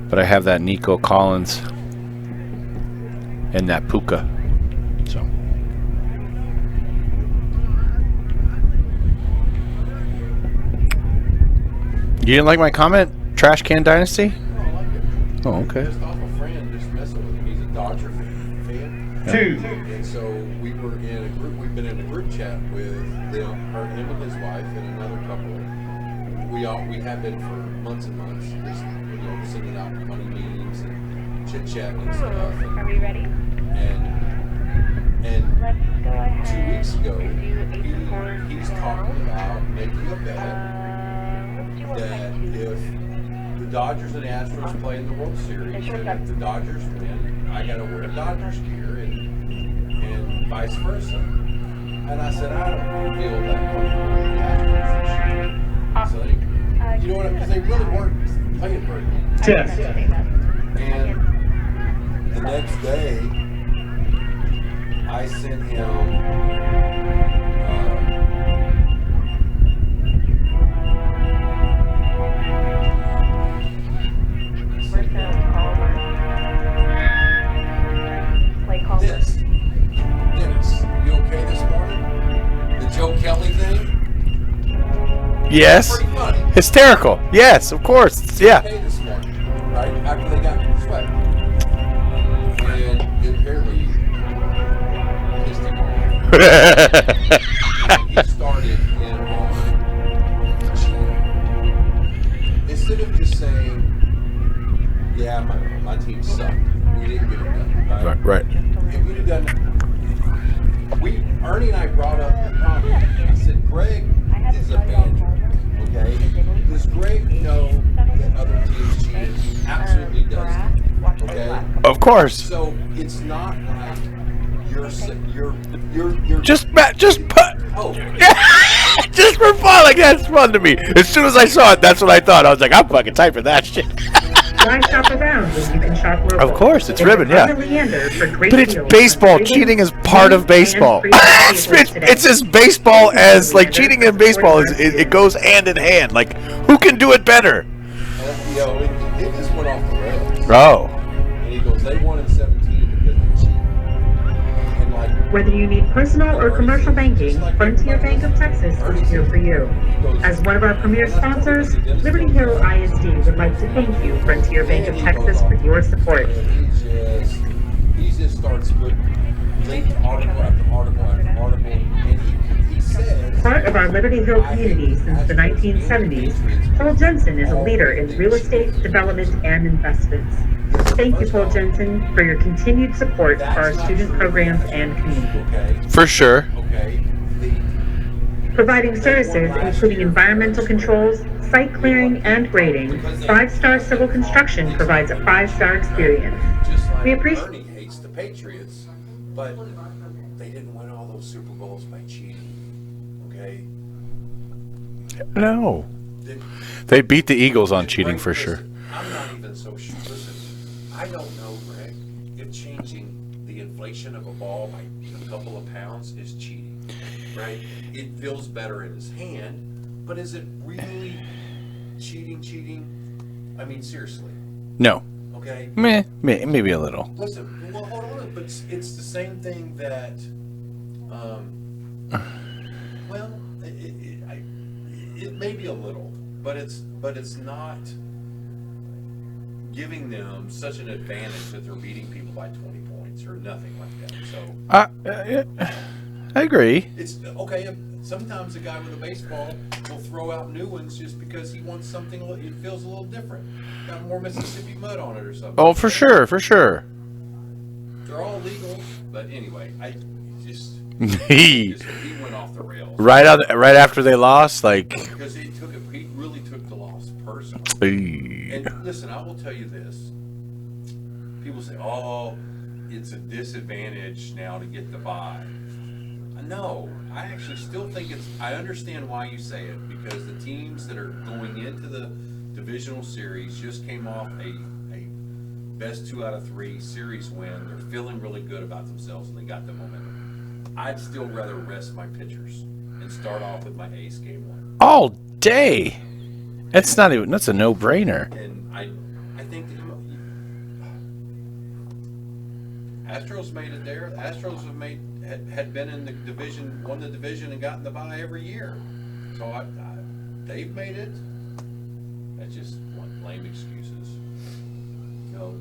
But I have that Nico Collins and that Puka. So. You didn't like my comment? Trash Can Dynasty? No, I like it. Oh, okay. Just off a friend, just messing with him. He's a Dodger fan. Yeah. And so we were in a group. We've been in a group chat with him and his wife and another couple. We have been for months and months. Just sending out money meetings and chit chatting and stuff. Are we ready? And Let's go ahead. 2 weeks ago, Do 8 to 4 he's now. talking about making a bet Let's do that 1.2. if the Dodgers and Astros play in the World Series, Sure, and if the Dodgers win, I gotta wear Dodgers gear, and vice versa. And I said, I don't feel that comfortable with the Astros. So they, you know what? Because they really weren't playing very well. Yes. And the next day, I sent him. Dennis, you okay this morning? The Joe Kelly thing? Yes. Pretty funny. Hysterical. Yes, of course. Yeah. Okay this morning, right? After they got me sweat. And it apparently pissed him off. And he started in on cheating. Instead of just saying, yeah, my team sucked. We didn't get it done. Right. If we'd have done Ernie and I brought up the comment. I said, Greg is a banter, okay? Does Greg know that other teams cheated? He absolutely does. Okay? Of course. So it's not like you're Just put. oh, Just for fun, like that's fun to me. As soon as I saw it, that's what I thought. I was like, I'm fucking typing that shit. Why shop around when you can shop local? Of course, it's ribbon, yeah. But it's But baseball. Cheating is part of baseball. It's as baseball as like cheating in baseball is. It goes hand in hand. Like who can do it better? you know, it just went off the rails. Oh. And he goes, they won in 17 because they cheated. And like, Whether you need personal or commercial banking, Frontier Bank of Texas is here for you. As one of our premier sponsors, Liberty Hill ISD would like to thank you, Frontier Bank of Texas, for your support. He just starts with linked article after article after article, and he says, Part of our Liberty Hill community since the 1970s, Paul Jensen is a leader in real estate development and investments. Thank you, Paul Jensen, for your continued support for our student programs and community. For sure. okay, Providing services including environmental controls, site clearing, and grading, 5-Star Civil Construction provides a 5-star experience. just like We appreciate- Bernie hates the Patriots, but they didn't win all those Super Bowls by cheating. Okay, No. They- They beat the Eagles on cheating Greg, for sure. listen, I'm not even so sure. Listen, I don't know, Greg, if changing the inflation of a ball by a couple of pounds is cheating, right? It feels better in his hand, but is it really cheating? I mean, seriously, No. okay? Maybe a little. Listen, well, hold on, but it's the same thing that, well, it may be a little, but it's not giving them such an advantage that they're beating people by 20 points or nothing like that. So I agree. it's okay. Sometimes a guy with a baseball will throw out new ones just because he wants something. It feels a little different. Got more Mississippi mud on it or something. Oh, for sure. They're all legal, but anyway, I just he went off the rails. right after they lost, like. Because he really took the loss personally. And listen, I will tell you this. People say, oh, it's a disadvantage now to get the bye. No, I actually still think I understand why you say it, because the teams that are going into the divisional series just came off a best 2 out of 3 series win. They're feeling really good about themselves and they got the momentum. I'd still rather rest my pitchers and start off with my ace game 1. All day. That's a no-brainer. And I I think Astros made it there. Astros had been in the division, won the division, and gotten the bye every year. So they've made it. That's just one lame excuses. You know,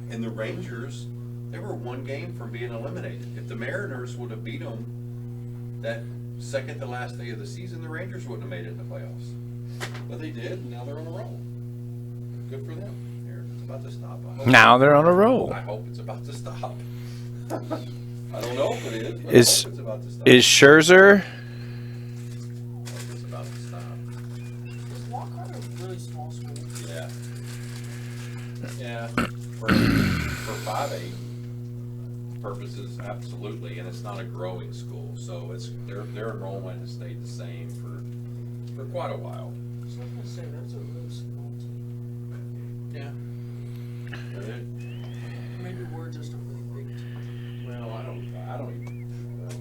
and the Rangers, they were one game from being eliminated. If the Mariners would have beat them that second to last day of the season, the Rangers wouldn't have made it in the playoffs. But they did, and now they're on a roll. Good for them. It's about to stop. Now they're on a roll. I hope it's about to stop. I don't know if it is, but I hope it's about to stop. Is Scherzer? I hope it's about to stop. Is Lockhart a really small school? Yeah. Yeah. For 5A purposes, absolutely, and it's not a growing school, so it's their enrollment has stayed the same for quite a while. So I was gonna say that's a really small team. Yeah. Maybe we're just a really big team. Well, I don't even. Well,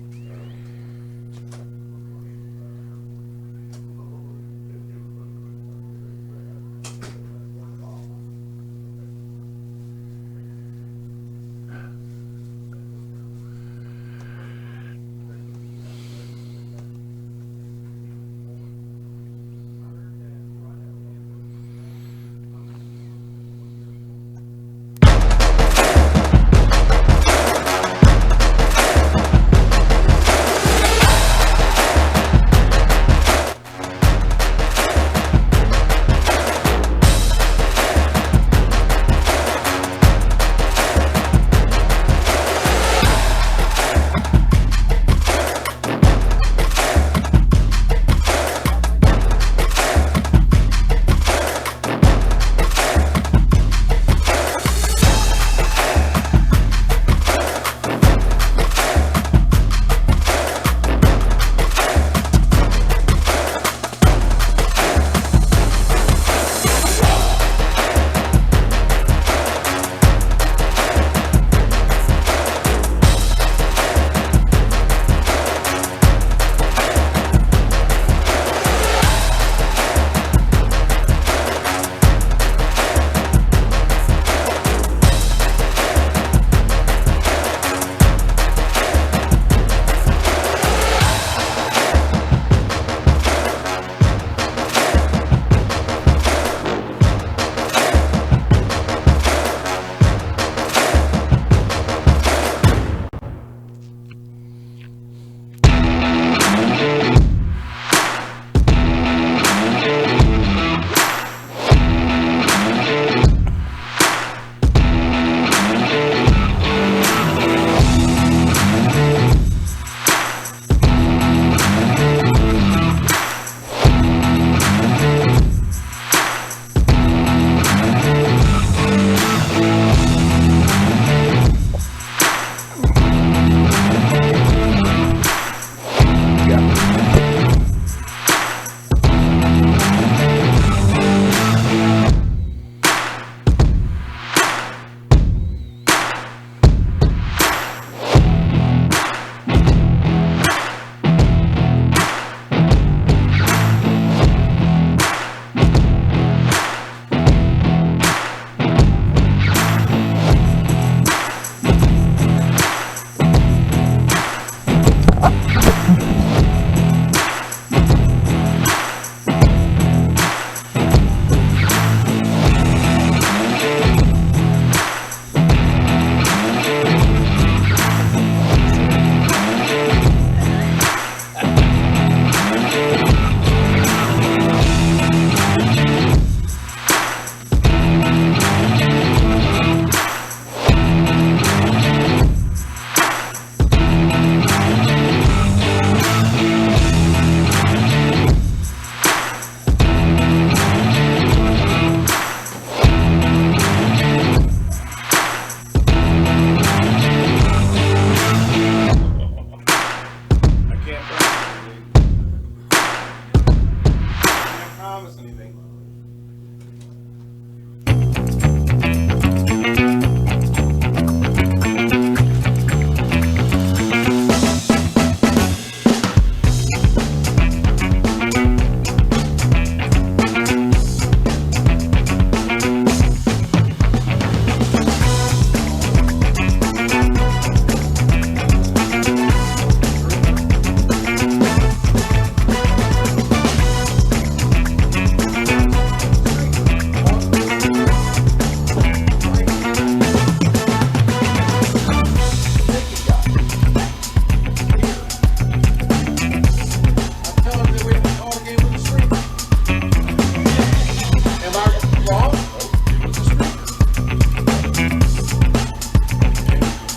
Am I wrong?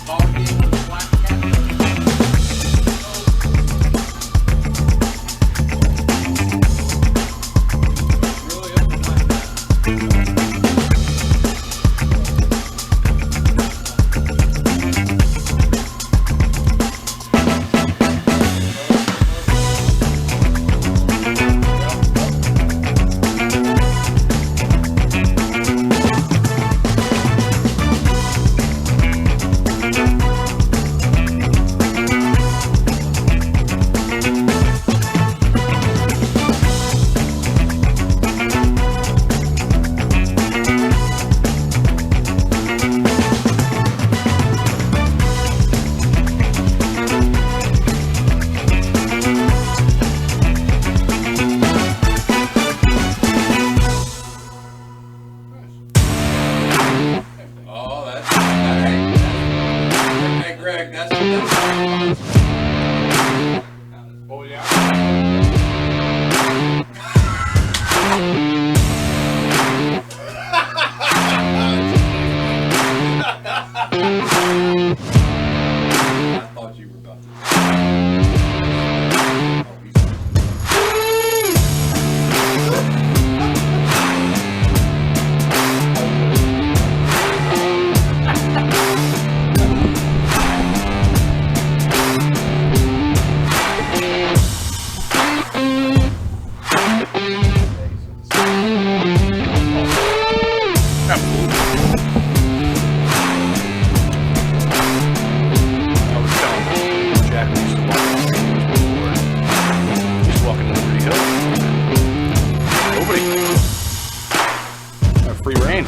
Talking with black cat. Really open like that. Oh, that's hey, Greg, that's oh yeah. I thought you were about to. I was telling Jack we used to walk on the street. Just walking to Liberty Hill. Nobody. Free reign.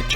Check.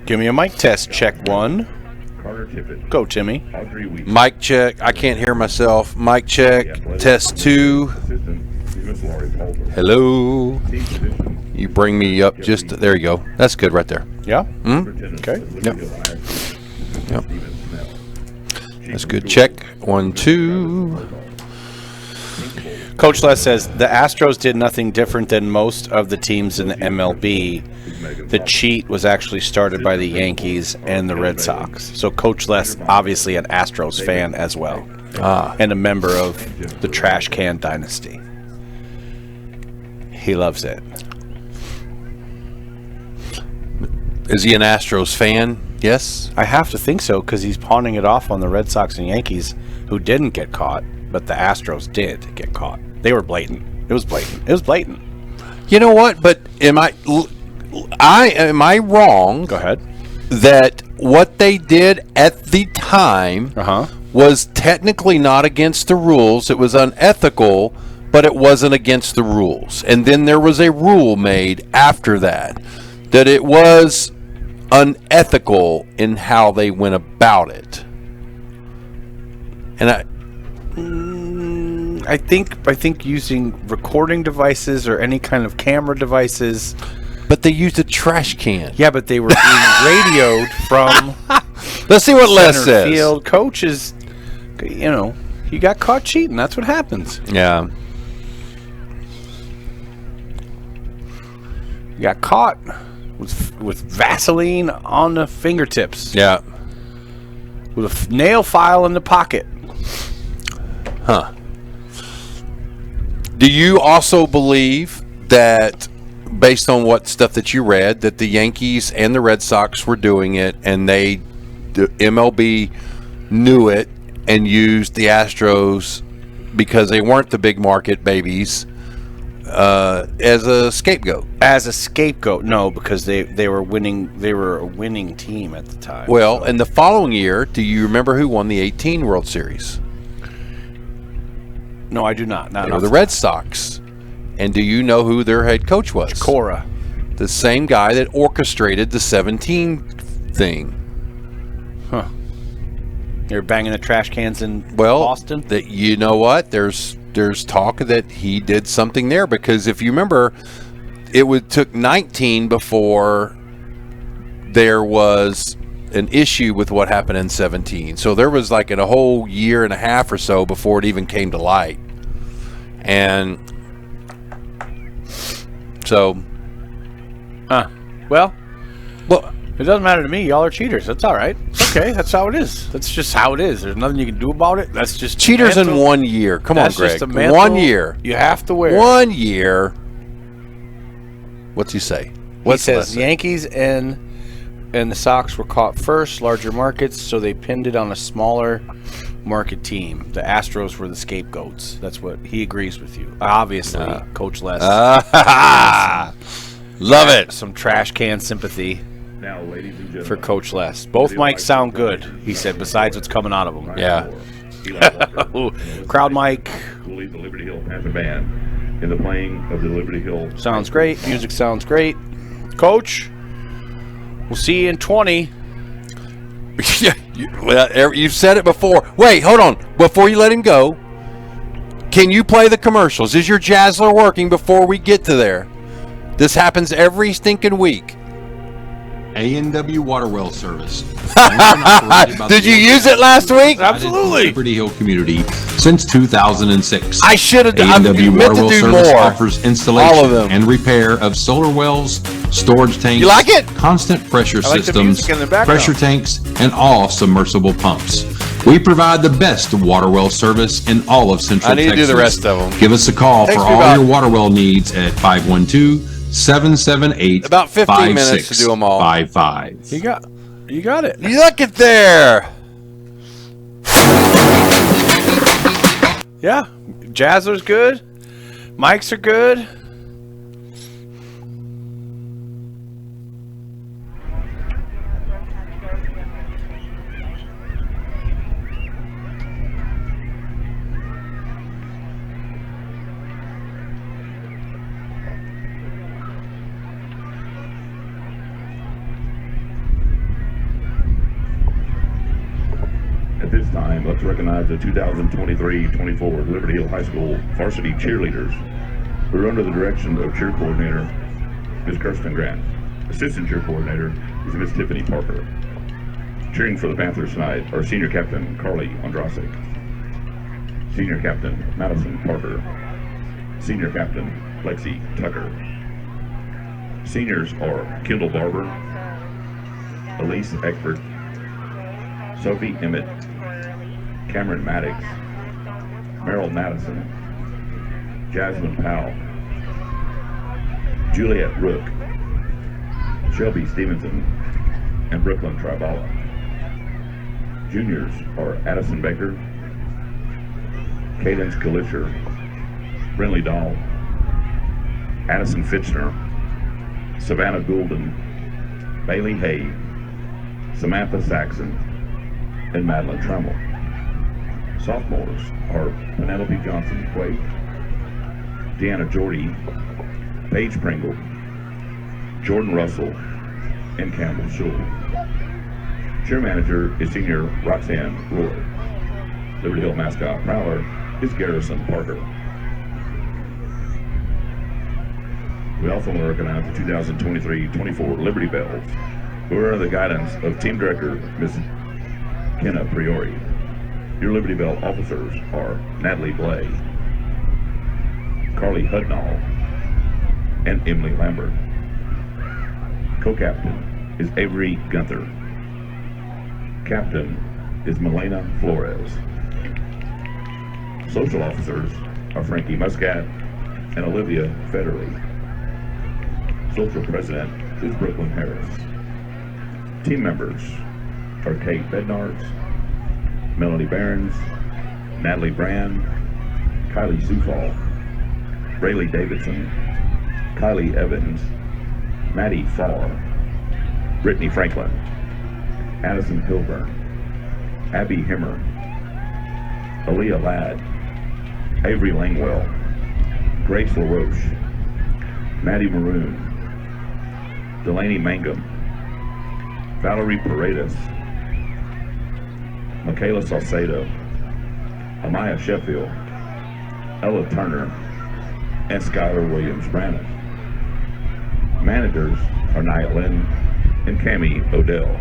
Give me a mic test. Check 1. Carter Tippett, Go, Timmy. Audrey Wheat, Mic check. I can't hear myself. Mic check. Test 2. assistant is Miss Lori Palmer. Hello. Team physician, You bring me up just there. You go. That's good right there. Yeah? Hmm? superintendent Okay. of Liberty Hill High School, Yep. Stephen Snell. That's good. Check. 1, 2. Coach Les says the Astros did nothing different than most of the teams in the MLB. The cheat was actually started by the Yankees and the Red Sox. So Coach Les, obviously an Astros fan as well, and a member of the Trash Can Dynasty. He loves it. Is he an Astros fan? Yes. I have to think so because he's pawning it off on the Red Sox and Yankees, who didn't get caught, but the Astros did get caught. They were blatant. It was blatant. It was blatant. You know what? But am I wrong? Go ahead. That what they did at the time was technically not against the rules. It was unethical, but it wasn't against the rules. And then there was a rule made after that it was unethical in how they went about it. And I think using recording devices or any kind of camera devices. But they used a trash can. Yeah, but they were being radioed from. Let's see what Les center says. field. Coach is, he got caught cheating. That's what happens. Yeah. You got caught with Vaseline on the fingertips. Yeah. With a nail file in the pocket. Huh. Do you also believe that, based on what stuff that you read, that the Yankees and the Red Sox were doing it, and the MLB knew it and used the Astros because they weren't the big market babies as a scapegoat? As a scapegoat, no, because they were winning. They were a winning team at the time. Well, and the following year, do you remember who won the 18 World Series? No, I do not. They were the Red Sox. And do you know who their head coach was? Cora. The same guy that orchestrated the 17 thing. Huh. You're banging the trash cans in Boston? That, you know what? There's talk that he did something there, because if you remember, it took 19 before there was an issue with what happened in 17. So there was like a whole year and a half or so before it even came to light. And so, well, it doesn't matter to me. Y'all are cheaters. That's all right. It's okay. That's how it is. That's just how it is. There's nothing you can do about it. That's just cheaters in 1 year. Come on, Greg. 1 year. You have to wear 1 year. What's he say? He says Yankees and the Sox were caught first, larger markets, so they pinned it on a smaller market team. The Astros were the scapegoats. That's what he agrees with you. Obviously, Coach Les. Love it. Some trash can sympathy Now, ladies and gentlemen, for Coach Les. Both mics sound good, he said, besides what's coming out of them. Yeah. Crowd mic. will lead the Liberty Hill Panther Band in the playing of the Liberty Hill. Sounds great. Music sounds great. Coach, we'll see you in 20. Yeah, you've said it before. Wait, hold on. Before you let him go, can you play the commercials? Is your Jazzler working before we get to there? This happens every stinking week. A&W Water Well Service. Did you use it last week? Absolutely. Liberty Hill community since 2006. I should have done. A&W meant Water to Well do Service more. offers installation All of them. and repair of solar wells, storage tanks, You like it? constant pressure I like the systems, music in the background. pressure tanks, and all submersible pumps. We provide the best water well service in all of Central I need Texas. to do the rest of them. Give us a call Takes for me all about- your water well needs at 512-778 About 15 minutes to do 'em all. 5655. You got it. You look at there. Yeah. Jazzler's good. Mics are good. At this time, let's recognize the 2023-24 Liberty Hill High School varsity cheerleaders who are under the direction of cheer coordinator Ms. Kirsten Grant. Assistant cheer coordinator is Ms. Tiffany Parker. Cheering for the Panthers tonight are senior captain Carly Ondrasik, senior captain Madison Parker, senior captain Lexi Tucker. Seniors are Kendall Barber, Elise Eckford, Sophie Emmett, Cameron Maddox, Merrill Madison, Jasmine Powell, Juliet Rook, Shelby Stevenson, and Brooklyn Tribala. Juniors are Addison Baker, Cadence Kalisher, Brinley Dahl, Addison Fitchner, Savannah Goulden, Bailey Hay, Samantha Saxon, and Madeline Tremmel. Sophomores are Penelope Johnson Quake, Deanna Jordy, Paige Pringle, Jordan Russell, and Campbell Schul. Cheer manager is senior Roxanne Roy. Liberty Hill mascot prowler is Garrison Parker. We also want to recognize the 2023-24 Liberty Bells, who are under the guidance of Team Director Ms. Kenna Priori. Your Liberty Bell officers are Natalie Blay, Carly Hudnall, and Emily Lambert. Co-captain is Avery Gunther. Captain is Milena Flores. Social officers are Frankie Muscat and Olivia Federley. Social president is Brooklyn Harris. Team members are Kate Bednarz, Melanie Behrens, Natalie Brand, Kylie Sufall, Rayleigh Davidson, Kylie Evans, Maddie Farr, Brittany Franklin, Addison Hilburn, Abby Himmer, Aaliyah Ladd, Avery Langwell, Grace LaRoche, Maddie Maroon, Delaney Mangum, Valerie Paredes, Michaela Salcedo, Amaya Sheffield, Ella Turner, and Skylar Williams Brannon. Managers are Nia Lynn and Cammie Odell.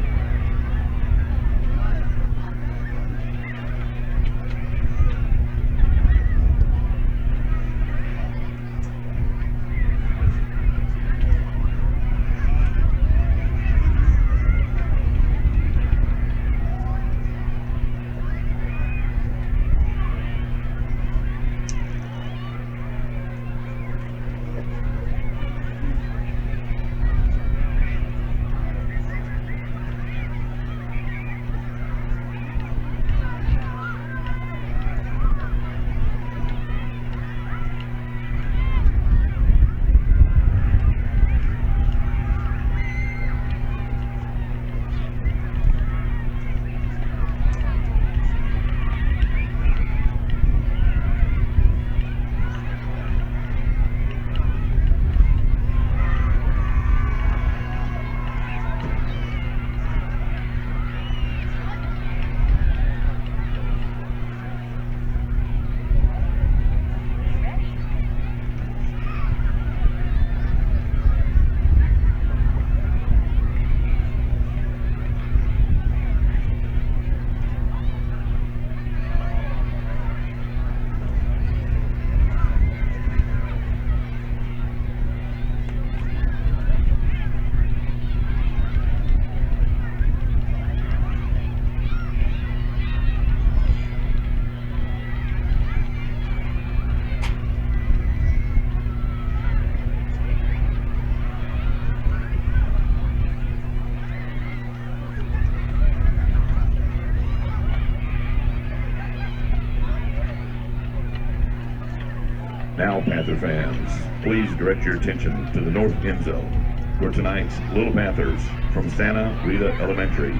Now, Panther fans, please direct your attention to the north end zone, where tonight's Little Panthers from Santa Rita Elementary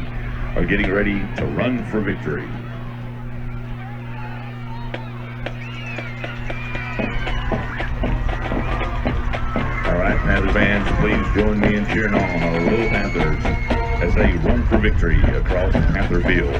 are getting ready to run for victory. All right, Panther fans, please join me in cheering on our Little Panthers as they run for victory across Panther Field.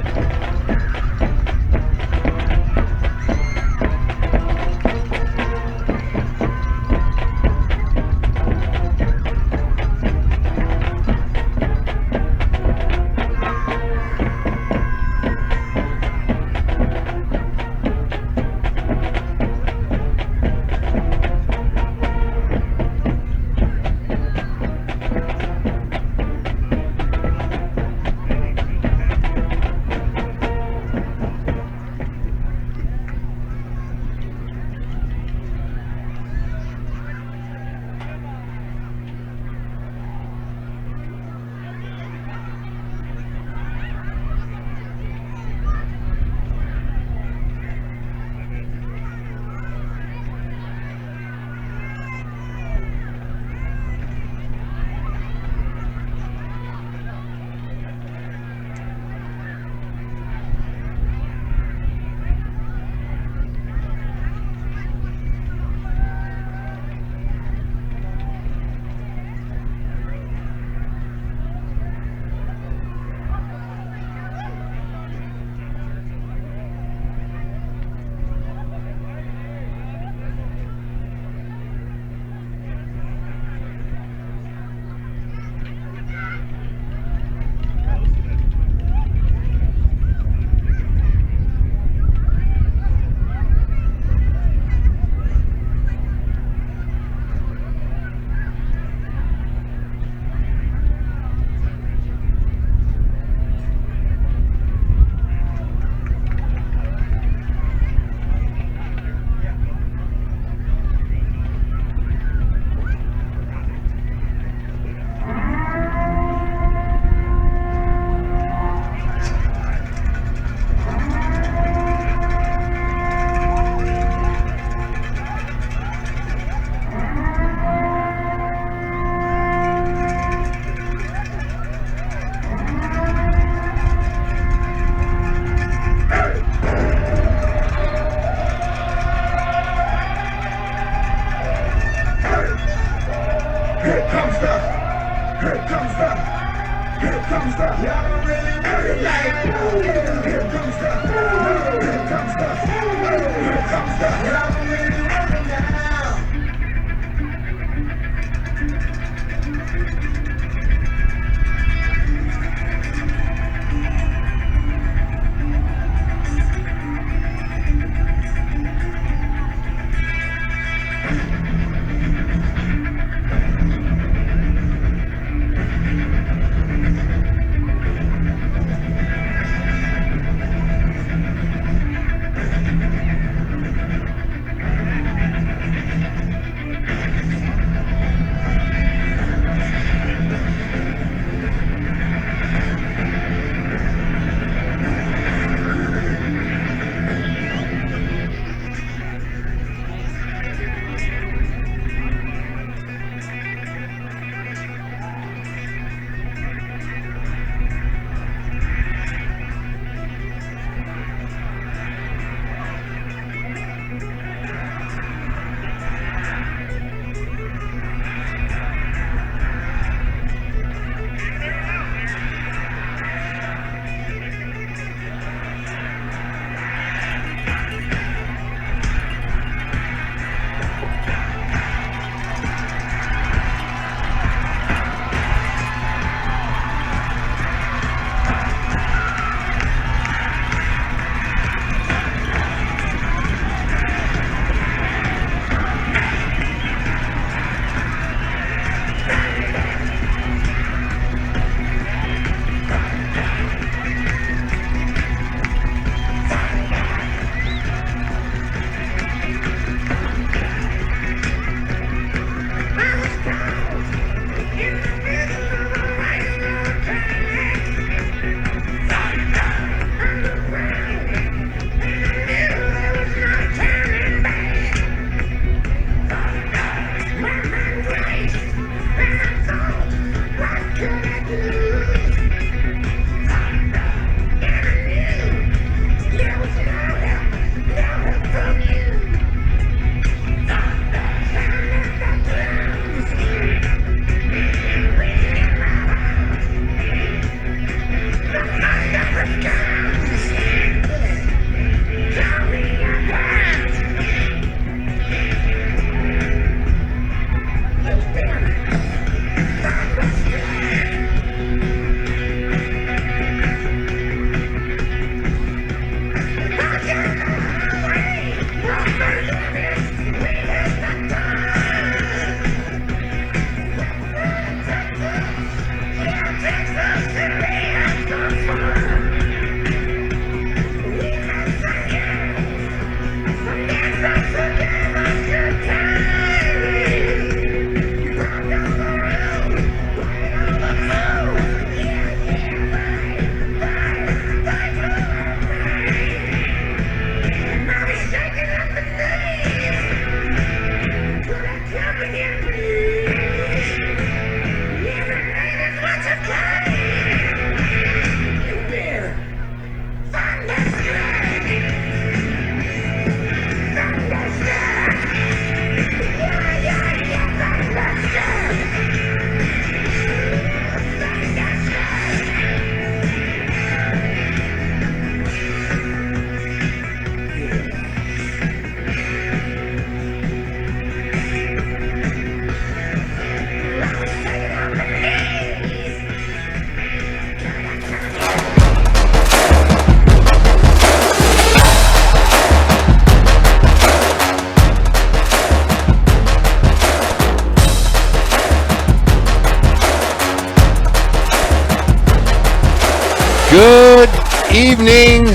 evening,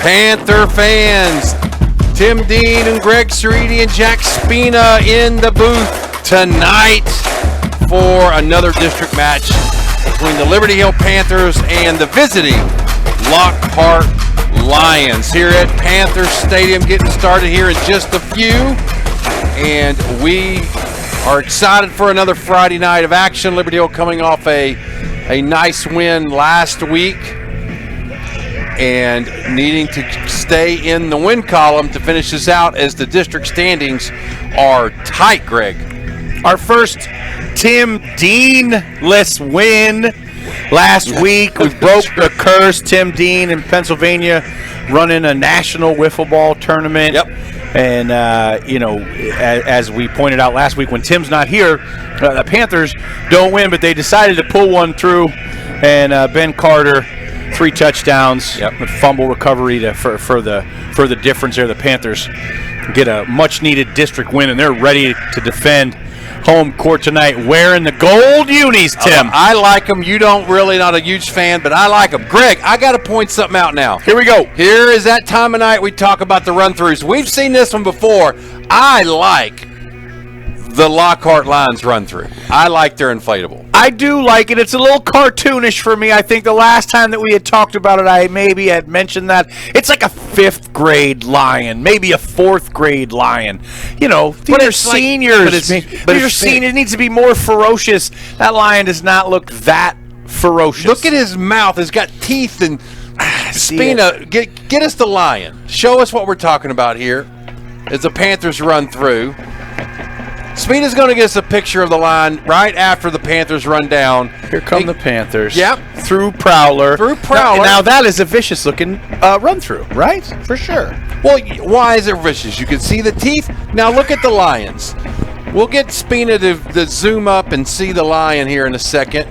Panther fans. Tim Dean and Greg Ceriti and Jack Spina in the booth tonight for another district match between the Liberty Hill Panthers and the visiting Lockhart Lions here at Panther Stadium, getting started here in just a few. And we are excited for another Friday night of action. Liberty Hill coming off a nice win last week and needing to stay in the win column to finish this out as the district standings are tight, Greg. Our first Tim Dean-less win last week. We broke the curse. Tim Dean in Pennsylvania running a national wiffle ball tournament. Yep. And, as we pointed out last week, when Tim's not here, the Panthers don't win, but they decided to pull one through. And Ben Carter, 3 touchdowns, with fumble recovery for the difference there. The Panthers get a much-needed district win, and they're ready to defend home court tonight wearing the gold unis, Tim. I like them. You don't really, not a huge fan, but I like them. Greg, I got to point something out now. Here we go. Here is that time of night we talk about the run-throughs. We've seen this one before. I like the Lockhart Lions run-through. I like their inflatable. I do like it. It's a little cartoonish for me. I think the last time that we had talked about it, I maybe had mentioned that. It's like a 5th grade lion, maybe a 4th grade lion. You know, these are seniors. It needs to be more ferocious. That lion does not look that ferocious. Look at his mouth. It's got teeth. And Spina, get us the lion. Show us what we're talking about here as the Panthers run through. Spina's going to get us a picture of the line right after the Panthers run down. Here come the Panthers. Yep. Through Prowler. Now that is a vicious-looking run-through, right? For sure. Well, why is it vicious? You can see the teeth. Now look at the Lions. We'll get Spina to zoom up and see the lion here in a second.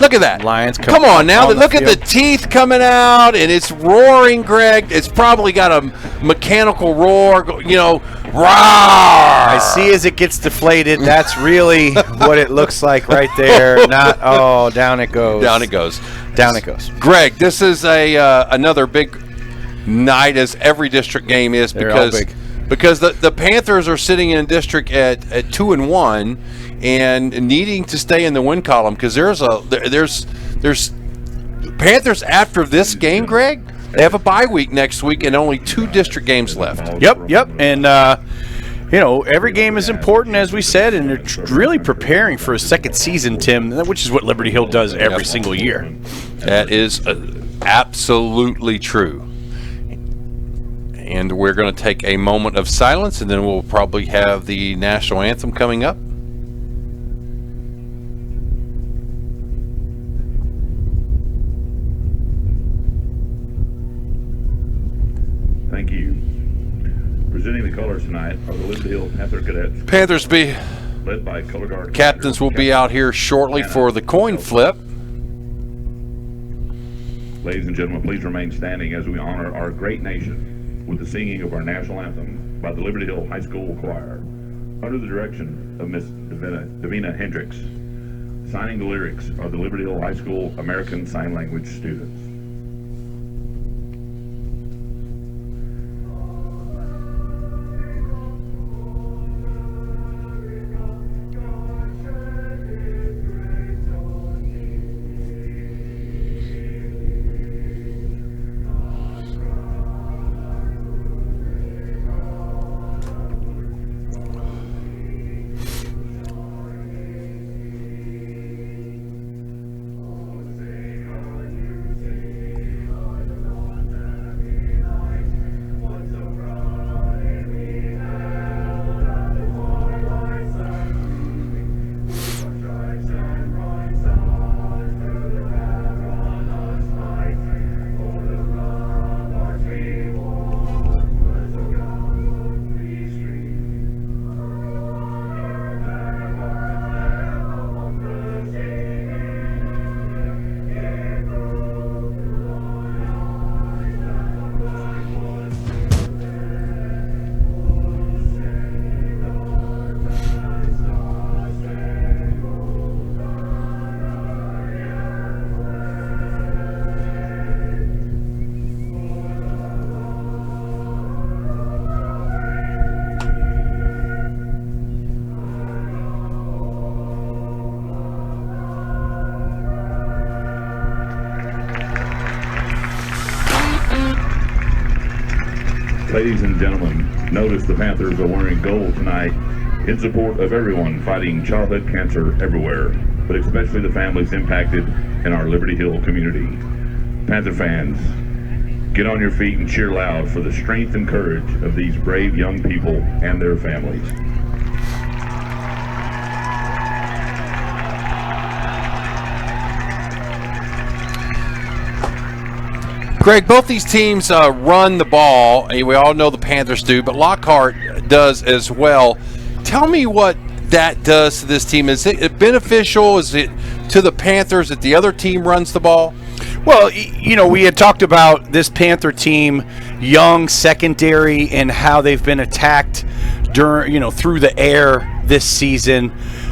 Look at that. Lions come on now. Look at field. the teeth coming out, and it's roaring, Greg. It's probably got a mechanical roar, roar. I see as it gets deflated. That's really what it looks like right there. Down it goes. Down it goes. Down it goes. Greg, this is another big night, as every district game is, because the Panthers are sitting in district at 2-1. And needing to stay in the win column, because there's Panthers after this game, Greg. They have a bye week next week and only 2 district games left. Yep. And every game is important, as we said, and they're really preparing for a second season, Tim, which is what Liberty Hill does every single year. That is absolutely true. And we're going to take a moment of silence, and then we'll probably have the national anthem coming up. Thank you. Presenting the colors tonight are the Liberty Hill Panther Cadets. Panthers led by color guard captains will be out here shortly for the coin flip. Ladies and gentlemen, please remain standing as we honor our great nation with the singing of our national anthem by the Liberty Hill High School Choir under the direction of Miss Davina Hendricks. Signing the lyrics are the Liberty Hill High School American Sign Language students. Ladies and gentlemen, notice the Panthers are wearing gold tonight in support of everyone fighting childhood cancer everywhere, but especially the families impacted in our Liberty Hill community. Panther fans, get on your feet and cheer loud for the strength and courage of these brave young people and their families. Greg, both these teams run the ball. We all know the Panthers do, but Lockhart does as well. Tell me what that does to this team. Is it beneficial? Is it to the Panthers that the other team runs the ball? Well, you know, we had talked about this Panther team, young secondary, and how they've been attacked during, through the air this season.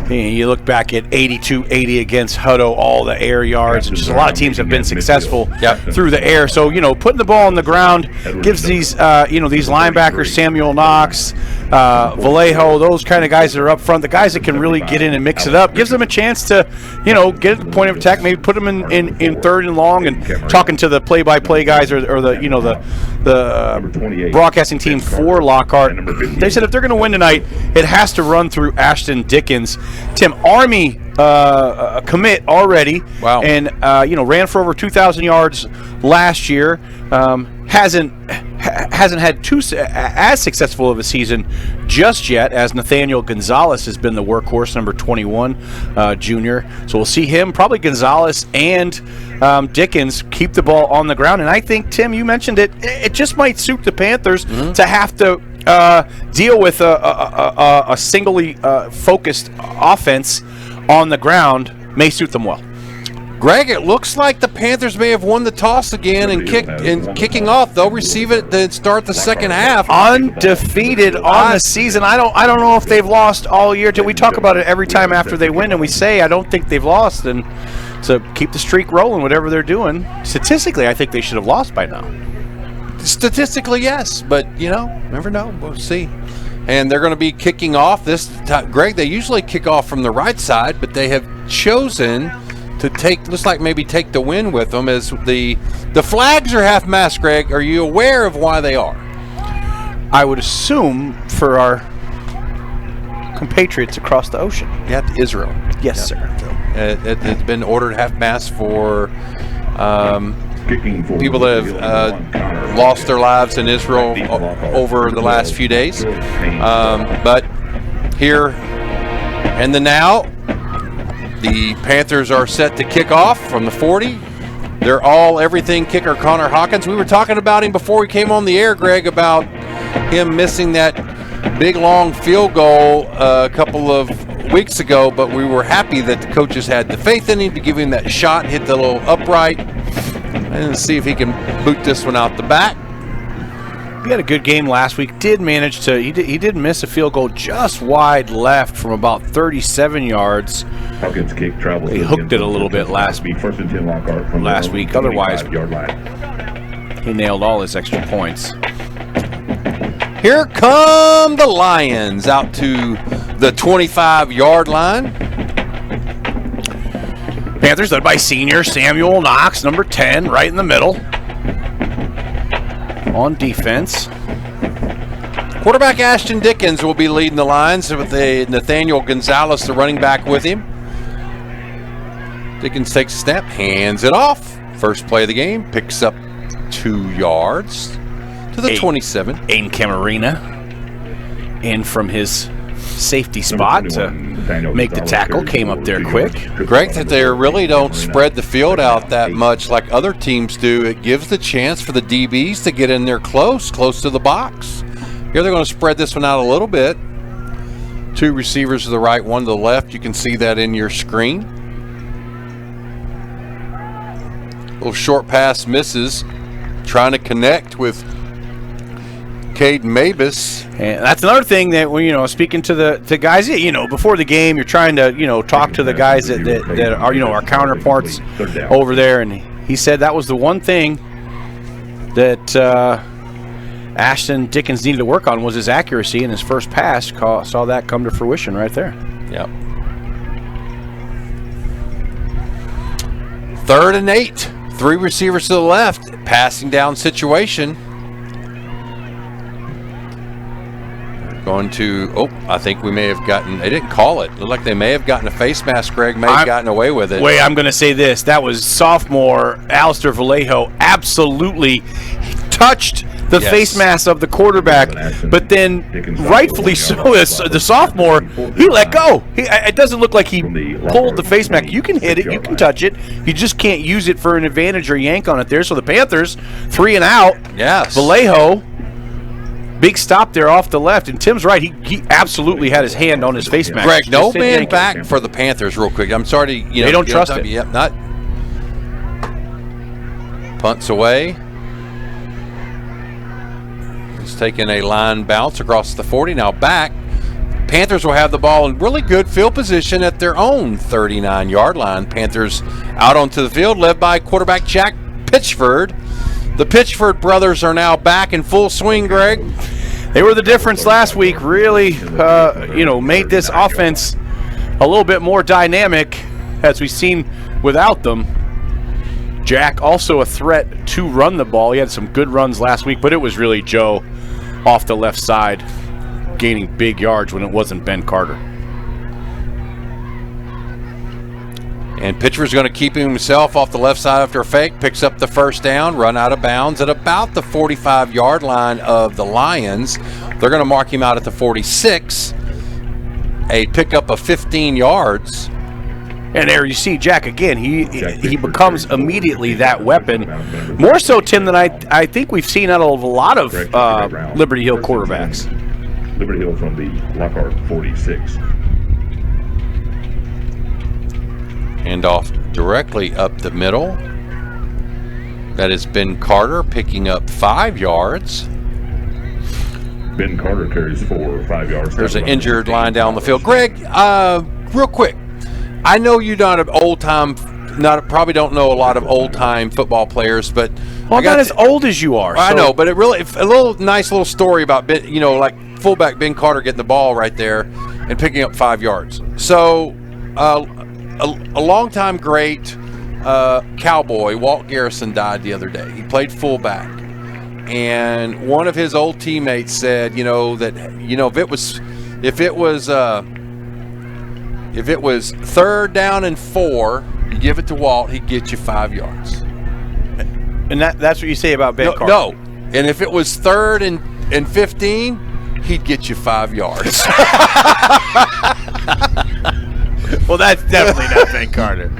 You look back at 82-80 against Hutto, all the air yards. Just a lot of teams have been successful through the air. So, putting the ball on the ground gives these, these linebackers, Samuel Knox, Vallejo, those kind of guys that are up front, the guys that can really get in and mix it up, gives them a chance to, get at the point of attack, maybe put them in third and long. And talking to the play-by-play guys or the broadcasting team for Lockhart, they said if they're going to win tonight, it has to run through Ashton Dickens. Tim, Army commit already. Wow. And ran for over 2,000 yards last year. Hasn't had as successful of a season just yet, as Nathaniel Gonzalez has been the workhorse, number 21 junior. So we'll see him, probably Gonzalez and Dickens, keep the ball on the ground. And I think, Tim, you mentioned it, it just might suit the Panthers to have to deal with a singly focused offense on the ground. May suit them well. Greg, it looks like the Panthers may have won the toss again and kicking off. They'll receive it to start the second half. Undefeated on the season. I don't know if they've lost all year. We talk about it every time after they win, and we say I don't think they've lost. And to keep the streak rolling, whatever they're doing. Statistically, I think they should have lost by now. Statistically, yes, but never know. We'll see. And they're going to be kicking off this time. Greg, they usually kick off from the right side, but they have chosen to take the win with them, as the flags are half mast. Greg, are you aware of why they are? I would assume for our compatriots across the ocean. Yeah, to Israel. Yes, sir. It's been ordered half mast for people that have lost their lives in Israel over the last few days. But here and the now, the Panthers are set to kick off from the 40. They're everything kicker Connor Hawkins. We were talking about him before we came on the air, Greg, about him missing that big long field goal a couple of weeks ago, but we were happy that the coaches had the faith in him to give him that shot, hit the little upright, and see if he can boot this one out the back. He had a good game last week. Did manage to he did miss a field goal just wide left from about 37 yards. Hawkins kick travels. He hooked it a little bit last week. First and 10 Lockhart from last week. Otherwise, yard line. He nailed all his extra points. Here come the Lions out to the 25-yard line. Panthers led by senior Samuel Knox, number 10, right in the middle. On defense. Quarterback Ashton Dickens will be leading the lines with Nathaniel Gonzalez, the running back, with him. Dickens takes a snap, hands it off. First play of the game, picks up 2 yards to the 27. Aiden Camarina in from his safety spot to make the tackle. Came up there quick. Greg, that they really don't spread the field out that much like other teams do. It gives the chance for the DBs to get in there close to the box. Here they're going to spread this one out a little bit. 2 receivers to the right, 1 to the left. You can see that in your screen. Little short pass misses. Trying to connect with Caden Mabus. And that's another thing that when speaking to the guys, before the game, you're trying to talk to the guys that are our counterparts over there, and he said that was the one thing that Ashton Dickens needed to work on was his accuracy, and his first pass saw that come to fruition right there. Yep. 3rd and 8. 3 receivers to the left. Passing down situation. Going to, I think we may have gotten, they didn't call it. Looked like they may have gotten a face mask. Greg may have gotten away with it. Wait, I'm going to say this. That was sophomore Alistair Vallejo absolutely touched the face mask of the quarterback, but then rightfully so, as the sophomore, he let go. It doesn't look like he pulled the face mask. You can hit it, you can touch it, you just can't use it for an advantage or yank on it there. So the Panthers, 3 and out. Yes. Vallejo, big stop there off the left, and Tim's right. He absolutely had his hand on his face mask. Greg, no man back for the Panthers real quick. I'm sorry to, they don't trust it. Yep, not. Punts away. Taking a line bounce across the 40. Now back. Panthers will have the ball in really good field position at their own 39-yard line. Panthers out onto the field, led by quarterback Jack Pitchford. The Pitchford brothers are now back in full swing, Greg. They were the difference last week. Really, made this offense a little bit more dynamic, as we've seen without them. Jack also a threat to run the ball. He had some good runs last week, but it was really Joe off the left side gaining big yards when it wasn't Ben Carter. And Pitcher's going to keep himself off the left side after a fake, picks up the first down, run out of bounds at about the 45-yard line of the Lions. They're going to mark him out at the 46. A pickup of 15 yards. And there you see Jack again. He becomes immediately that weapon. More so, Tim, than I think we've seen out of a lot of Liberty Hill quarterbacks. Liberty Hill from the Lockhart 46. Hand off directly up the middle. That is Ben Carter picking up 5 yards. Ben Carter carries 4 or 5 yards. There's an injured line down the field. Greg, real quick. I know you're not an old-time, probably don't know a lot of old-time football players, but I'm not as old as you are. I know, but a nice little story about Ben, like fullback Ben Carter getting the ball right there and picking up 5 yards. So, a long-time great cowboy, Walt Garrison, died the other day. He played fullback, and one of his old teammates said, if it was 3rd down and 4, you give it to Walt, he'd get you 5 yards. And that's what you say about Ben Carter? No. And if it was 3rd and 15, he'd get you 5 yards. Well, that's definitely not Ben Carter.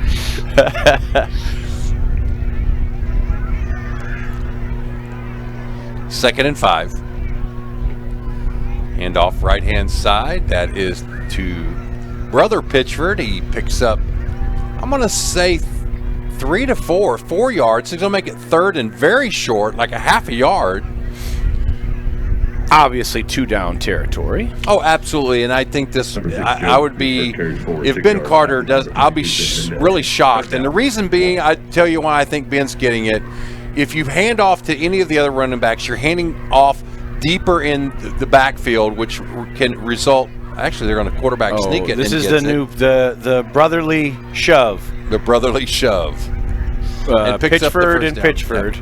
2nd and 5. Hand off right-hand side. That is to Brother Pitchford. He picks up, I'm going to say 3 to 4 yards. He's going to make it 3rd and very short, like a half a yard. Obviously 2-down territory. Oh, absolutely. And I think this, I would be, if Ben Carter does, I'll be really shocked. And the reason being, I tell you why I think Ben's getting it. If you hand off to any of the other running backs, you're handing off deeper in the backfield, which can result. Actually, they're going to quarterback sneak it. This is the new the brotherly shove. The brotherly shove. Pitchford and Pitchford.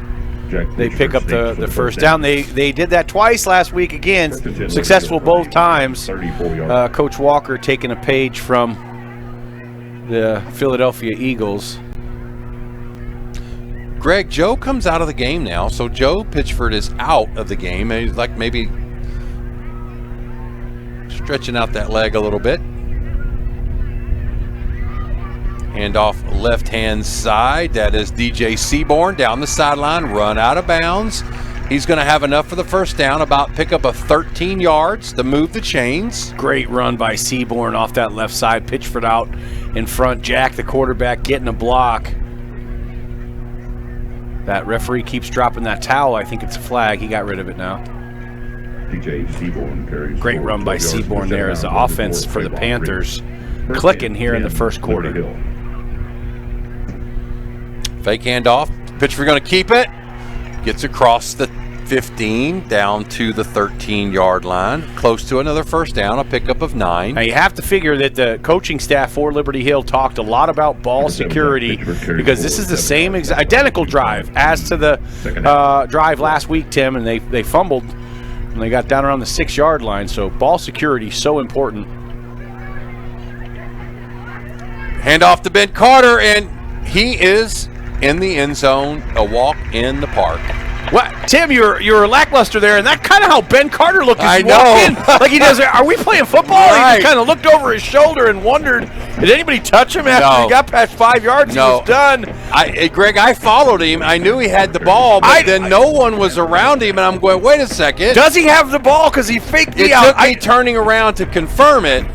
They pick up the first down. They did that twice last week again. Successful both times. Coach Walker taking a page from the Philadelphia Eagles. Greg, Joe comes out of the game now. So Joe Pitchford is out of the game. He's like maybe stretching out that leg a little bit. Hand off left-hand side. That is DJ Seaborn down the sideline, run out of bounds. He's going to have enough for the first down, about pick up of 13 yards to move the chains. Great run by Seaborn off that left side. Pitchford out in front. Jack, the quarterback, getting a block. That referee keeps dropping that towel. I think it's a flag. He got rid of it now. DJ Seaborn carries. Great run by Seaborn there as the offense for the Panthers clicking here in the first quarter. Fake handoff. Pitcher going to keep it. Gets across the 15 down to the 13-yard line. Close to another first down, a pickup of 9. Now you have to figure that the coaching staff for Liberty Hill talked a lot about ball security because this is the same identical drive as to the drive last week, Tim, and they fumbled And they got down around the 6-yard line, so ball security so important. Hand off to Ben Carter, and he is in the end zone, a walk in the park. What, Tim? You're lackluster there, and that's kind of how Ben Carter looked as I he know. walked in. Like he does. Are we playing football? Right. He just kind of looked over his shoulder and wondered, did anybody touch him after No. he got past 5 yards? No. He was done. Greg, I followed him. I knew he had the ball, but then no one was around him, and I'm going, wait a second. Does he have the ball? Because he faked me It out. took me turning around to confirm it.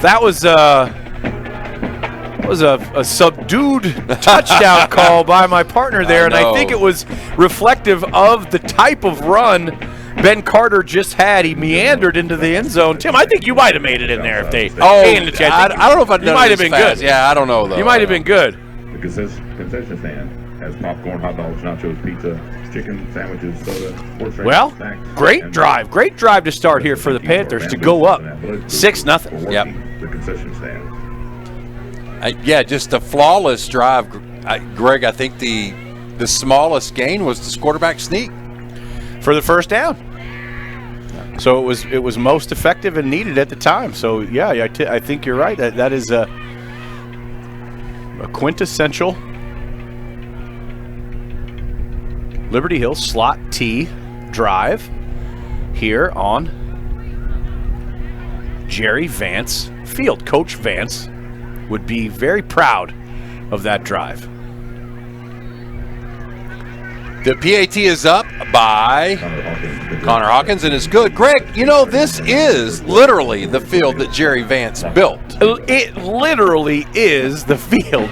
That was a subdued touchdown call by my partner there, and I think it was reflective of the type of run Ben Carter just had. He meandered into the end zone. Tim, I think you might have made it in there if they handed it to you. I don't know if I'd done You it might have as been fast. good. Yeah, I don't know, though. You might have been good. The concession stand has popcorn, hot dogs, nachos, pizza, chicken, sandwiches, soda, sports drinks, Well, snacks, great and drive. Great drive to start here for the Panthers to go up 6-0. Yep. The concession stand. Yeah, just a flawless drive. Greg, I think the smallest gain was this quarterback sneak. For the first down. So it was most effective and needed at the time. So, yeah, I think you're right. That is a quintessential Liberty Hill slot T drive here on Jerry Vance Field. Coach Vance would be very proud of that drive. The PAT is up by Connor Hawkins, and it's good. Greg, you know, this is literally the field that Jerry Vance built. It literally is the field.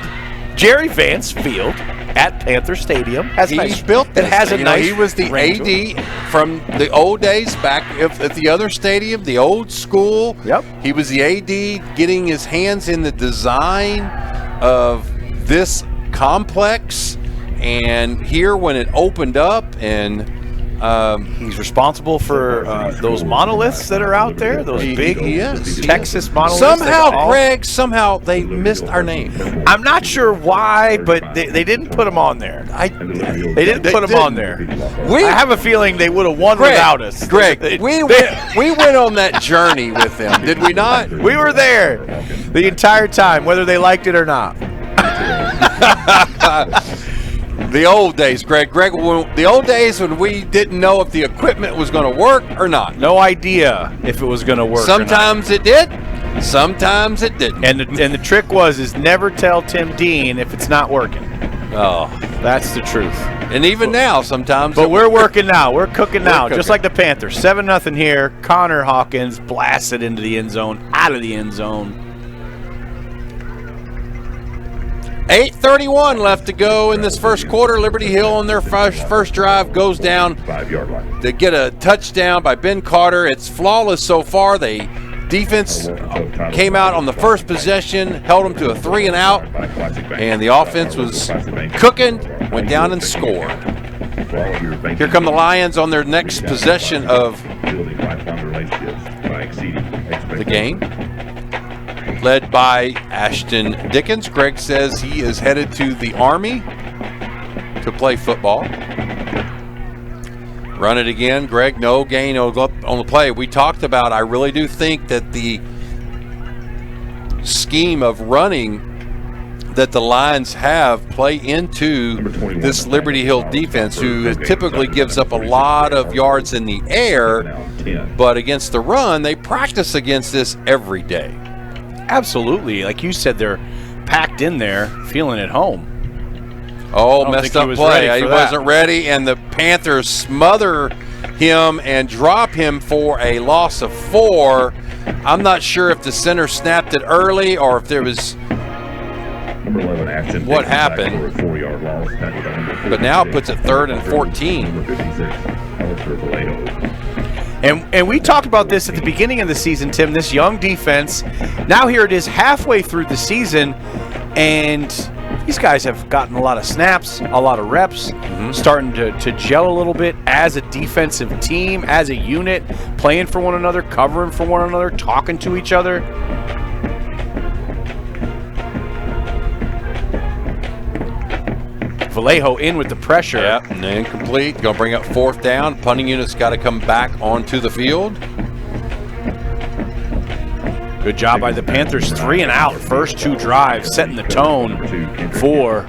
Jerry Vance Field at Panther Stadium has He built this. It has a You know, nice. he was the range AD from the old days back at the other stadium, the old school. Yep. He was the AD getting his hands in the design of this complex. And here when it opened up, and He's responsible for those monoliths that are out there. Those big Texas monoliths. Somehow they missed our name. I'm not sure why, but they didn't put them on there. They didn't put them on there. I have a feeling they would have won without us. Greg, we went on that journey with them, did we not? We were there the entire time, whether they liked it or not. The old days, Greg, the old days when we didn't know if the equipment was going to work or not. No idea if it was going to work. Sometimes it did, sometimes it didn't. And the trick is never tell Tim Dean if it's not working. Oh, that's the truth. And even now, sometimes. But we're working now. We're cooking now, just like the Panthers. 7-0 here. Connor Hawkins blasted into the end zone, out of the end zone. 8:31 left to go in this first quarter. Liberty Hill on their first drive goes down. 5-yard line. They get a touchdown by Ben Carter. It's flawless so far. The defense came out on the first possession, held them to a 3-and-out, and the offense was cooking, went down and scored. Here come the Lions on their next possession of the game, led by Ashton Dickens. Greg says he is headed to the Army to play football. Run it again, Greg. No gain on the play. We talked about, I really do think that the scheme of running that the Lions have play into this Liberty Hill defense, who typically gives up a lot of yards in the air, but against the run, they practice against this every day. Absolutely. Like you said, they're packed in there, feeling at home. Oh, messed up play. He wasn't ready, and the Panthers smother him and drop him for a loss of 4. I'm not sure if the center snapped it early or if there was what happened. But now it puts it 3rd and 14. And we talked about this at the beginning of the season, Tim, this young defense. Now here it is halfway through the season, and these guys have gotten a lot of snaps, a lot of reps, starting to gel a little bit as a defensive team, as a unit, playing for one another, covering for one another, talking to each other. Vallejo in with the pressure. Yep, and incomplete. Going to bring up 4th down. Punting unit's got to come back onto the field. Good job by the Panthers. 3 and out. First 2 drives, setting the tone for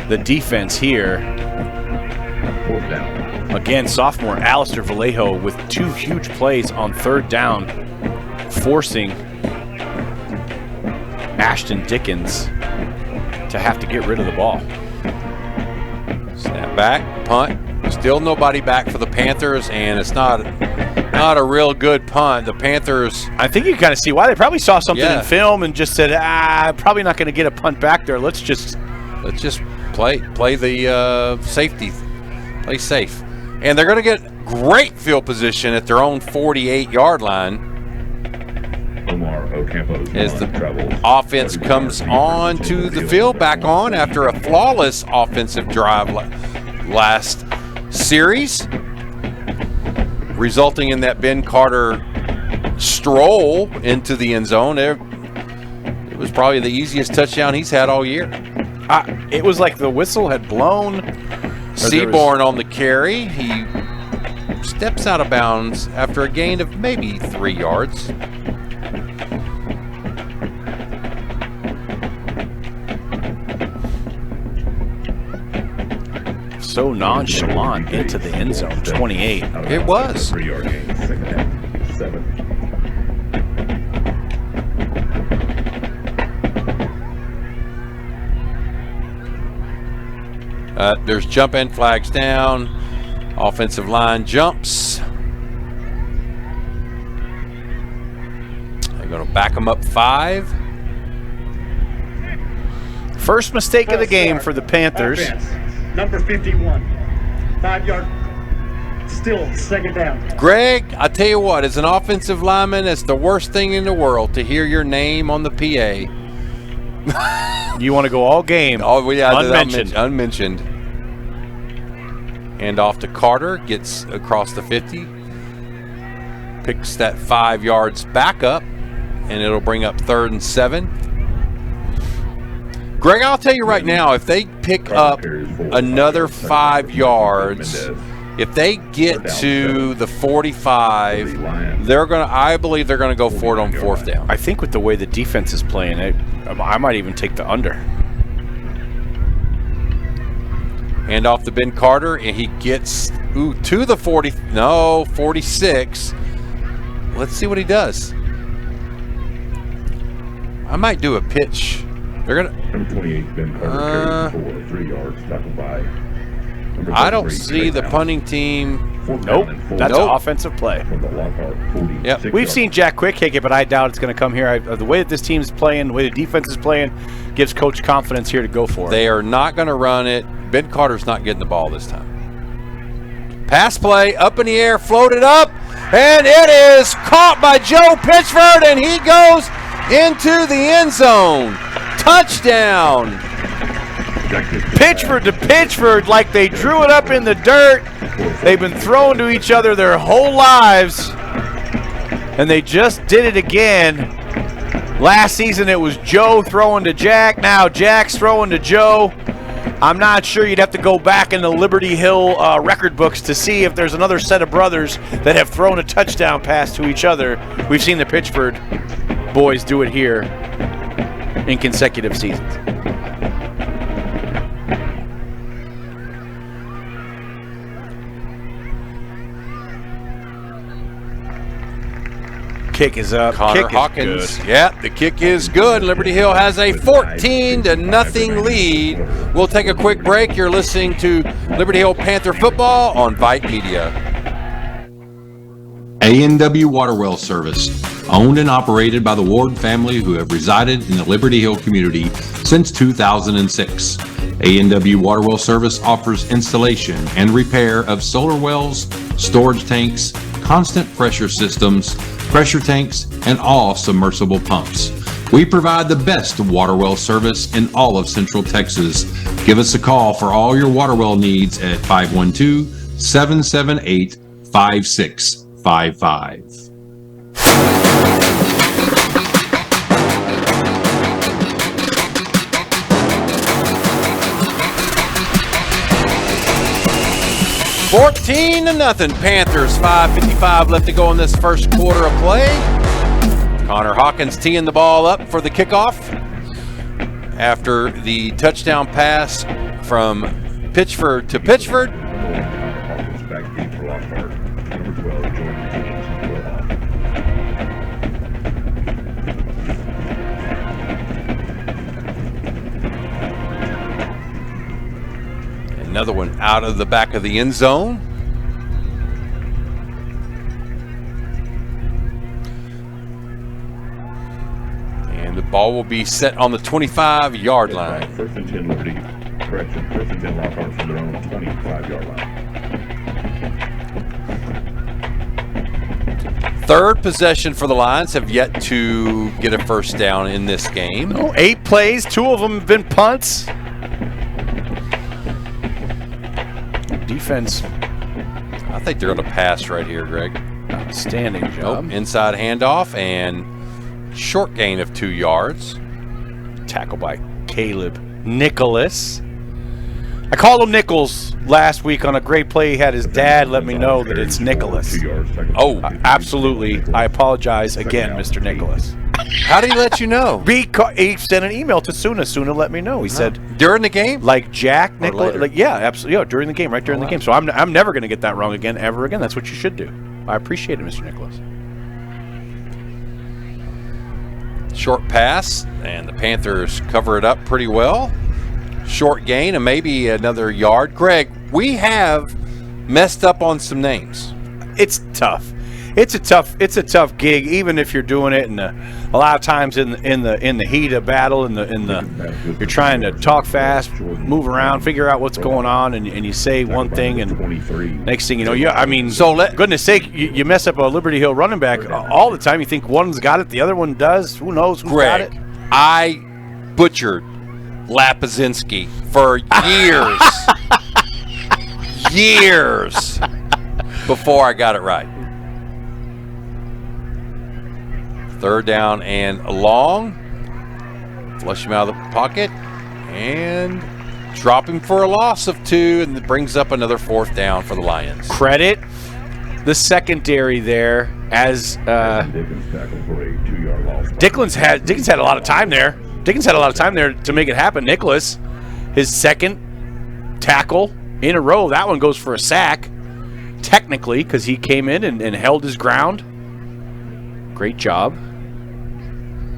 the defense here. Again, sophomore Alistair Vallejo with 2 huge plays on 3rd down, forcing Ashton Dickens to have to get rid of the ball. Snap back, punt. Still nobody back for the Panthers, and it's not a real good punt. The Panthers, I think you kind of see why. They probably saw something Yeah. in film and just said, probably not going to get a punt back there. Let's just play the safety, play safe. And they're going to get great field position at their own 48-yard line as the offense comes on to the field, back on after a flawless offensive drive last series, resulting in that Ben Carter stroll into the end zone. It was probably the easiest touchdown he's had all year. it was like the whistle had blown. Seaborn on the carry. He steps out of bounds after a gain of maybe 3 yards. So nonchalant into the end zone. 28. It was. 3-yard gain, 2nd down, 7. There's jump in, flags down. Offensive line jumps. They're going to back them up 5. First mistake of the game for the Panthers. Offense, number 51. 5-yard. Still 2nd down. Greg, I tell you what, as an offensive lineman, it's the worst thing in the world to hear your name on the PA. You want to go all game. Oh, yeah, unmentioned. Unmentioned. And off to Carter, gets across the 50. Picks that 5 yards back up, and it'll bring up 3rd and 7. Greg, I'll tell you right now, if they pick up another 5 yards, if they get to the 45, I believe they're gonna go for it on 4th down. I think with the way the defense is playing it, I might even take the under. Hand off to Ben Carter, and he gets to the 46. Let's see what he does. I might do a pitch. They're gonna. Number 28, Ben Carter carries for 3 yards, tackled by. I don't see the punting team. Nope, that's an offensive play. Yep. We've seen Jack Quick kick it, but I doubt it's going to come here. The way that this team's playing, the way the defense is playing, gives Coach confidence here to go for it. They are not going to run it. Ben Carter's not getting the ball this time. Pass play, up in the air, floated up, and it is caught by Joe Pitchford, and he goes into the end zone. Touchdown. Pitchford to Pitchford, like they drew it up in the dirt. They've been throwing to each other their whole lives, and they just did it again. Last season it was Joe throwing to Jack. Now Jack's throwing to Joe. I'm not sure. You'd have to go back in the Liberty Hill record books to see if there's another set of brothers that have thrown a touchdown pass to each other. We've seen the Pitchford boys do it here in consecutive seasons. Kick is up. Connor Kick Hawkins. is good. Yeah, the kick is good. Liberty Hill has a 14-0 lead. We'll take a quick break. You're listening to Liberty Hill Panther football on Vype Media. A&W Water Well Service, owned and operated by the Ward family who have resided in the Liberty Hill community since 2006. A&W Water Well Service offers installation and repair of solar wells, storage tanks, constant pressure systems, pressure tanks, and all submersible pumps. We provide the best water well service in all of Central Texas. Give us a call for all your water well needs at 512-778-5655. 14-0. Panthers, 5:55 left to go in this first quarter of play. Connor Hawkins teeing the ball up for the kickoff after the touchdown pass from Pitchford to Pitchford. Hawkins back deep for lost yard. Number 12, Jordan Higgins, well off. Another one out of the back of the end zone. And the ball will be set on the 25-yard line. First and 10 Liberty. Correction. First and 10 Lockhart from their own 25-yard line. Third possession for the Lions, have yet to get a first down in this game. Oh, 8 plays, 2 of them have been punts. Defense. I think they're going to pass right here, Greg. Outstanding job. Nope. Inside handoff and short gain of 2 yards. Tackle by Caleb Nicholas. I called him Nichols last week on a great play. He had his dad let me know that it's Nicholas. Oh, Absolutely. I apologize again, Mr. Nicholas. how did he let you know? Because he sent an email to Suna. Suna let me know. He said, During the game? like Jack Or Nicholas. later? Like, yeah, absolutely. Yeah, during the game, right during the game. So I'm never going to get that wrong again, ever again. That's what you should do. I appreciate it, Mr. Nicholas. Short pass, and the Panthers cover it up pretty well. Short gain and maybe another yard. Greg, we have messed up on some names. It's tough. It's a tough gig, even if you're doing it. And a lot of times in the heat of battle, you're trying to talk fast, move around, figure out what's going on, and you say one thing, and next thing you know, goodness sake, you mess up a Liberty Hill running back all the time. You think one's got it, the other one does. Who knows who's got it? Greg, I butchered Lapazinski for years before I got it right. Third down and long. Flush him out of the pocket and drop him for a loss of 2, and it brings up another 4th down for the Lions. Credit the secondary there, as Dickens had a lot of time there. Dickens had a lot of time there to make it happen. Nicholas, his second tackle in a row. That one goes for a sack, technically, because he came in and held his ground. Great job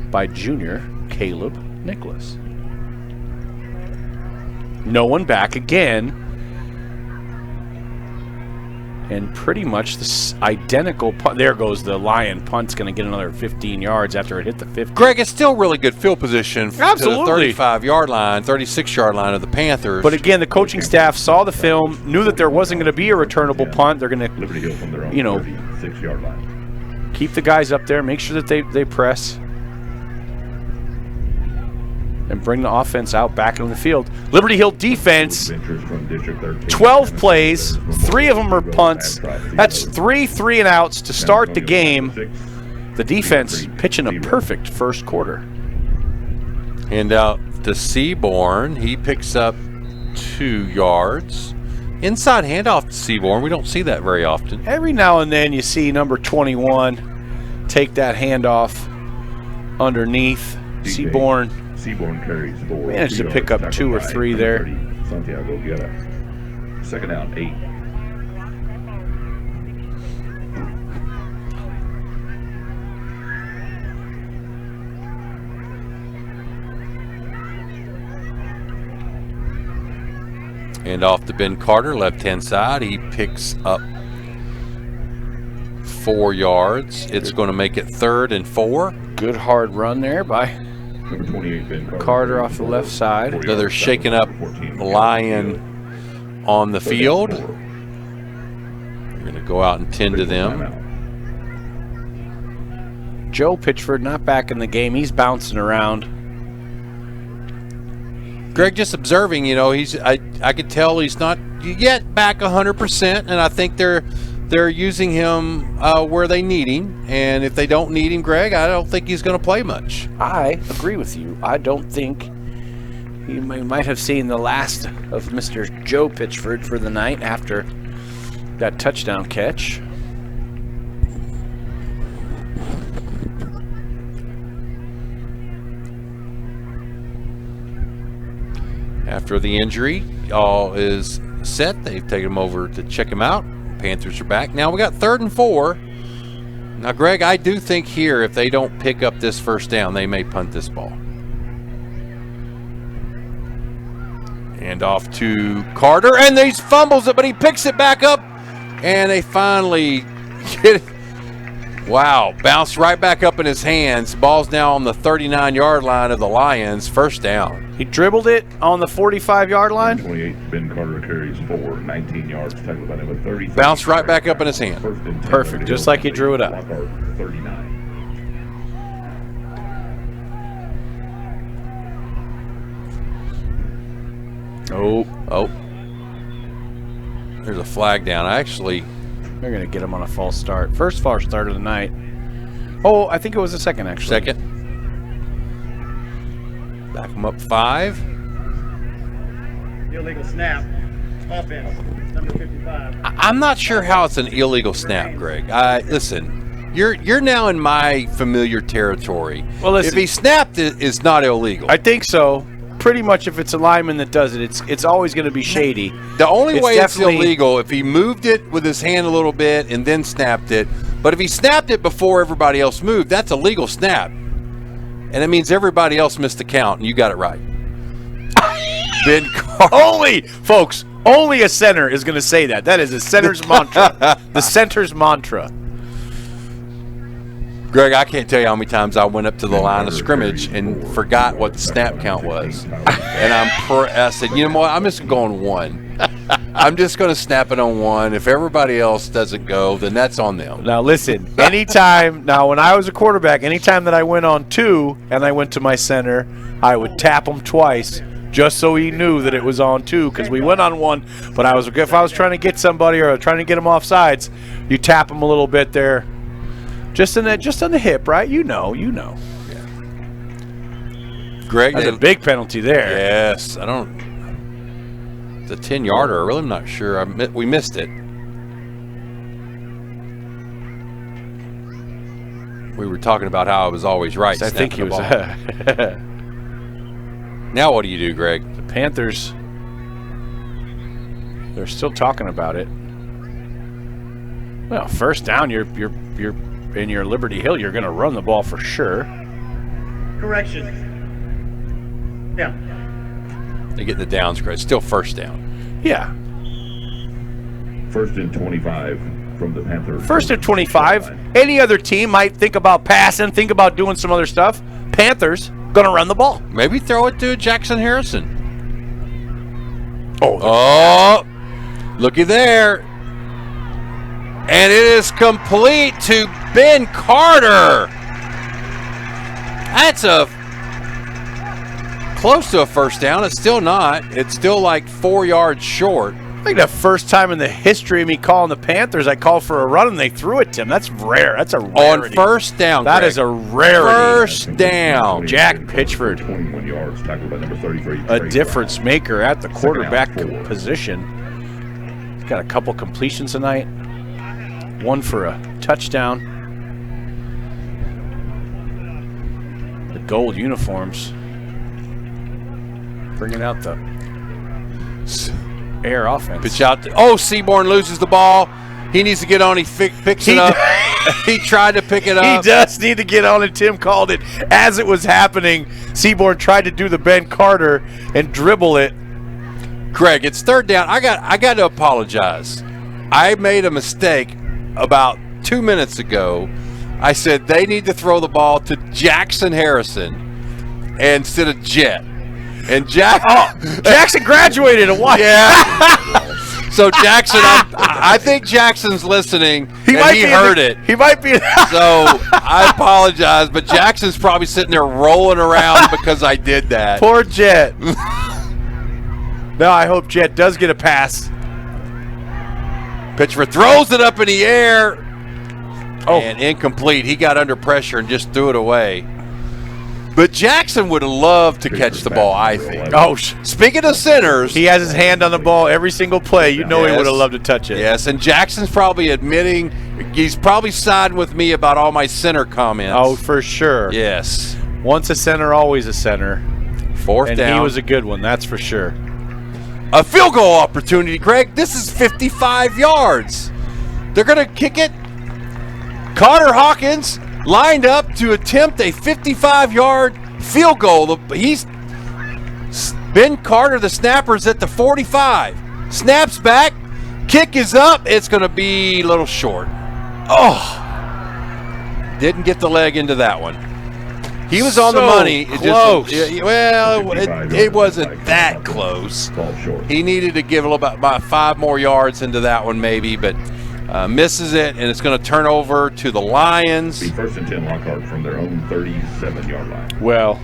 by junior Caleb Nicholas. No one back again. And pretty much this identical punt. There goes the Lion punt's going to get another 15 yards after it hit the 50. Greg, it's still really good field position to the Absolutely. 35-yard line, 36-yard line of the Panthers. But again, the coaching staff saw the film, knew that there wasn't going to be a returnable punt. They're going to, 6-yard line. keep the guys up there, make sure that they press, and bring the offense out back into the field. Liberty Hill defense, 12 plays, 3 of them are punts. That's 3 3-and-outs to start the game. The defense pitching a perfect first quarter. Hand out to Seaborn. He picks up 2 yards. Inside handoff to Seaborn. We don't see that very often. Every now and then you see number 21 take that handoff underneath. Seaborn carries 4. managed to pick up 2 or 3 there. Santiago Guerra. Second down, 8. And off to Ben Carter, left-hand side. He picks up 4 yards. It's going to make it 3rd and 4. Good hard run there by Number 28, Ben Carter off the left side. So they're shaking up Lion on the field. They're going to go out and tend to them. Joe Pitchford not back in the game. He's bouncing around. Greg, just observing, I could tell he's not yet back 100%, and I think they're using him where they need him. And if they don't need him, Greg, I don't think he's going to play much. I agree with you. I don't think you might have seen the last of Mr. Joe Pitchford for the night after That touchdown catch. After the injury, all is set. They've taken him over to check him out. Panthers are back. Now we got 3rd and 4. Now, Greg, I do think here if they don't pick up this first down, they may punt this ball. And off to Carter, and he fumbles it, but he picks it back up, and they finally get it. Wow, bounced right back up in his hands. Ball's now on the 39-yard line of the Lions. First down. He dribbled it on the 45-yard line. 28, Ben Carter carries 4, 19 yards, tackled by number 30. Bounced right back up in his hand. Perfect, just like he drew it up. 39. Oh. There's a flag down. They're going to get him on a false start. First false start of the night. Oh, I think it was the second, actually. Second. Back him up 5. Illegal snap. Offense, number 55. I'm not sure how it's an illegal snap, Greg. Listen, you're now in my familiar territory. Well, listen, if he snapped it, it's not illegal. I think so. Pretty much if it's a lineman that does it, it's always going to be shady. The only way it's definitely illegal if he moved it with his hand a little bit and then snapped it. But if he snapped it before everybody else moved, that's a legal snap. And it means everybody else missed the count, and you got it right. Ben Carter. Only a center is going to say that. That is a center's mantra. The center's mantra. Greg, I can't tell you how many times I went up to the line of scrimmage and forgot what the snap count was. And I said, you know what, I'm just going 1. I'm just going to snap it on 1. If everybody else doesn't go, then that's on them. Now, listen, when I was a quarterback, anytime that I went on 2 and I went to my center, I would tap him twice just so he knew that it was on 2 because we went on 1. But if I was trying to get somebody or trying to get him off sides, you tap him a little bit there. Just on the hip, right? You know. Yeah. Greg, that's a big penalty there. Yes, I don't. It's a 10-yarder. I really am not sure. We missed it. We were talking about how I was always right. I think he was. Now what do you do, Greg? The Panthers. They're still talking about it. Well, first down, you're in your Liberty Hill, you're going to run the ball for sure. Correction. Yeah. They get the downs, Greg. Still first down. Yeah. 1st and 25 from the Panthers. 1st and 25. Any other team might think about passing, think about doing some other stuff. Panthers going to run the ball. Maybe throw it to Jackson Harrison. Oh, looky there. And it is complete to Ben Carter. That's close to a first down. It's still not. It's still like 4 yards short. I think the first time in the history of me calling the Panthers, I called for a run and they threw it to him. That's rare. That's a rarity. On first down, That Greg. is a rarity. First down. Jack Pitchford, 21 yards, tackled by number 33. a difference maker at the quarterback position. He's got a couple completions tonight. 1 for a touchdown. The gold uniforms bringing out the air offense. Pitch out. Seaborn loses the ball. He needs to get on. He picks it up. He tried to pick it up. He does need to get on, and Tim called it as it was happening. Seaborn tried to do the Ben Carter and dribble it. Greg, it's 3rd down. I got to apologize. I made a mistake about 2 minutes ago. I said they need to throw the ball to Jackson Harrison instead of Jet. And Jackson graduated a while. Yeah. So Jackson, I think Jackson's listening. He heard it. He might be. So I apologize, but Jackson's probably sitting there rolling around because I did that. Poor Jet. Now I hope Jet does get a pass. Pitcher throws it up in the air. And incomplete. He got under pressure and just threw it away. But Jackson would have loved to catch the ball, I think. Oh, Speaking of centers, he has his hand on the ball every single play. You know he would have loved to touch it. Yes, and Jackson's probably admitting, he's probably siding with me about all my center comments. Oh, for sure. Yes. Once a center, always a center. Fourth and down. he was a good one, that's for sure. A field goal opportunity, Greg. This is 55 yards. They're going to kick it. Carter Hawkins lined up to attempt a 55-yard field goal. He's Ben Carter, the snapper's at the 45. Snaps back. Kick is up. It's going to be a little short. Oh. Didn't get the leg into that one. He was on the money. Close. It wasn't that close. He needed to give about 5 more yards into that one maybe, but misses it, and it's going to turn over to the Lions. The 1st and 10 Lockhart from their own 37-yard line. Well,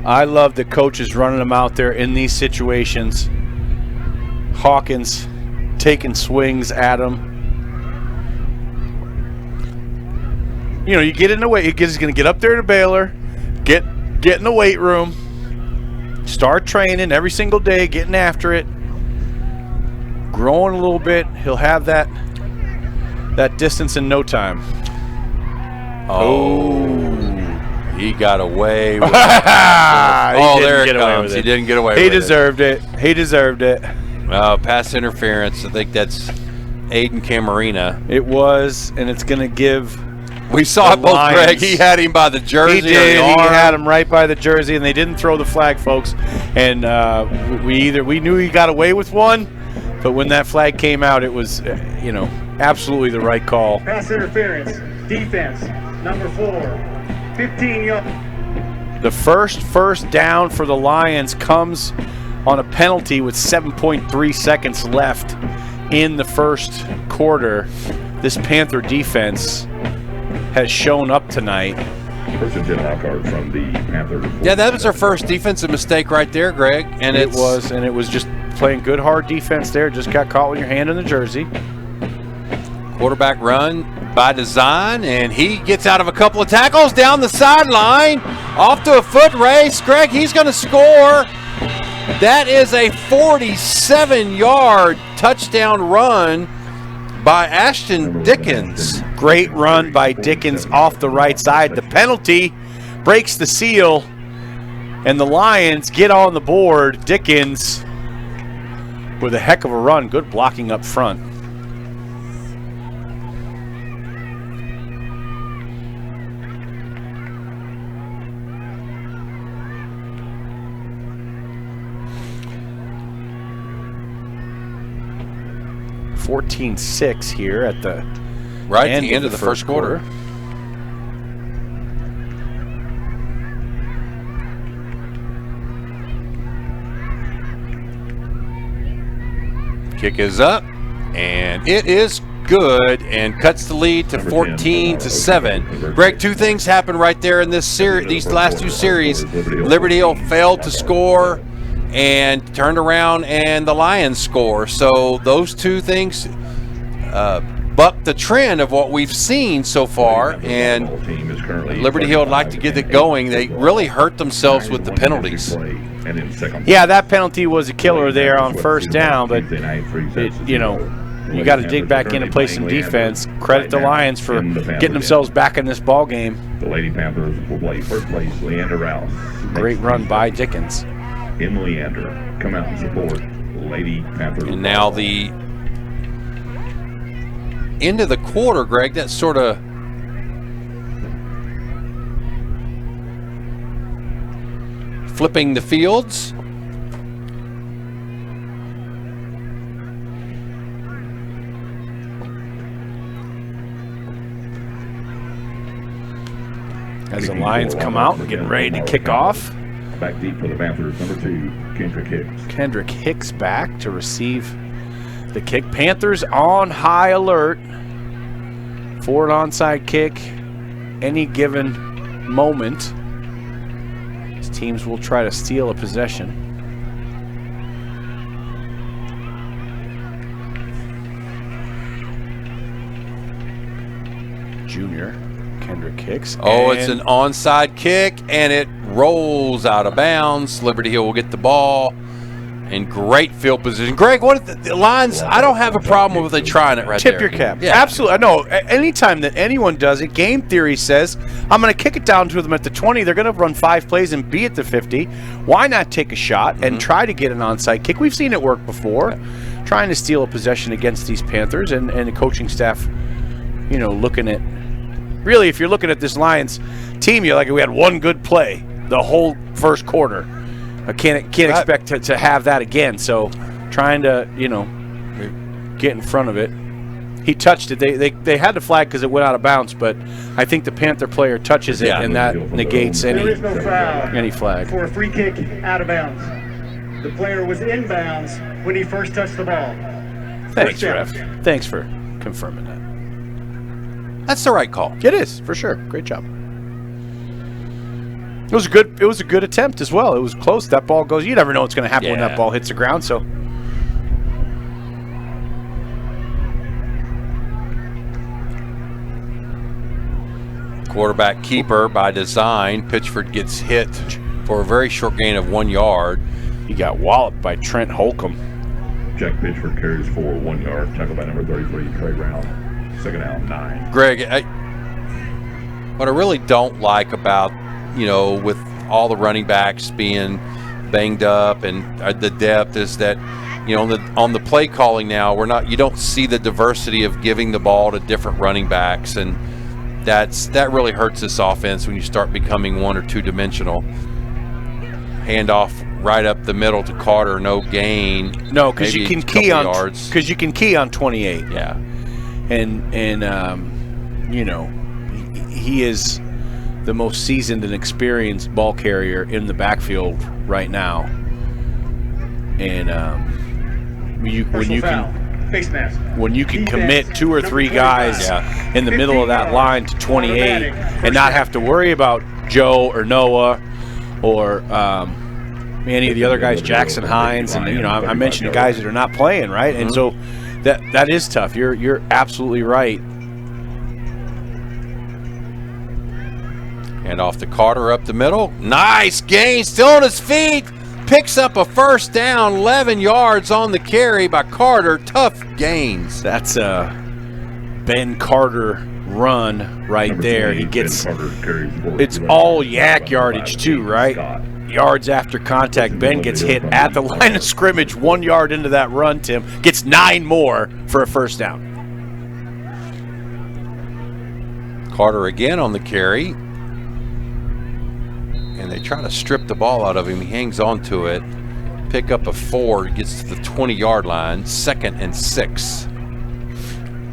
I love the coaches running them out there in these situations. Hawkins taking swings at him. You know, you get in the weight. He's going to get up there to Baylor, get in the weight room, start training every single day, getting after it, growing a little bit. He'll have that distance in no time. Oh, he got away with it. Oh, there it comes. He didn't get away with it. He deserved it. He deserved it. Pass interference. I think that's Aiden Camarena. It was, and it's going to give. We saw it both, Lions. Greg. He had him by the jersey. He did. He had him right by the jersey, and they didn't throw the flag, folks. And we knew he got away with one, but when that flag came out, it was, absolutely the right call. Pass interference. Defense. Number 4. 15 yards. The first down for the Lions comes on a penalty with 7.3 seconds left in the first quarter. This Panther defense has shown up tonight. 1st and 10 Lockhart from the Panther. Yeah, that was our first defensive mistake right there, Greg. And it was just playing good hard defense there. Just got caught with your hand in the jersey. Quarterback run by design, and he gets out of a couple of tackles down the sideline, off to a foot race. Greg, he's going to score. That is a 47-yard touchdown run by Ashton Dickens. Great run by Dickens off the right side. The penalty breaks the seal, and the Lions get on the board. Dickens with a heck of a run. Good blocking up front. (14-6) here at the end of the first quarter. Kick is up, and it is good, and cuts the lead to 14-7. Greg, 2 things happened right there in this series. These last 2 series, Liberty Hill failed to score and turned around, and the Lions score. So those 2 things buck the trend of what we've seen so far, and Liberty Hill would like to get it going. They really hurt themselves with the penalties. Yeah, that penalty was a killer there on first down, but you got to dig back in and play some defense. Credit the Lions for getting themselves back in this ball game. The Lady Panthers will play first place, Leander Rouse. Great run by Dickens. In Leander, come out and support Lady Panthers. And now the end of the quarter, Greg, that's sort of flipping the fields. As the Lions come out, getting ready to kick off. Back deep for the Panthers, number 2, Kendrick Hicks. Kendrick Hicks back to receive the kick. Panthers on high alert for an onside kick any given moment. These teams will try to steal a possession. Junior Kendrick kicks. Oh, it's an onside kick, and it rolls out of bounds. Liberty Hill will get the ball in great field position. Greg, what are the lines? I don't have a problem with they trying it right Tip there. your cap. Yeah. Absolutely. No, anytime that anyone does it, game theory says, I'm going to kick it down to them at the 20. They're going to run 5 plays and be at the 50. Why not take a shot and try to get an onside kick? We've seen it work before, trying to steal a possession against these Panthers, and the coaching staff, looking at, really, if you're looking at this Lions team, you're like, we had one good play the whole first quarter. I can't expect to have that again. So trying to, get in front of it. He touched it. They had the flag because it went out of bounds, but I think the Panther player touches it, and that negates There is no foul any flag. for a free kick out of bounds. The player was in bounds when he first touched the ball. Thanks, First down. ref. Thanks for confirming that. That's the right call. It is, for sure. Great job. It was a good attempt as well. It was close. That ball goes. You never know what's going to happen when that ball hits the ground. So Quarterback keeper by design. Pitchford gets hit for a very short gain of 1 yard. He got walloped by Trent Holcomb. Jack Pitchford carries for 1 yard. Tackled by number 33, Trey Brown. Second down, 9. Greg, what I really don't like about, with all the running backs being banged up and the depth is that, on the play calling now, you don't see the diversity of giving the ball to different running backs, and that really hurts this offense when you start becoming 1 or 2 dimensional. Handoff right up the middle to Carter, no gain. No, because you can key on yards. Because you can key on 28. Yeah, and he is the most seasoned and experienced ball carrier in the backfield right now. And when you can commit 2 or 3 guys in the middle of that line to 28 and not have to worry about Joe or Noah or any of the other guys, Jackson Hines, and I mentioned the guys that are not playing, right? And so that is tough. You're absolutely right. And off to Carter up the middle. Nice gain, still on his feet. Picks up a first down, 11 yards on the carry by Carter. Tough gains. That's a Ben Carter run right there. He gets, it's all yak yardage too, right? Yards after contact. Ben gets hit at the line of scrimmage 1 yard into that run, Tim. Gets 9 more for a first down. Carter again on the carry. And they try to strip the ball out of him. He hangs on to it. Pick up a 4. Gets to the 20-yard line. 2nd and 6.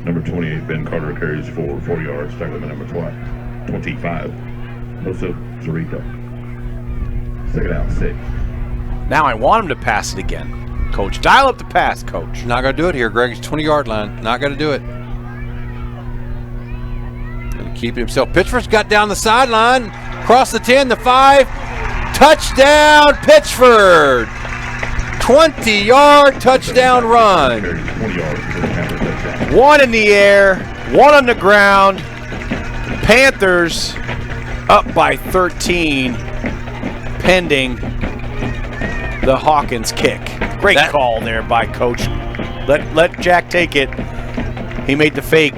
Number 28, Ben Carter carries for 4 yards. Tackled by number 25, Jose Zarito. Second down, 6. Now I want him to pass it again. Coach, dial up the pass, Coach. Not going to do it here, Greg. It's 20-yard line. Not going to do it. Going to keep it himself. Pitchford's got down the sideline. Across the 10, the 5. Touchdown, Pitchford. 20-yard touchdown run. 1 in the air, 1 on the ground. Panthers up by 13, pending the Hawkins kick. Great call there by Coach. Let Jack take it. He made the fake.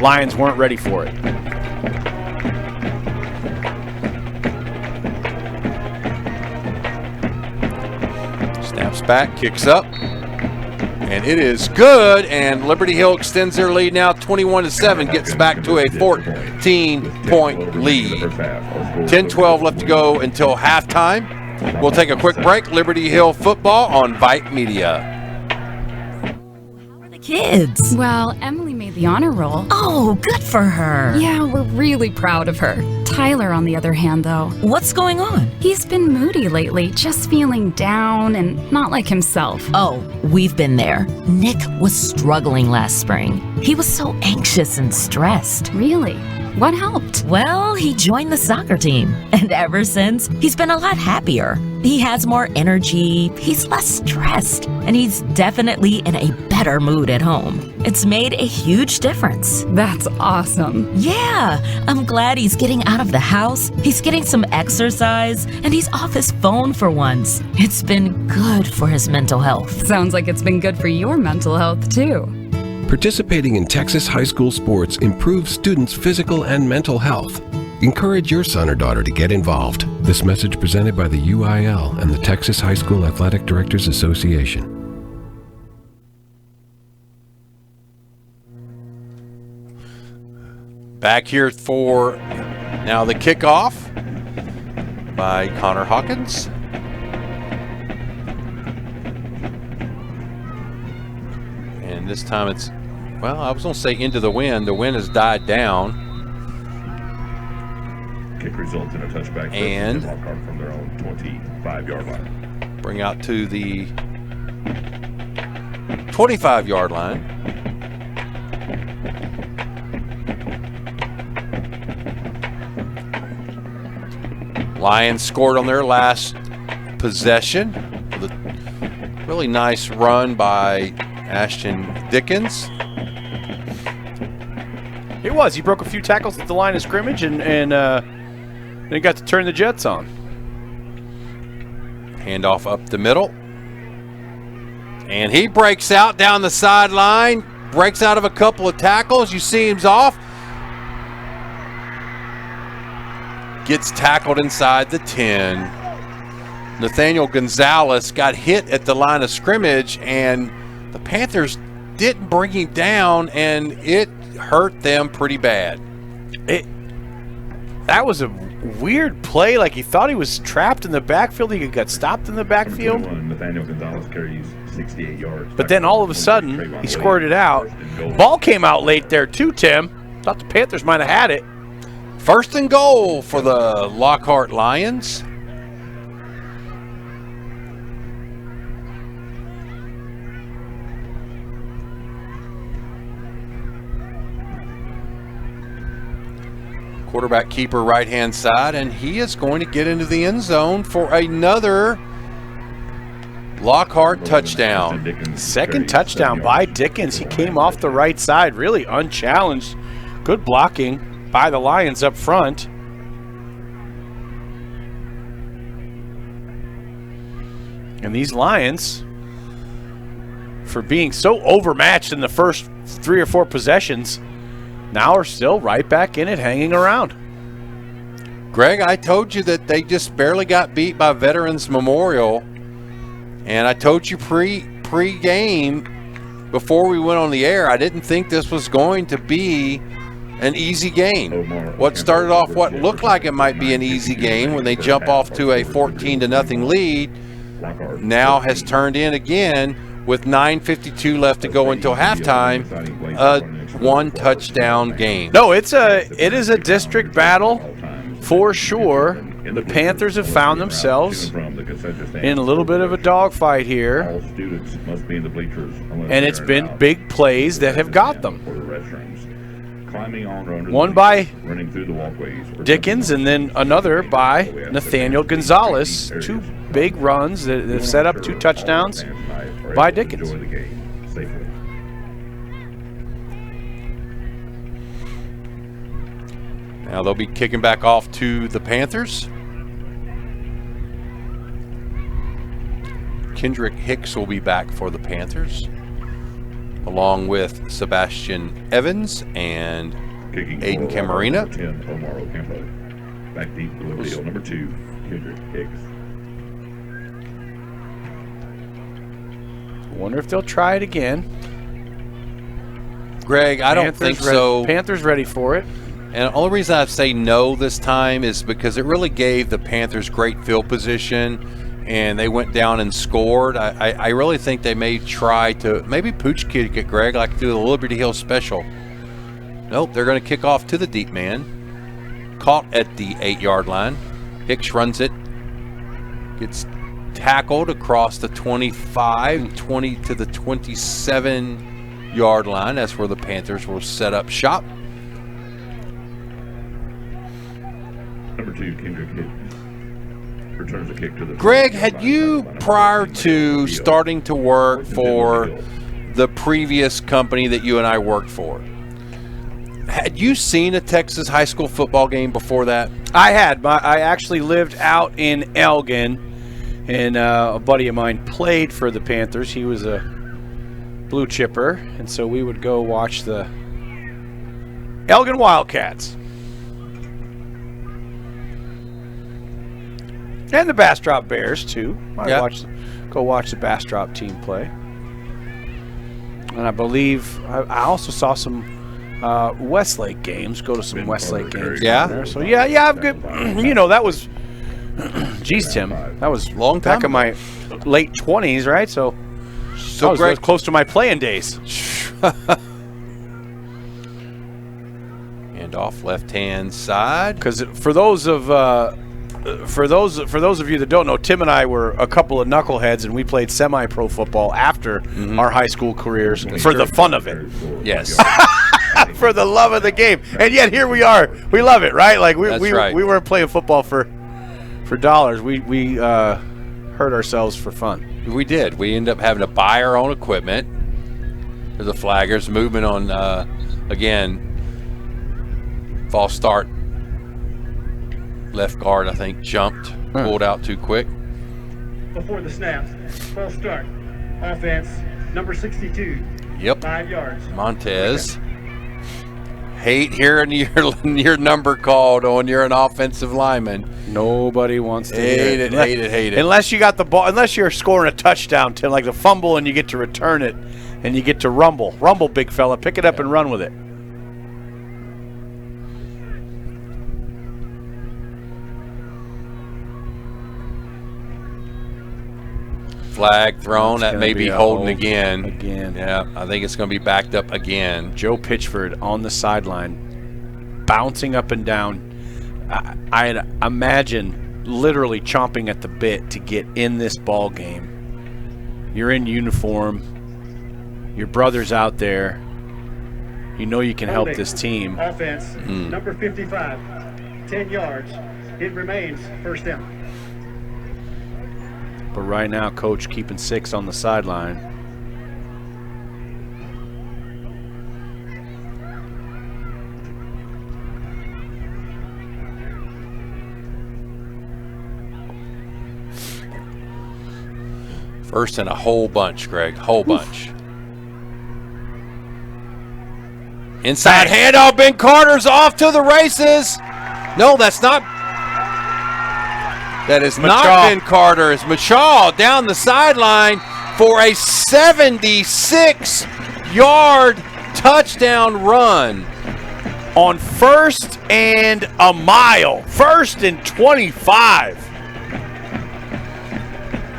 Lions weren't ready for it. Snaps back, kicks up, and it is good. And Liberty Hill extends their lead now 21-7, gets back to a 14-point lead. 10-12 left to go until halftime. We'll take a quick break. Liberty Hill football on Vype Media. Kids. Well, Emily made the honor roll. Oh, good for her. Yeah, we're really proud of her. Tyler, on the other hand, though. What's going on? He's been moody lately, just feeling down and not like himself. Oh, we've been there. Nick was struggling last spring. He was so anxious and stressed. Really? What helped? Well, he joined the soccer team. And ever since, he's been a lot happier. He has more energy, he's less stressed, and he's definitely in a better mood at home. It's made a huge difference. That's awesome. Yeah, I'm glad he's getting out of the house, he's getting some exercise, and he's off his phone for once. It's been good for his mental health. Sounds like it's been good for your mental health, too. Participating in Texas high school sports improves students' physical and mental health. Encourage your son or daughter to get involved. This message presented by the UIL and the Texas High School Athletic Directors Association. Back here for now the kickoff by Connor Hawkins. And this time it's, well, I was going to say into the wind. The wind has died down. Kick results in a touchback. And from their own 25-yard line. Bring out to the 25-yard line. Lions scored on their last possession with a really nice run by Ashton Dickens. It was. He broke a few tackles at the line of scrimmage and then got to turn the Jets on. Handoff up the middle. And he breaks out down the sideline, breaks out of a couple of tackles. You see him's off. Gets tackled inside the 10. Nathaniel Gonzalez got hit at the line of scrimmage, and the Panthers didn't bring him down, and it hurt them pretty bad. That was a weird play. Like, he thought he was trapped in the backfield. He got stopped in the backfield. Nathaniel Gonzalez carries 68 yards. But then all of a sudden, he squirted out. Ball came out late there too, Tim. Thought the Panthers might have had it. First and goal for the Lockhart Lions. Quarterback keeper right-hand side, and he is going to get into the end zone for another Lockhart touchdown. Second touchdown by Dickens. He came off the right side, really unchallenged. Good blocking by the Lions up front. And these Lions, for being so overmatched in the first 3 or 4 possessions, now are still right back in it, hanging around. Greg, I told you that they just barely got beat by Veterans Memorial. And I told you pre-game, before we went on the air, I didn't think this was going to be an easy game. What started off what looked like it might be an easy game when they jump off to a 14-0 lead now has turned in again with 9:52 left to go until halftime. A one-touchdown game. No, it is a district battle for sure. The Panthers have found themselves in a little bit of a dogfight here, and it's been big plays that have got them. One by Dickens and then another by Nathaniel Gonzalez. 2 big runs that have set up 2 touchdowns by Dickens. Now they'll be kicking back off to the Panthers. Kendrick Hicks will be back for the Panthers, along with Sebastian Evans and Aiden Camarina. Back deep, number 2, Kendrick Hicks. Wonder if they'll try it again. Greg, I don't think so. Panthers ready for it. And the only reason I say no this time is because it really gave the Panthers great field position, and they went down and scored. I really think they may try to maybe pooch kick it, Greg, like do the Liberty Hill special. Nope, they're going to kick off to the deep man. Caught at the 8-yard line. Hicks runs it. Gets tackled across the 25, 20 to the 27-yard line. That's where the Panthers will set up shop. Number 2, Kendrick Hicks. returns the kick to the. Greg, had you, prior to starting to work for the previous company that you and I worked for, had you seen a Texas high school football game before that? I had. I actually lived out in Elgin, and a buddy of mine played for the Panthers. He was a blue chipper, and so we would go watch the Elgin Wildcats. And the Bastrop Bears, too. Go watch the Bastrop team play. And I believe I also saw some Westlake games. Go to some Westlake games. Yeah. There. So, yeah, I've good. That was, geez, Tim, that was long time back in my late 20s, right? So I was Greg, close to my playing days. And off left-hand side. Because for those of you that don't know, Tim and I were a couple of knuckleheads, and we played semi-pro football after our high school careers for the fun of it. Yes. For the love of the game. And yet here we are. We love it, right? Like we weren't playing football for dollars. We hurt ourselves for fun. We did. We ended up having to buy our own equipment. There's the flaggers movement on again. False start. Left guard, I think, jumped, pulled out too quick. Before the snap, false start. Offense, number 62. Yep. 5 yards. Montez. Hate hearing your number called when you're an offensive lineman. Nobody wants to hate it. Unless you got the ball, unless you're scoring a touchdown, Tim, like the fumble, and you get to return it, and you get to rumble, big fella, pick it up and run with it. Flag thrown. That may be holding again. Again. Yeah, I think it's going to be backed up again. Joe Pitchford on the sideline, bouncing up and down. I imagine literally chomping at the bit to get in this ball game. You're in uniform. Your brother's out there. You know you can help this team. Offense, number 55, 10 yards. It remains first down. But right now, Coach keeping 6 on the sideline. First and a whole bunch, Greg. Whole bunch. Inside handoff. Ben Carter's off to the races. No, that's not. That is not Ben Carter. It's Machal down the sideline for a 76-yard touchdown run. On 1st and a mile. 1st and 25.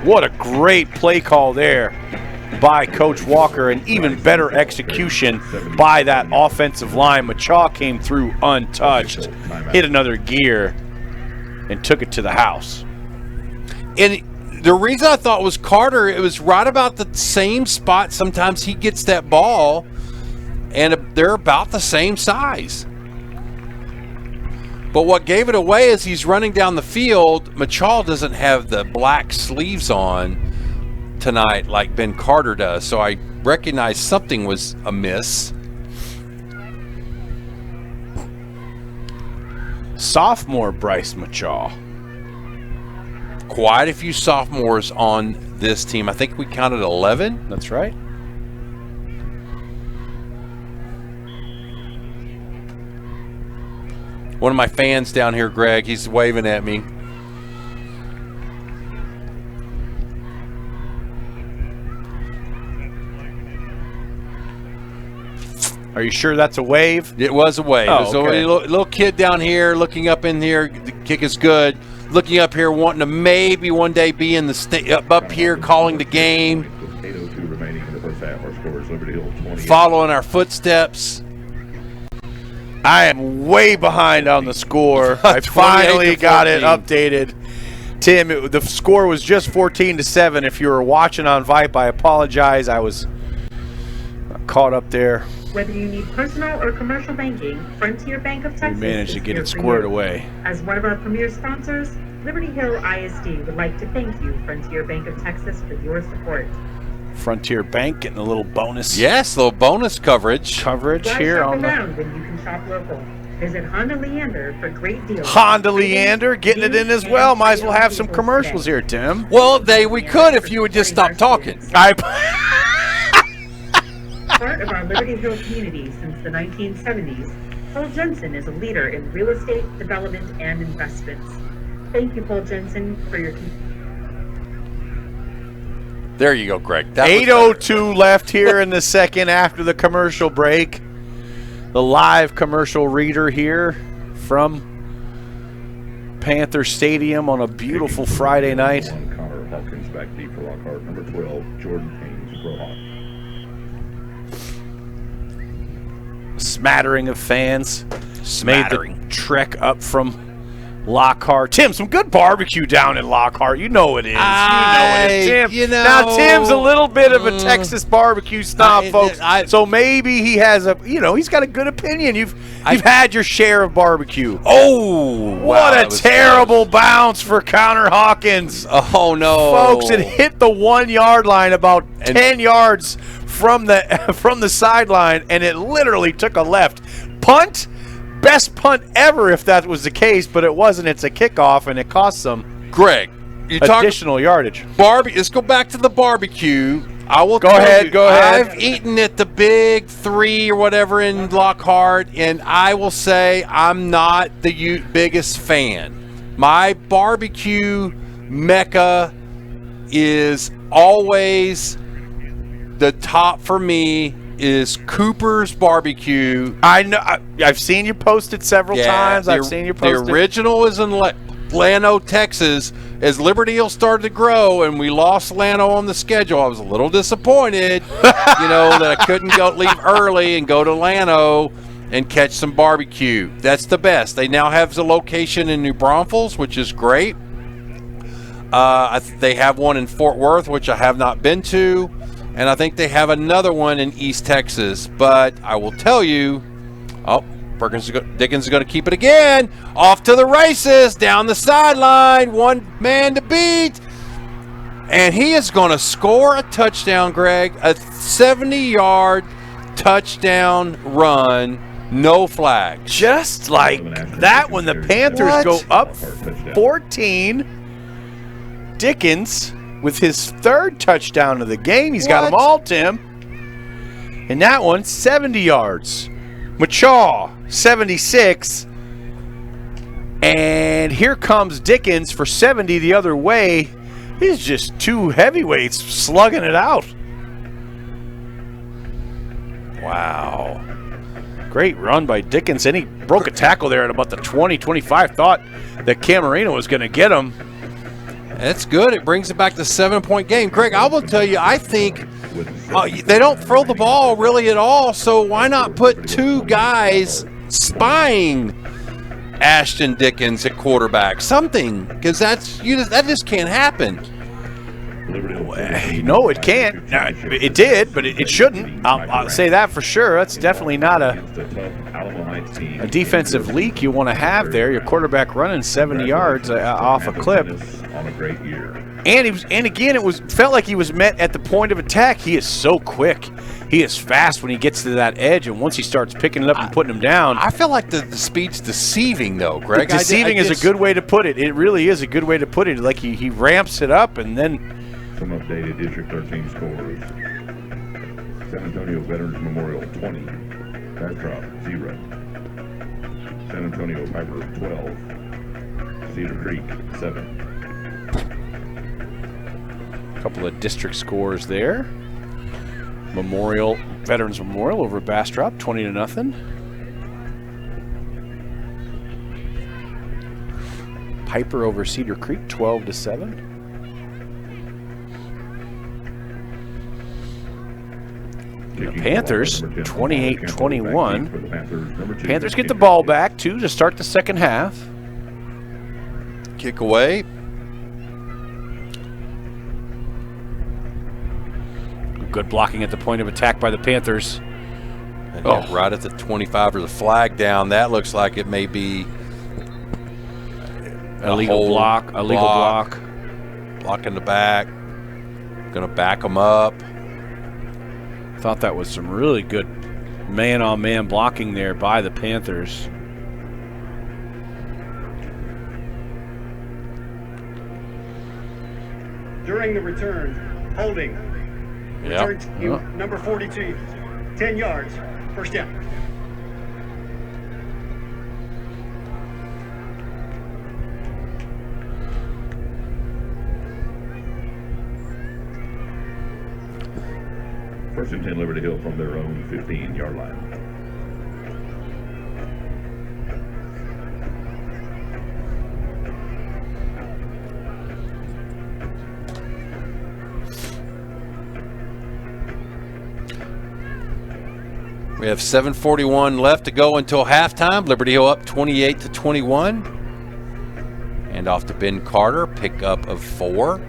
What a great play call there by Coach Walker, and even better execution by that offensive line. Machal came through untouched, hit another gear, and took it to the house. And the reason I thought was Carter, it was right about the same spot. Sometimes he gets that ball, and they're about the same size. But what gave it away is he's running down the field. Machal doesn't have the black sleeves on tonight like Ben Carter does, so I recognized something was amiss. Sophomore Bryce Machal. Quite a few sophomores on this team. I think we counted 11. That's right. One of my fans down here, Greg, he's waving at me. Are you sure that's a wave? It was a wave. Oh, There's okay. a little kid down here looking up in here. The kick is good. Looking up here, wanting to maybe one day be in the up here calling the game. 8:02 remaining in the first half. Our score is Liberty Hill 20. Following our footsteps. I am way behind on the score. I finally got it updated. Tim, the score was just 14-7. If you were watching on Vype, I apologize. I was caught up there. Whether you need personal or commercial banking, Frontier Bank of Texas We managed to is get here it for squared you. away. As one of our premier sponsors, Liberty Hill ISD would like to thank you, Frontier Bank of Texas, for your support. Frontier Bank getting a little bonus. Yes, little bonus coverage. Coverage Why here shop on the around when you can shop local? Visit Honda Leander for great deals. Honda Leander getting it in as well. Might as well have some commercials here, Tim. Well, we could if you would just stop talking. Part of our Liberty Hill community since the 1970s, Paul Jensen is a leader in real estate development and investments. Thank you, Paul Jensen, for your. There you go, Greg. 8:02 left here in the second after the commercial break. The live commercial reader here from Panther Stadium on a beautiful Friday night. Connor Hawkins back deep for Lockhart. Number 12, Jordan Haynes, Pro Hawk. Smattering of fans Smattering. made the trek up from Lockhart. Tim, some good barbecue down in Lockhart. You know it is. You know it is, Tim. You know, now, Tim's a little bit of a Texas barbecue snob, folks. So maybe he has a, he's got a good opinion. You've had your share of barbecue. Oh, what a terrible bounce for Connor Hawkins. Oh, no. Folks, it hit the 1 yard line about 10 yards from the sideline, and it literally took a left. Punt? Best punt ever if that was the case, but it wasn't. It's a kickoff, and it cost them Greg, you additional yardage. Let's go back to the barbecue. I will go ahead. I've eaten at the Big Three or whatever in Lockhart, and I will say I'm not the biggest fan. My barbecue mecca is always the top for me. Is Cooper's Barbecue. I know. I've seen you post it several times. I've seen you post it. The original is in Llano, Texas. As Liberty Hill started to grow and we lost Llano on the schedule, I was a little disappointed, that I couldn't leave early and go to Llano and catch some barbecue. That's the best. They now have the location in New Braunfels, which is great. They have one in Fort Worth, which I have not been to. And I think they have another one in East Texas. But I will tell you, Dickens is going to keep it again. Off to the races, down the sideline, one man to beat. And he is going to score a touchdown, Greg. A 70-yard touchdown run, no flags. Just like that when the Panthers go up 14. Dickens with his third touchdown of the game. He's got them all, Tim. And that one, 70 yards. Machaw, 76. And here comes Dickens for 70 the other way. He's just two heavyweights slugging it out. Wow. Great run by Dickens. And he broke a tackle there at about the 20-25. Thought that Camarino was going to get him. That's good. It brings it back to 7-point game. Greg, I will tell you, I think they don't throw the ball really at all, so why not put two guys spying Ashton Dickens at quarterback? Something, because that just can't happen. No, it can't. It did, but it shouldn't. I'll say that for sure. That's definitely not a defensive leak you want to have there. Your quarterback running 70 yards off a clip. And again, it felt like he was met at the point of attack. He is so quick. He is fast when he gets to that edge, and once he starts picking it up and putting him down. I feel like the speed's deceiving, though, Greg. Deceiving is a good way to put it. It really is a good way to put it. Like he ramps it up, and then. Some updated District 13 scores. San Antonio Veterans Memorial 20. Bastrop 0. San Antonio Piper 12. Cedar Creek 7. A couple of district scores there. Veterans Memorial over at Bastrop, 20-0. Piper over Cedar Creek, 12-7. The Panthers, 28-21. Panthers get the ball back, too, to start the second half. Kick away. Good blocking at the point of attack by the Panthers. And right at the 25, there's a flag down. That looks like it may be Illegal block. Block in the back. Going to back them up. Thought that was some really good man-on-man blocking there by the Panthers. During the return, holding. Yep. Return team number 42, 10 yards, first down. First and 10 Liberty Hill from their own 15-yard line. We have 7:41 left to go until halftime. Liberty Hill up 28-21. And off to Ben Carter, pickup of 4.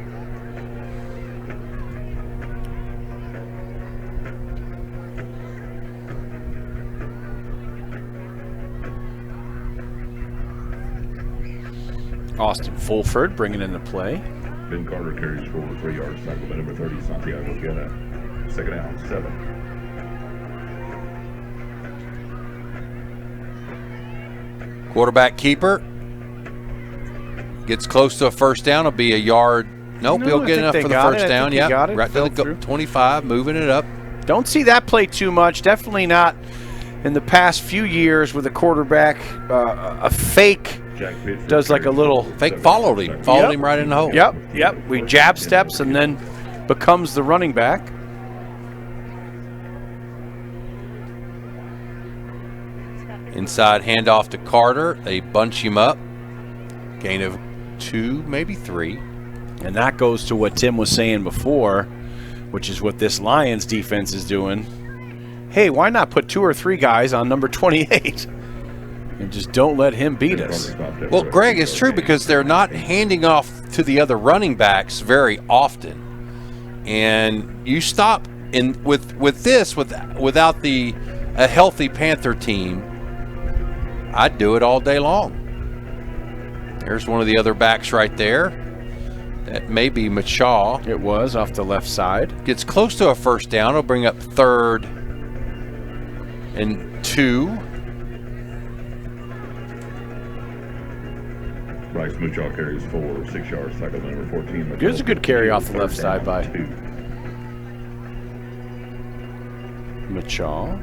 Austin Fulford bringing in the play. Ben Carter carries for 3 yards. Tackle by number 30, Santiago Guerra. Second down, 7. Quarterback keeper gets close to a first down. It'll be a yard. Nope, he'll get enough for the first down. Yeah, right to the 25, moving it up. Don't see that play too much. Definitely not in the past few years with a quarterback. A fake does like a little fake followed him right in the hole. Yep. We jab steps and then becomes the running back. Inside handoff to Carter. They bunch him up. Gain of 2, maybe 3. And that goes to what Tim was saying before, which is what this Lions defense is doing. Hey, why not put 2 or 3 guys on number 28? And just don't let him beat us. Well, Greg, it's true because they're not handing off to the other running backs very often. And you stop with this without a healthy Panther team, I'd do it all day long. There's one of the other backs right there. That may be Machaw. It was off the left side. Gets close to a first down. It'll bring up 3rd and 2. Bryce Machaw carries for 6 yards. Tackle by number 14. It was a good carry off the left side by 2. Machaw.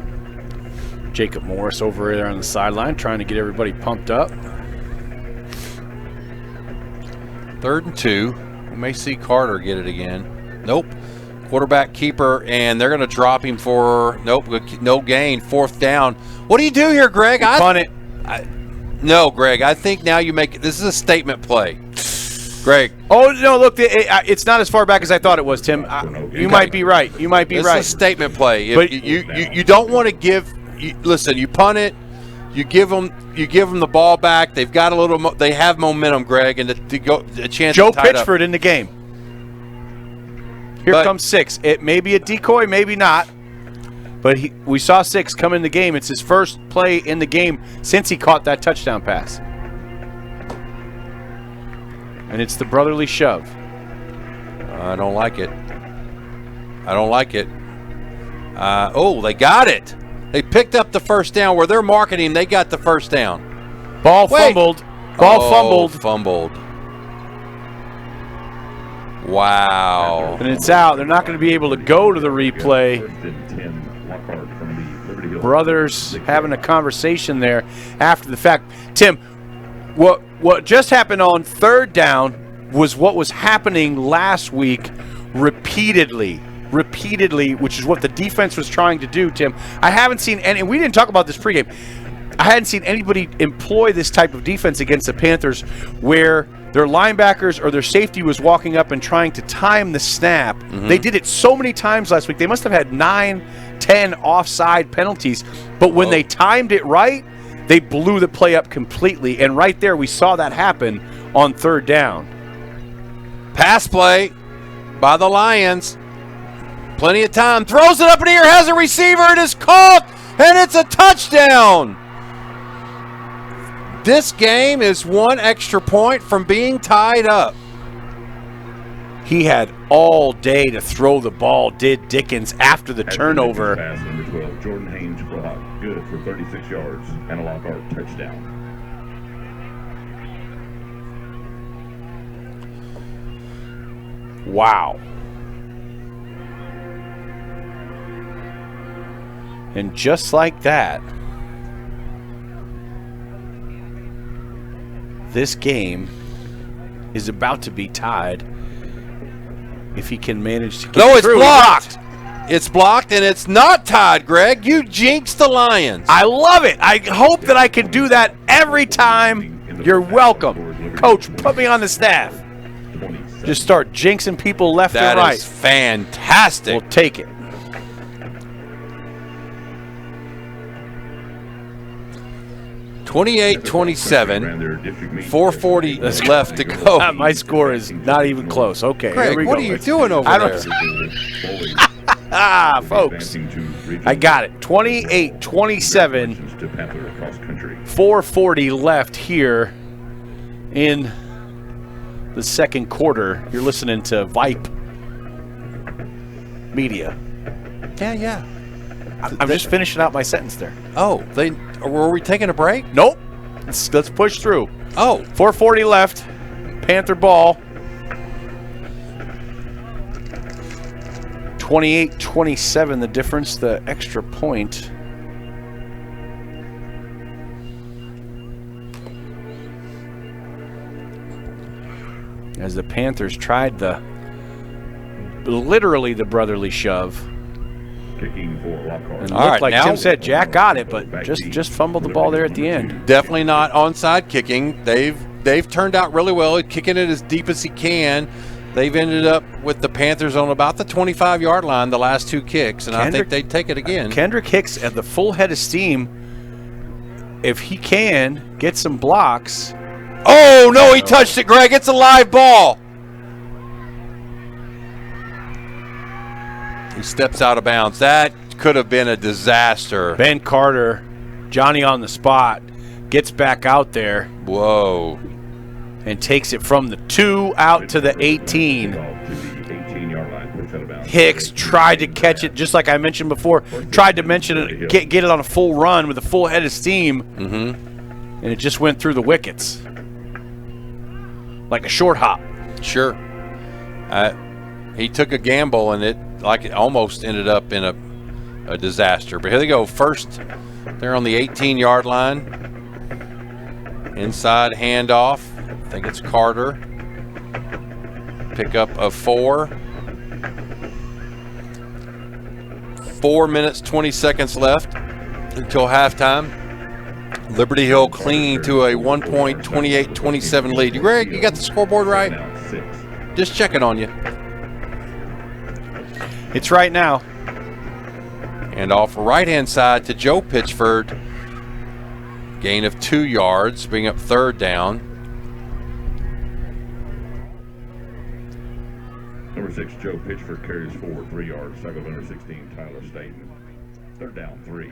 Jacob Morris over there on the sideline trying to get everybody pumped up. 3rd and 2. We may see Carter get it again. Nope. Quarterback keeper, and they're going to drop him for, nope, no gain. 4th down. What do you do here, Greg? Punt it. No, Greg, I think now you make it. This is a statement play. Greg. Oh, no, look, it's not as far back as I thought it was, Tim. You might be right. You might be right. This is a statement play. But you don't want to give listen, you punt it, you give them the ball back. They've got a little they have momentum, Greg, and to go a chance Joe to tie Pitchford in the game. Here comes 6. It may be a decoy, maybe not. But we saw 6 come in the game. It's his first play in the game since he caught that touchdown pass. And it's the brotherly shove. I don't like it. Oh, they got it. They picked up the first down. Where they're marking him, they got the first down. Ball fumbled. Fumbled. Wow. And it's out. They're not going to be able to go to the replay. Brothers having a conversation there after the fact. Tim, what just happened on 3rd down was what was happening last week repeatedly, which is what the defense was trying to do, Tim. I haven't seen any, and we didn't talk about this pregame. I hadn't seen anybody employ this type of defense against the Panthers where their linebackers or their safety was walking up and trying to time the snap. Mm-hmm. They did it so many times last week. They must have had 9, 10 offside penalties. But when they timed it right, they blew the play up completely. And right there, we saw that happen on 3rd down. Pass play by the Lions. Plenty of time. Throws it up in the air, has a receiver. It is caught, and it's a touchdown. This game is one extra point from being tied up. He had all day to throw the ball, did Dickens, after the turnover. Pass number 12, Jordan Haynes block, good for 36 yards and a Lockhart touchdown. Wow. And just like that, this game is about to be tied if he can manage to get No, it's through. blocked. It's blocked, and it's not tied, Greg. You jinxed the Lions. I love it. I hope that I can do that every time. You're welcome. Coach, put me on the staff. Just start jinxing people left and right. That is fantastic. We'll take it. (28-27), 4:40 left to go. My score is not even close. Okay, Greg, here we what go. are you doing over there? Folks, I got it. 28-27, 4:40 left here in the second quarter. You're listening to Vype Media. Yeah. I'm just finishing out my sentence there. Oh, were we taking a break? Nope. Let's push through. Oh. 4:40 left. Panther ball. 28-27 the difference, the extra point. As the Panthers tried literally the brotherly shove. Kicking for Lockhart. And looked like Tim said, Jack got it, but just fumbled the ball there at the end. Definitely not onside kicking. They've turned out really well, kicking it as deep as he can. They've ended up with the Panthers on about the 25-yard line the last two kicks, and I think they'd take it again. Kendrick Hicks at the full head of steam. If he can get some blocks. Oh, no, he touched it, Greg. It's a live ball. He steps out of bounds. That could have been a disaster. Ben Carter, Johnny on the spot, gets back out there. Whoa. And takes it from the 2 out to the 18. Hicks tried to catch it, just like I mentioned before. Tried to get it on a full run with a full head of steam. And it just went through the wickets. Like a short hop. Sure. He took a gamble, and it almost ended up in a disaster. But here they go. First, they're on the 18-yard line. Inside handoff. I think it's Carter. Pickup of 4. 4 minutes, 20 seconds left until halftime. Liberty Hill clinging to a 1-point, 28-27 lead. Greg, you got the scoreboard right? Just checking on you. It's right now. And off right-hand side to Joe Pitchford. Gain of 2 yards, bring up third down. Number 6, Joe Pitchford carries 4, 3 yards. Tackle number 16, Tyler Staten. Third down, 3.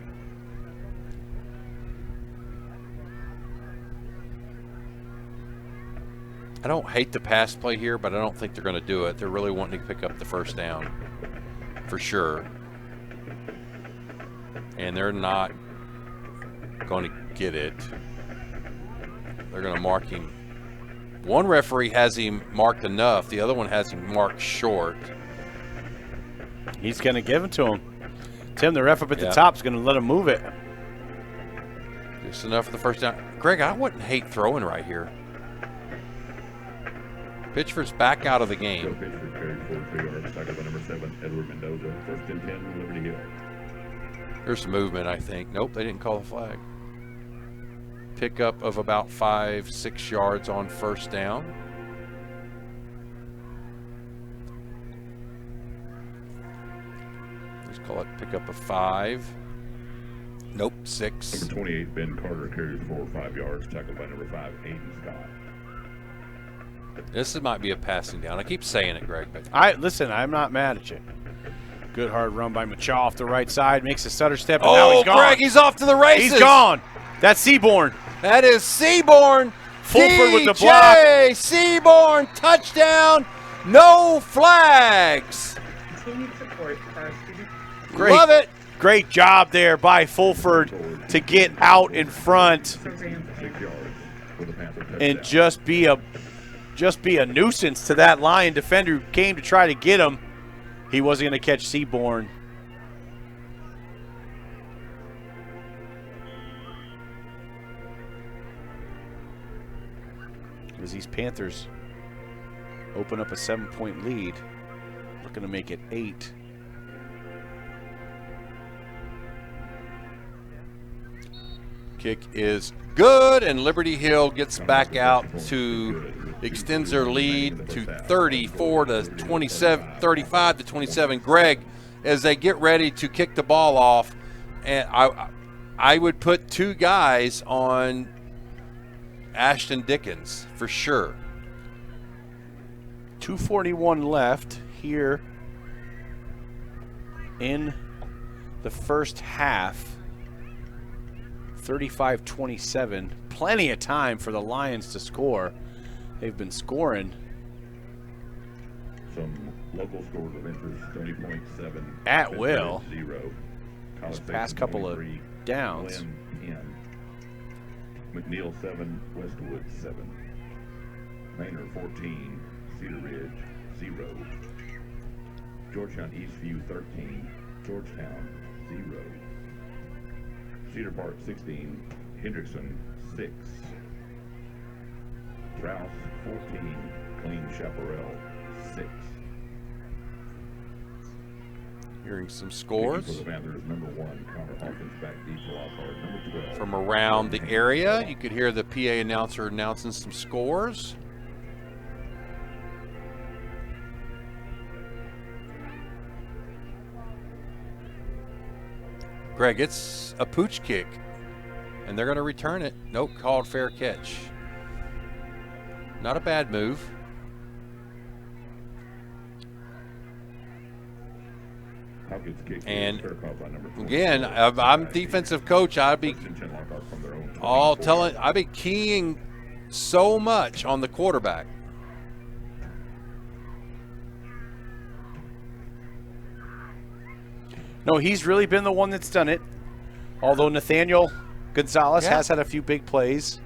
I don't hate the pass play here, but I don't think they're going to do it. They're really wanting to pick up the first down, for sure. And they're not going to get it. They're going to mark him. One referee has him marked enough. The other one has him marked short. He's going to give it to him. Tim, the ref up at the top, is going to let him move it. Just enough for the first down. Greg, I wouldn't hate throwing right here. Pitchford's back out of the game. Joe Pitchford carries 4, 3 yards. Tackle by number 7, Edward Mendoza. First and 10, Liberty Hill. There's some movement, I think. Nope, they didn't call the flag. Pickup of about 5-6 yards on first down. Let's call it pickup of 5. Nope, 6. Number 28, Ben Carter carries 4 or 5 yards. Tackled by number 5, Aiden Scott. This might be a passing down. I keep saying it, Greg. But Listen, I'm not mad at you. Good hard run by Machaw off the right side. Makes a stutter step, and now he's gone. Greg, he's off to the races. He's gone. That's Seaborn. That is Seaborn. Fulford with the block. DJ Seaborn, touchdown, no flags. Continued support for our students. Great. Love it. Great job there by Fulford to get out in front and just be a nuisance to that Lion defender who came to try to get him. He wasn't going to catch Seaborn. As these Panthers open up a 7-point lead, looking to make it 8. Kick is good, and Liberty Hill gets back out to extends their lead to 34 to 27, 35 to 27. Greg, as they get ready to kick the ball off, and I would put 2 guys on Ashton Dickens for sure. 2:41 left here in the first half. 35-27. Plenty of time for the Lions to score. They've been scoring. Some local scores of interest: 20.7 at will. 0. These past couple of downs. McNeil 7, Westwood 7. Manor 14, Cedar Ridge 0. Georgetown Eastview 13, Georgetown 0. Cedar Park 16, Hendrickson 6. Rouse 14, Clean Chaparral 6. Hearing some scores for the Panthers, number 1, Connor Hawkins back deep for Lockhart, number 12. from around the area. You could hear the PA announcer announcing some scores. Greg, it's a pooch kick, and they're going to return it. Nope, called fair catch. Not a bad move. And again, I'm defensive coach. I'd be keying so much on the quarterback. No, he's really been the one that's done it. Although Nathaniel Gonzalez has had a few big plays.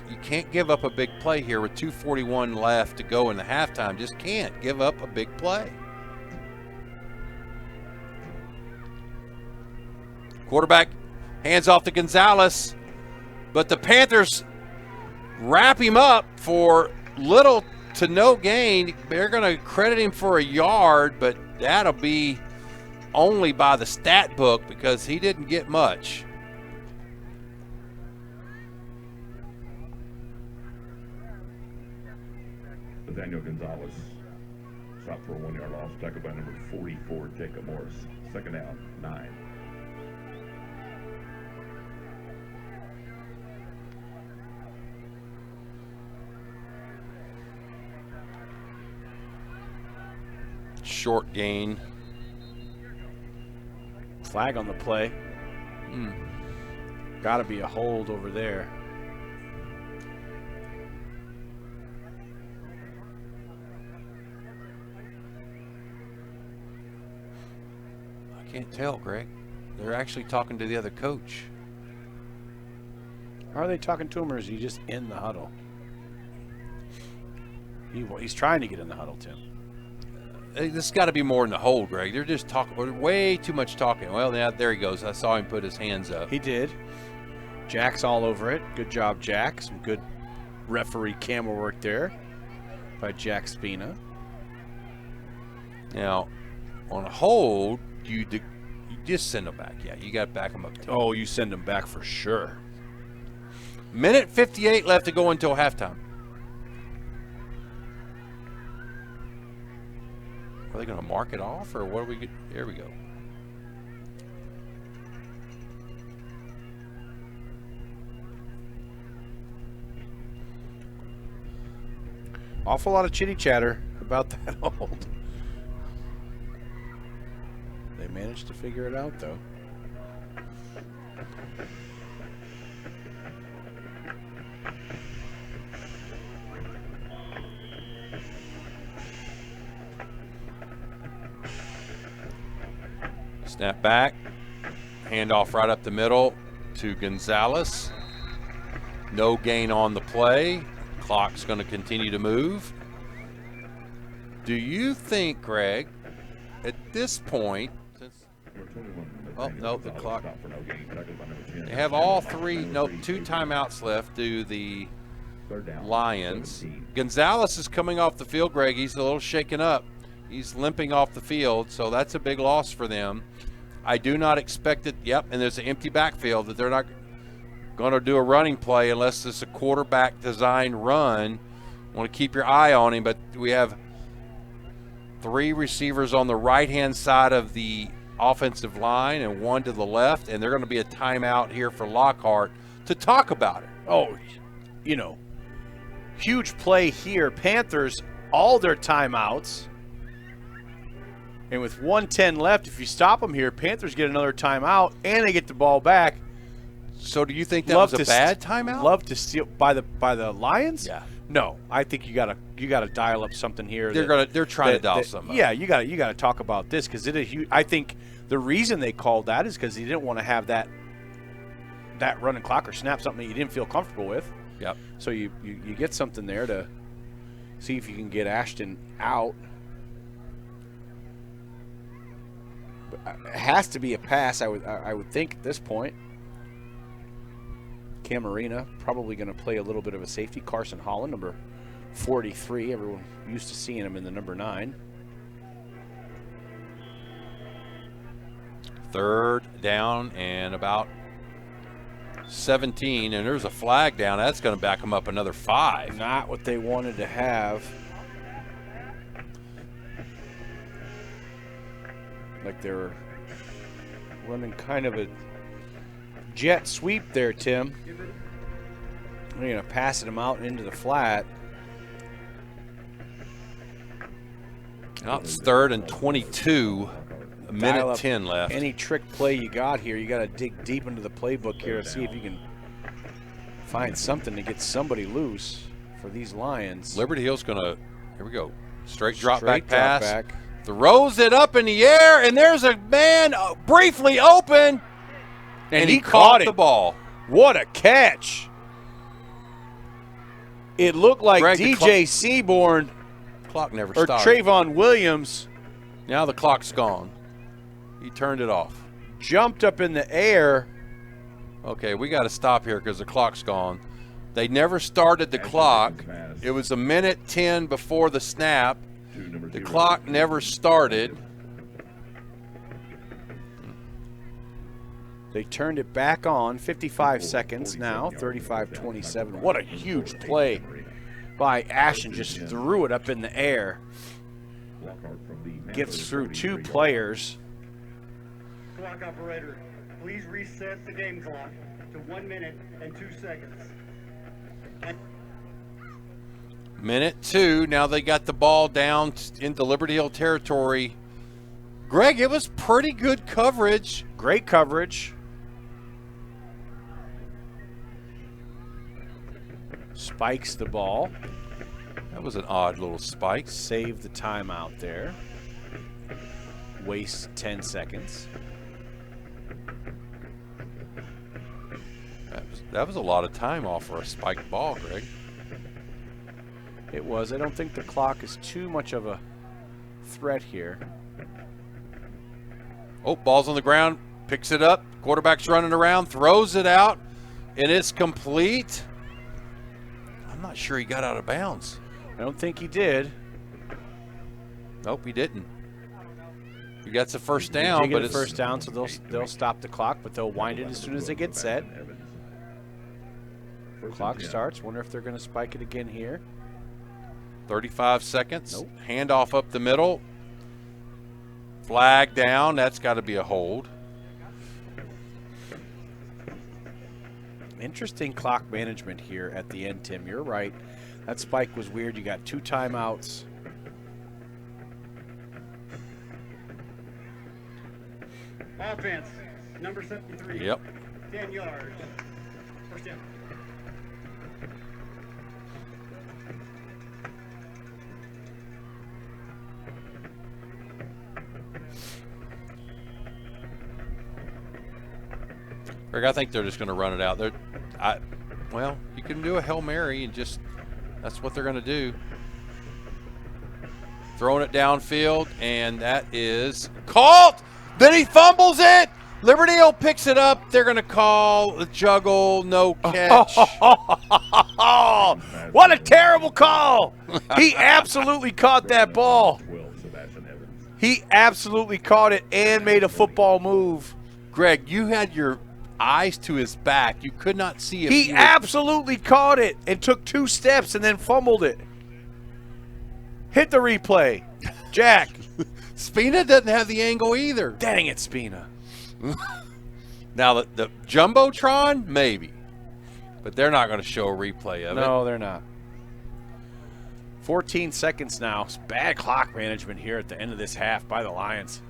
You can't give up a big play here with 2:41 left to go in the halftime. Just can't give up a big play. Quarterback hands off to Gonzalez, but the Panthers wrap him up for little to no gain. They're going to credit him for a yard, but that'll be only by the stat book because he didn't get much. Nathaniel Gonzalez stopped for a 1-yard loss, tackled by number 44, Jacob Morris. Second down, 9. Short gain. Flag on the play. Got to be a hold over there. I can't tell, Greg. They're actually talking to the other coach. Are they talking to him, or is he just in the huddle? He's trying to get in the huddle, Tim. This has got to be more than the hold, Greg. They're just talking, way too much talking. Well, now there he goes. I saw him put his hands up. He did. Jack's all over it. Good job, Jack. Some good referee camera work there by Jack Spina. Now, on a hold, you just send them back. Yeah, you got to back them up. Oh, you send them back for sure. Minute 58 left to go until halftime. Are they going to mark it off, or what are we? Here we go. Awful lot of chitty chatter about that hold. They managed to figure it out, though. Snap back. Handoff right up the middle to Gonzalez. No gain on the play. Clock's going to continue to move. Do you think, Greg, at this point, oh, no, the clock. They have all three, no, 2 timeouts left to the Lions. Gonzalez is coming off the field, Greg. He's a little shaken up. He's limping off the field, so that's a big loss for them. I do not expect it. Yep, and there's an empty backfield that they're not going to do a running play unless it's a quarterback design run. Want to keep your eye on him, but we have 3 receivers on the right-hand side of the offensive line and 1 to the left, and they're going to be a timeout here for Lockhart to talk about it. Oh, you know, huge play here. Panthers, all their timeouts. And with 1:10 left, if you stop them here, Panthers get another timeout, and they get the ball back. So do you think that was a bad timeout? Love to steal by the Lions? Yeah. No, I think you gotta dial up something here. They're trying to dial something up. Yeah, you gotta talk about this because it is huge. I think the reason they called that is because they didn't want to have that running clock or snap something that you didn't feel comfortable with. Yep. So you get something there to see if you can get Ashton out. But it has to be a pass, I would think at this point. Cam Arena probably going to play a little bit of a safety. Carson Holland, number 43. Everyone used to seeing him in the number 9. 3rd down and about 17, and there's a flag down. That's going to back them up another 5. Not what they wanted to have. Like they were running kind of a jet sweep there, Tim. They're going to pass him out into the flat. Now it's 3rd and 22. A minute 10 left. Any trick play you got here, you got to dig deep into the playbook here to see if you can find something to get somebody loose for these Lions. Liberty Hill's going to, here we go, straight drop back pass. Throws it up in the air, and there's a man briefly open, and he caught the ball. What a catch. It looked like Greg, DJ Seaborn clock never or stopped. Trayvon Williams. Now the clock's gone. He turned it off. Jumped up in the air. Okay, we got to stop here because the clock's gone. They never started the clock. It was a minute 10 before the snap. The clock never started. They turned it back on. 55 seconds now. 35-27. What a huge play by Ashton. Just threw it up in the air. Gets through 2 players. Clock operator, please reset the game clock to 1 minute and 2 seconds. Minute 2. Now they got the ball down into Liberty Hill territory. Greg, it was pretty good coverage. Great coverage. Spikes the ball. That was an odd little spike. Save the timeout there. Waste 10 seconds. That was a lot of time off for a spiked ball, Greg. It was. I don't think the clock is too much of a threat here. Oh, ball's on the ground. Picks it up. Quarterback's running around. Throws it out. And it's complete. I'm not sure he got out of bounds. I don't think he did. Nope, he didn't. He gets a first down, but it's first down, so they'll stop the clock, but they'll wind it as soon as they get set. Clock starts. Wonder if they're going to spike it again here. 35 seconds. Nope. Handoff up the middle. Flag down. That's got to be a hold. Interesting clock management here at the end, Tim. You're right. That spike was weird. You got 2 timeouts. Offense, number 73. Yep. 10 yards. First down. Greg, I think they're just going to run it out. Well, you can do a Hail Mary and just, that's what they're going to do. Throwing it downfield, and that is caught. Then he fumbles it. Liberty Hill picks it up. They're going to call a juggle, no catch. What a terrible call. He absolutely caught that ball. He absolutely caught it and made a football move. Greg, you had your eyes to his back. You could not see it. He absolutely caught it and took 2 steps and then fumbled it. Hit the replay. Jack. Spina doesn't have the angle either. Dang it, Spina. Now, the Jumbotron, maybe. But they're not going to show a replay of it. No, they're not. 14 seconds now. It's bad clock management here at the end of this half by the Lions.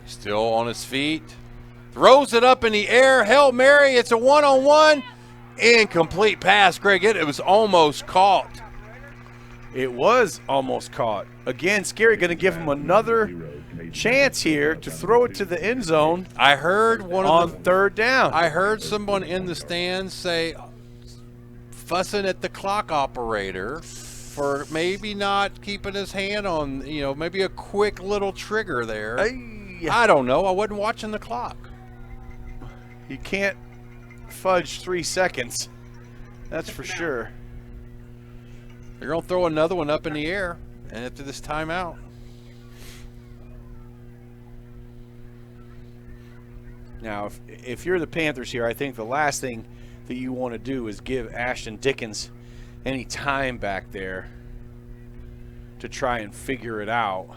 Still on his feet. Throws it up in the air. Hail Mary. It's a one-on-one. Incomplete pass, Greg. It was almost caught. It was almost caught. Again, Scary going to give him another chance here to throw it to the end zone. I heard on third down. I heard someone in the stands say, fussing at the clock operator for maybe not keeping his hand on, maybe a quick little trigger there. I don't know. I wasn't watching the clock. You can't fudge 3 seconds. That's for sure. They're going to throw another one up in the air and after this timeout. Now, if you're the Panthers here, I think the last thing that you want to do is give Ashton Dickens any time back there to try and figure it out.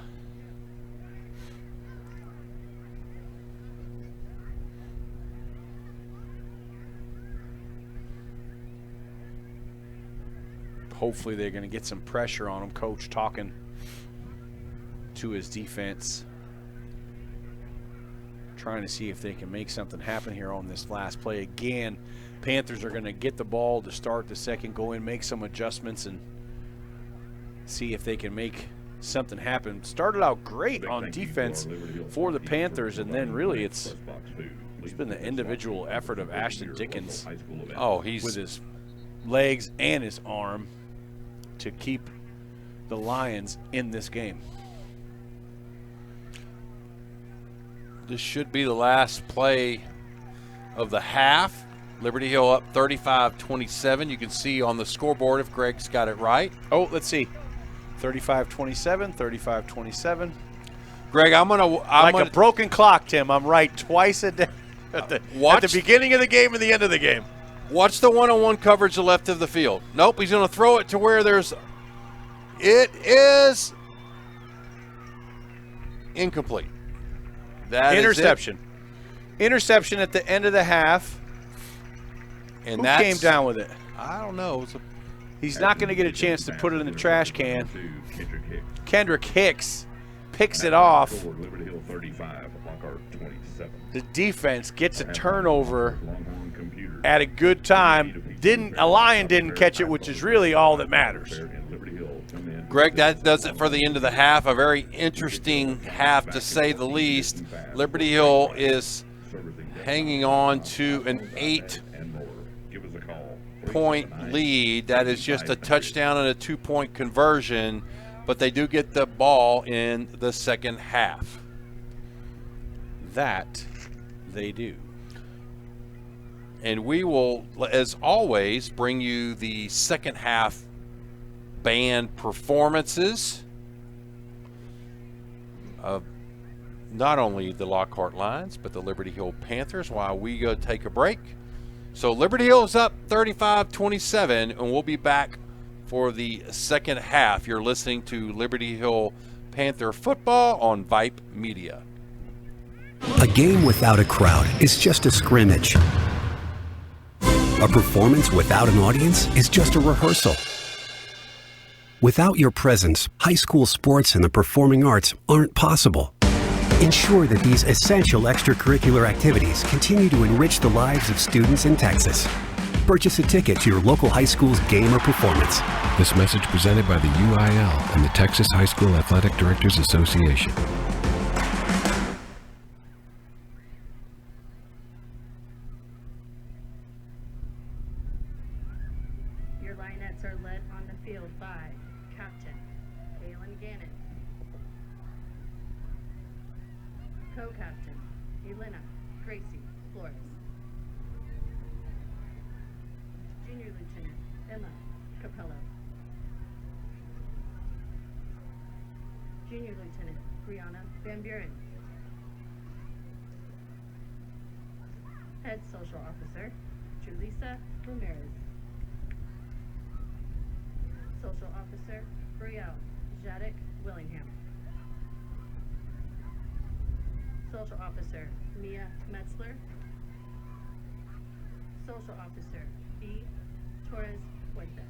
Hopefully they're going to get some pressure on him. Coach talking to his defense, trying to see if they can make something happen here on this last play. Again, Panthers are going to get the ball to start the second, go in, make some adjustments, and see if they can make something happen. Started out great on defense for the Panthers, and then really it's been the individual effort of Ashton Dickens. Oh, he's with his legs and his arm to keep the Lions in this game. This should be the last play of the half. Liberty Hill up 35-27. You can see on the scoreboard if Greg's got it right. Oh, let's see. 35-27, 35-27. Greg, I'm a broken clock, Tim. I'm right twice a day at the beginning of the game and the end of the game. Watch the one-on-one coverage to the left of the field. Nope, he's going to throw it to where there's – it is incomplete. That interception. Interception at the end of the half. And who came down with it? I don't know. He's not going to get a chance to put it in the trash can. Kendrick Hicks picks it off. The defense gets a turnover at a good time. A Lion didn't catch it, which is really all that matters. Greg, that does it for the end of the half. A very interesting half, to say the least. Liberty Hill is hanging on to an 8-point lead. That is just a touchdown and a 2-point conversion, but they do get the ball in the second half. That they do. And we will, as always, bring you the second half band performances of not only the Lockhart Lions, but the Liberty Hill Panthers while we go take a break. So Liberty Hill is up 35-27, and we'll be back for the second half. You're listening to Liberty Hill Panther football on Vype Media. A game without a crowd is just a scrimmage. A performance without an audience is just a rehearsal. Without your presence, high school sports and the performing arts aren't possible. Ensure that these essential extracurricular activities continue to enrich the lives of students in Texas. Purchase a ticket to your local high school's game or performance. This message presented by the UIL and the Texas High School Athletic Directors Association. Your Lionettes are led on the field by Captain Galen Gannon, Co-Captain Elena Gracie Flores, Junior Lieutenant Emma Capello, Junior Lieutenant Brianna Van Buren, Head Social Officer Julissa Ramirez, Social Officer Brielle Jadek Willingham, Social Officer Mia Metzler, Social Officer B. Torres Puente.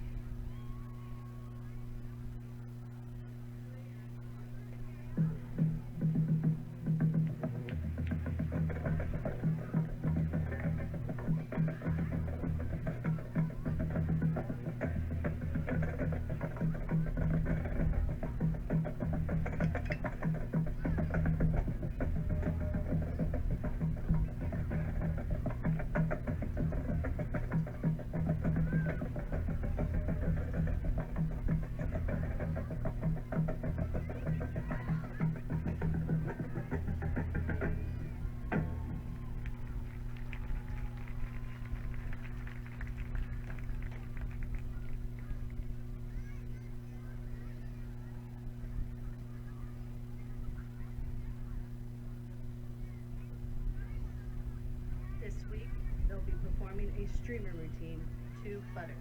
This week, they'll be performing a streamer routine to Butter.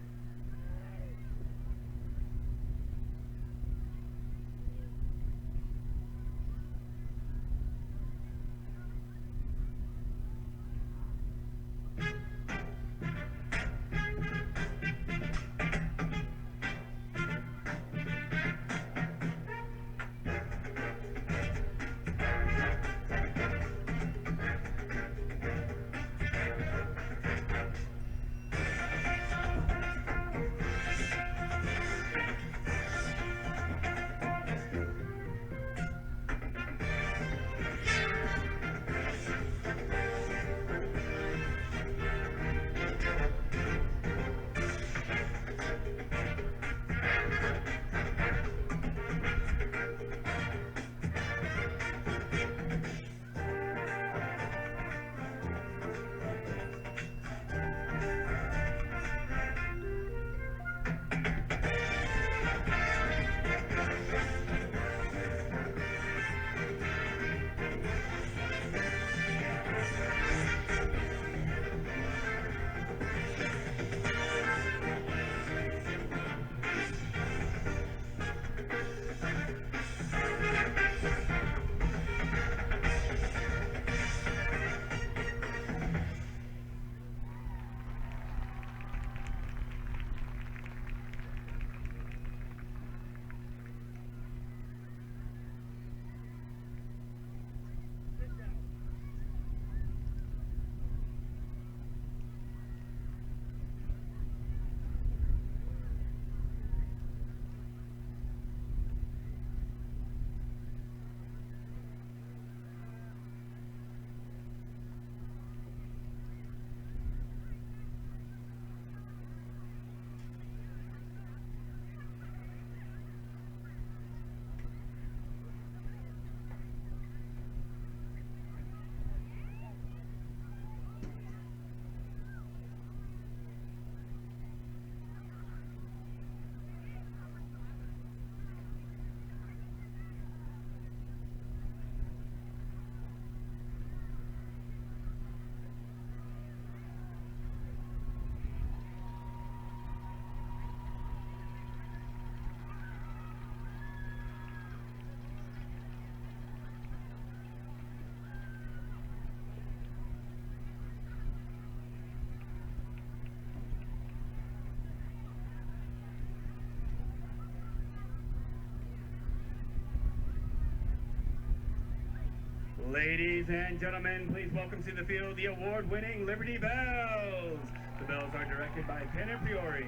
Ladies and gentlemen, please welcome to the field the award-winning Liberty Bells. The Bells are directed by PM.mp4.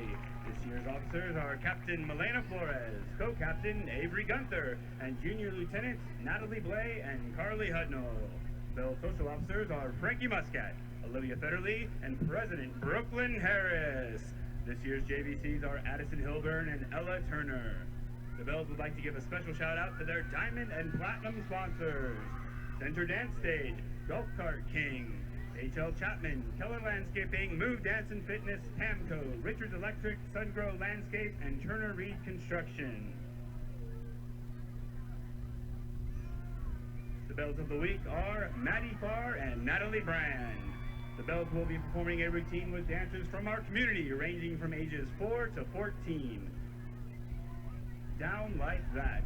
This year's officers are Captain Milena Flores, Co-Captain Avery Gunther, and Junior Lieutenants Natalie Blay and Carly Hudnall. Bell social officers are Frankie Muscat, Olivia Federley, and President Brooklyn Harris. This year's JVCs are Addison Hilburn and Ella Turner. The Bells would like to give a special shout out to their Diamond and Platinum sponsors: Center Dance Stage, Golf Cart King, H.L. Chapman, Keller Landscaping, Move Dance and Fitness, Tamco, Richards Electric, Sungrow Landscape, and Turner Reed Construction. The Bells of the Week are Maddie Farr and Natalie Brand. The Bells will be performing a routine with dancers from our community, ranging from ages 4 to 14. Down Like That.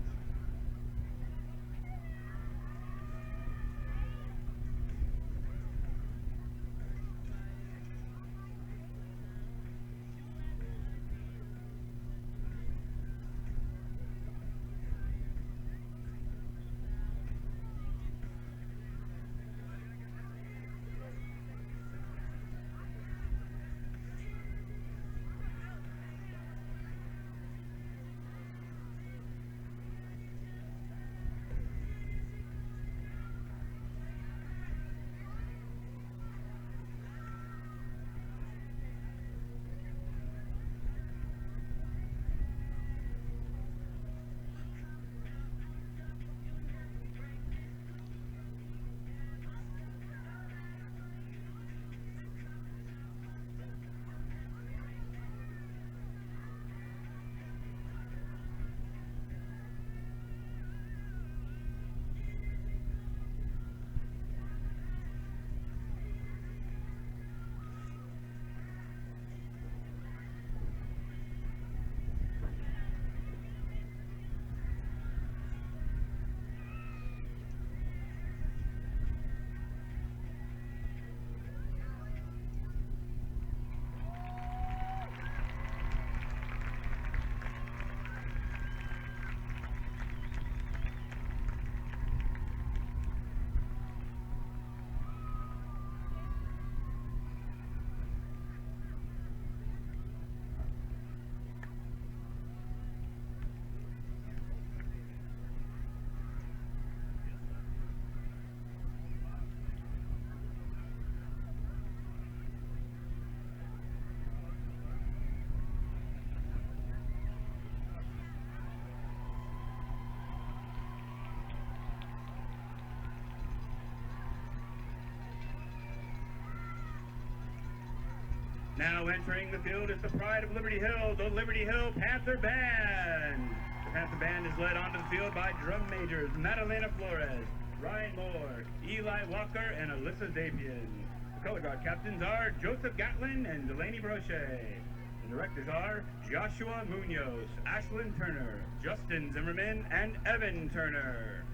Now entering the field is the pride of Liberty Hill, the Liberty Hill Panther Band. The Panther Band is led onto the field by drum majors Madalena Flores, Ryan Moore, Eli Walker, and Alyssa Zapian. The color guard captains are Joseph Gatlin and Delaney Brochet. The directors are Joshua Munoz, Ashlyn Turner, Justin Zimmerman, and Evan Turner.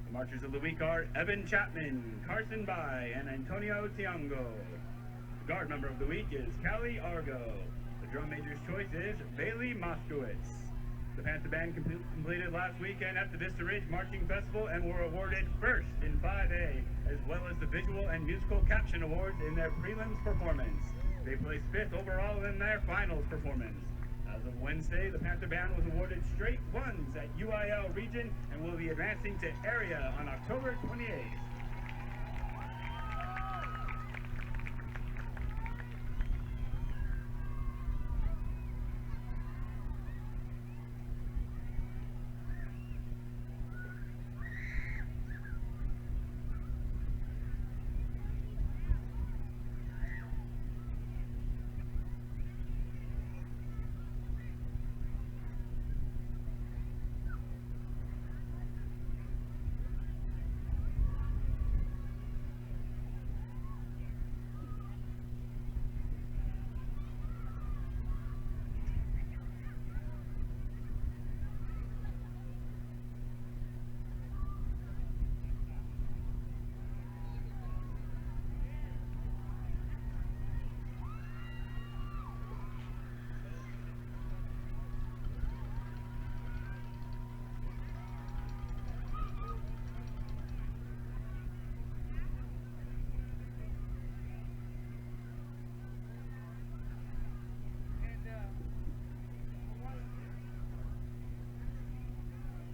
The marchers of the week are Evan Chapman, Carson Bai, and Antonio Tiango. The guard member of the week is Callie Argo. The drum major's choice is Bailey Moskowitz. The Panther Band completed last weekend at the Vista Ridge Marching Festival and were awarded first in 5A, as well as the Visual and Musical Caption Awards in their prelims performance. They placed 5th overall in their finals performance. As of Wednesday, the Panther Band was awarded straight 1s at UIL Region and will be advancing to Area on October 28th.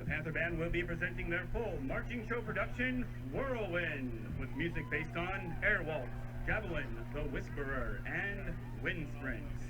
The Panther Band will be presenting their full marching show production, Whirlwind, with music based on Air Waltz, Javelin, The Whisperer, and Wind Sprints.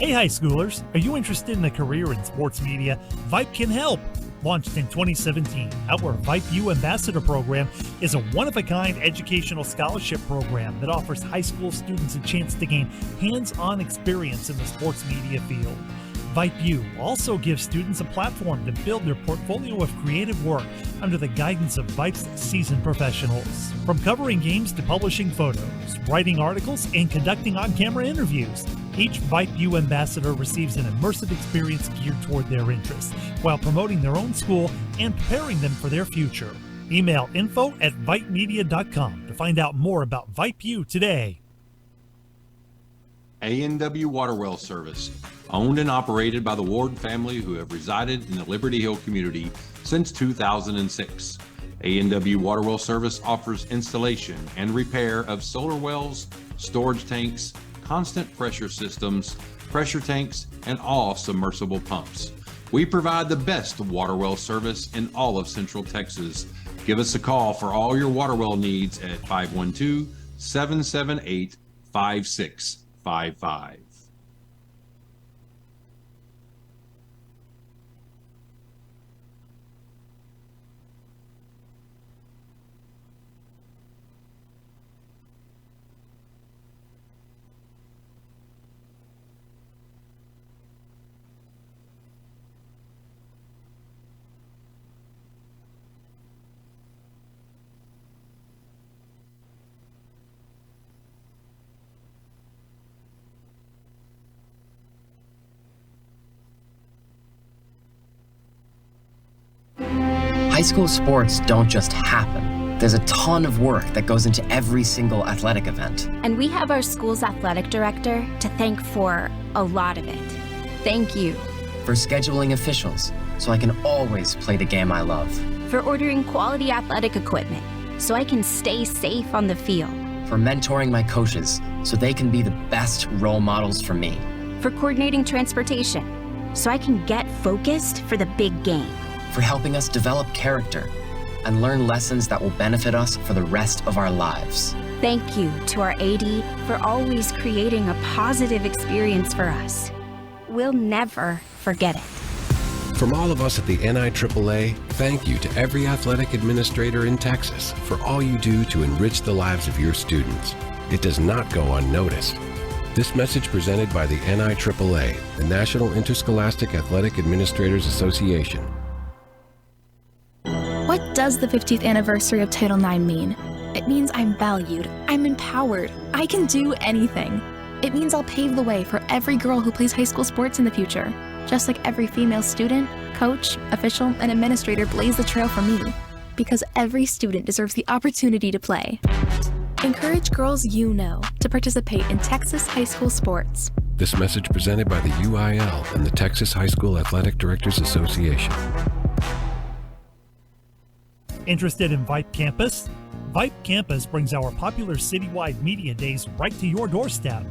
Hey high schoolers, are you interested in a career in sports media? Vype can help. Launched in 2017, our Vype U Ambassador Program is a one-of-a-kind educational scholarship program that offers high school students a chance to gain hands-on experience in the sports media field. Vype U also gives students a platform to build their portfolio of creative work under the guidance of Vype's seasoned professionals. From covering games to publishing photos, writing articles, and conducting on-camera interviews, each Vype U ambassador receives an immersive experience geared toward their interests, while promoting their own school and preparing them for their future. Email info@vypemedia.com to find out more about Vype U today. A&W Water Well Service, owned and operated by the Ward family who have resided in the Liberty Hill community since 2006. A&W Water Well Service offers installation and repair of solar wells, storage tanks, constant pressure systems, pressure tanks, and all submersible pumps. We provide the best water well service in all of Central Texas. Give us a call for all your water well needs at 512-778-5655. High school sports don't just happen. There's a ton of work that goes into every single athletic event. And we have our school's athletic director to thank for a lot of it. Thank you. For scheduling officials, so I can always play the game I love. For ordering quality athletic equipment, so I can stay safe on the field. For mentoring my coaches, so they can be the best role models for me. For coordinating transportation, so I can get focused for the big game. For helping us develop character and learn lessons that will benefit us for the rest of our lives. Thank you to our AD for always creating a positive experience for us. We'll never forget it. From all of us at the NIAAA, thank you to every athletic administrator in Texas for all you do to enrich the lives of your students. It does not go unnoticed. This message presented by the NIAAA, the National Interscholastic Athletic Administrators Association. What does the 50th anniversary of Title IX mean? It means I'm valued, I'm empowered, I can do anything. It means I'll pave the way for every girl who plays high school sports in the future, just like every female student, coach, official, and administrator blaze the trail for me, because every student deserves the opportunity to play. Encourage girls you know to participate in Texas high school sports. This message presented by the UIL and the Texas High School Athletic Directors Association. Interested in Vype Campus? Vype Campus brings our popular citywide media days right to your doorstep.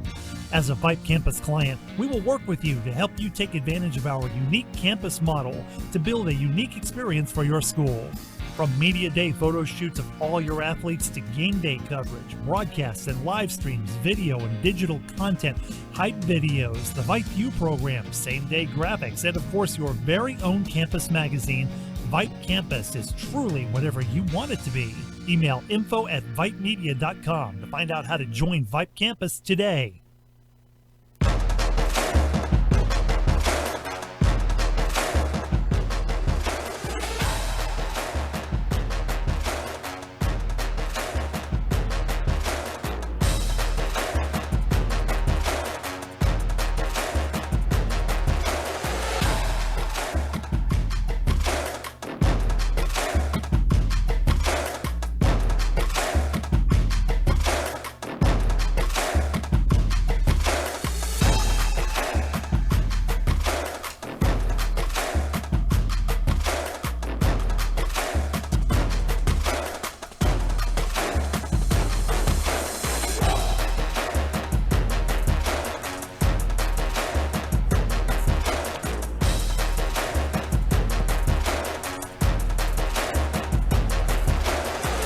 As a Vype Campus client, we will work with you to help you take advantage of our unique campus model to build a unique experience for your school. From media day photo shoots of all your athletes to game day coverage, broadcasts and live streams, video and digital content, hype videos, the Vype U program, same-day graphics, and of course your very own campus magazine, Vype Campus is truly whatever you want it to be. Email info@vypemedia.com to find out how to join Vype Campus today.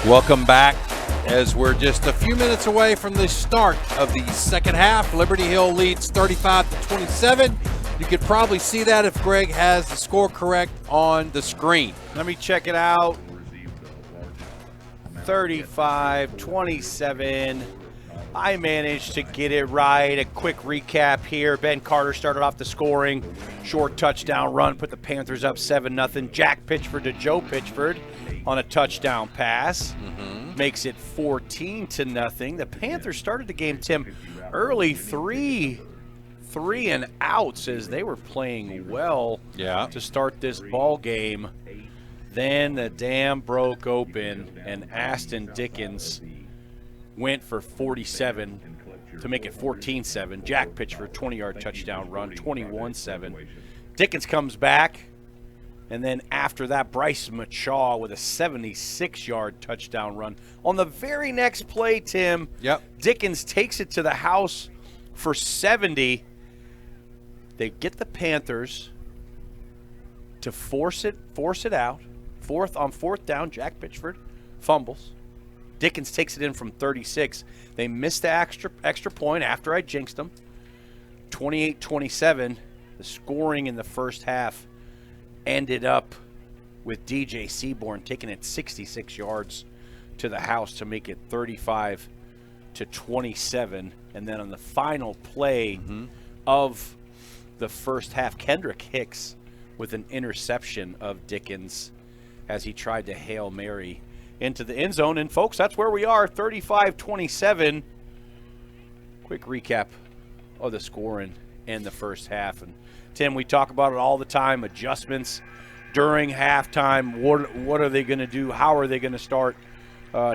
Welcome back as we're just a few minutes away from the start of the second half. Liberty Hill leads 35-27. You could probably see that if Greg has the score correct on the screen. Let me check it out. 35-27. I managed to get it right. A quick recap here. Ben Carter started off the scoring. Short touchdown run, put the Panthers up 7-0. Jack Pitchford to Joe Pitchford on a touchdown pass. Makes it 14-0. The Panthers started the game, Tim, early three and outs as they were playing well to start this ball game. Then the dam broke open and Ashton Dickens went for 47 to make it 14-7. Jack Pitchford, 20-yard touchdown run, 21-7. Dickens comes back, and then after that, Bryce Machaw with a 76-yard touchdown run. On the very next play, Tim, Dickens takes it to the house for 70. They get the Panthers to force it out. On fourth down, Jack Pitchford fumbles. Dickens takes it in from 36. They missed the extra point after I jinxed them. 28-27. The scoring in the first half ended up with DJ Seaborn taking it 66 yards to the house to make it 35-27. And then on the final play of the first half, Kendrick Hicks with an interception of Dickens as he tried to Hail Mary into the end zone. And folks, that's where we are, 35-27. Quick recap of the scoring in the first half. And Tim, we talk about it all the time, adjustments during halftime. What are they going to do? How are they going to start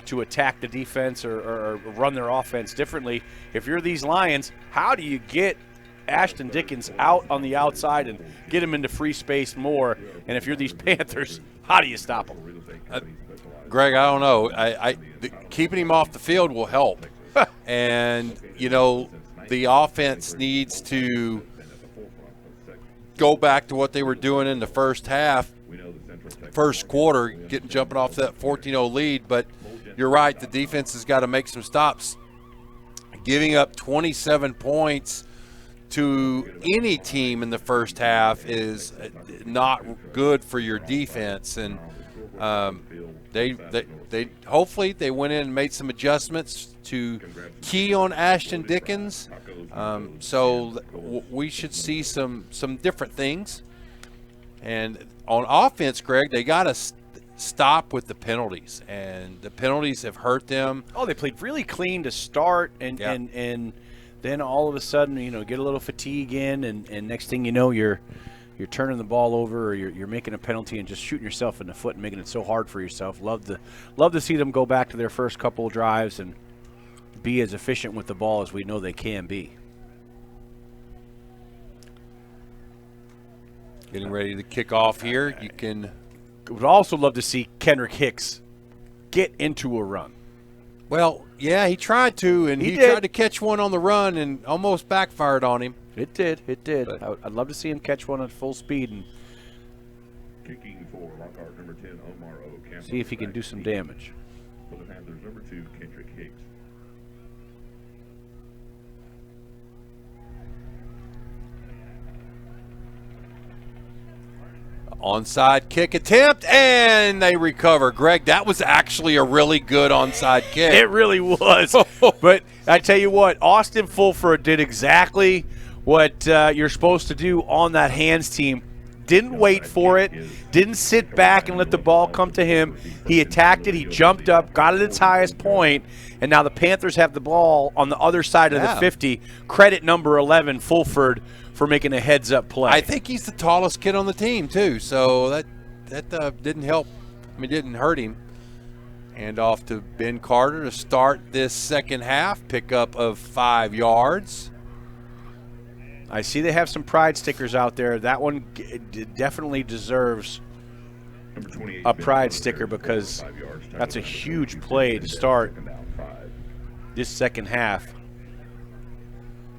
to attack the defense or run their offense differently? If you're these Lions, how do you get Ashton Dickens out on the outside and get him into free space more? And if you're these Panthers, how do you stop them? Greg, I don't know. Keeping him off the field will help. And, you know, the offense needs to go back to what they were doing in the first half, first quarter, jumping off that 14-0 lead. But you're right, the defense has got to make some stops. Giving up 27 points to any team in the first half is not good for your defense. And they hopefully they went in and made some adjustments to key on Ashton Dickens. So we should see some different things. And on offense, Greg, they got to stop with the penalties, and the penalties have hurt them. Oh, they played really clean to start, and then all of a sudden, you know, get a little fatigue in, and next thing you know, you're turning the ball over, or you're making a penalty and just shooting yourself in the foot and making it so hard for yourself. Love to see them go back to their first couple of drives and be as efficient with the ball as we know they can be. Getting ready to kick off here. You can. Would also love to see Kendrick Hicks get into a run. Well, yeah, he tried to, and he tried to catch one on the run and almost backfired on him. It did. I'd love to see him catch one at full speed and kicking for Lockhart number 10, Omar O. see if he can do some damage. For the Panthers, number 2, Kendrick Hicks. Onside kick attempt, and they recover. Greg, that was actually a really good onside kick. It really was. But I tell you what, Austin Fulford did exactly what you're supposed to do on that hands team. Didn't wait for it, didn't sit back and let the ball come to him. He attacked it, he jumped up, got it its highest point, and now the Panthers have the ball on the other side of the 50. Credit number 11, Fulford, for making a heads-up play. I think he's the tallest kid on the team, too, so that didn't help. I mean, didn't hurt him. And off to Ben Carter to start this second half, pickup of 5 yards. I see they have some pride stickers out there. That one definitely deserves a pride sticker because that's a huge play to start this second half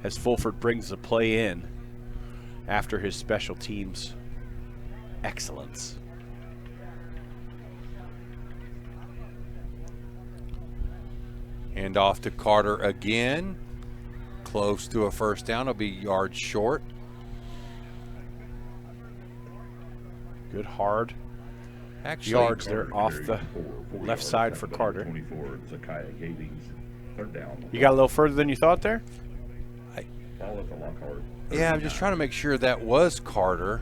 as Fulford brings the play in after his special teams excellence. Hand off to Carter again. Close to a first down. It'll be yards short. Good hard Actually, yards there off the left side for Carter. You got a little further than you thought there? Yeah, I'm just trying to make sure that was Carter.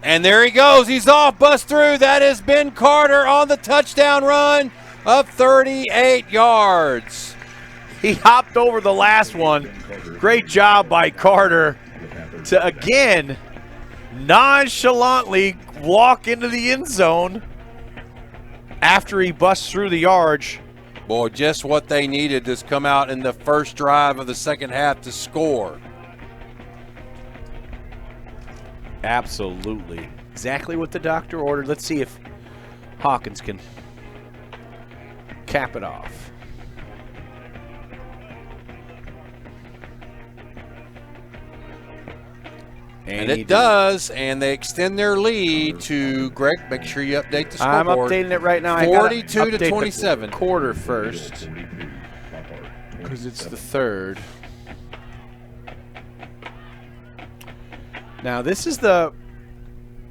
And there he goes. He's off, bust through. That has been Carter on the touchdown run of 38 yards. He hopped over the last one. Great job by Carter to, again, nonchalantly walk into the end zone after he busts through the yards. Boy, just what they needed to come out in the first drive of the second half to score. Absolutely. Exactly what the doctor ordered. Let's see if Hawkins can cap it off. And it does, and they extend their lead to Greg. Make sure you update the scoreboard. I'm updating it right now. 42 to 27. Quarter first, because it's the third. Now this is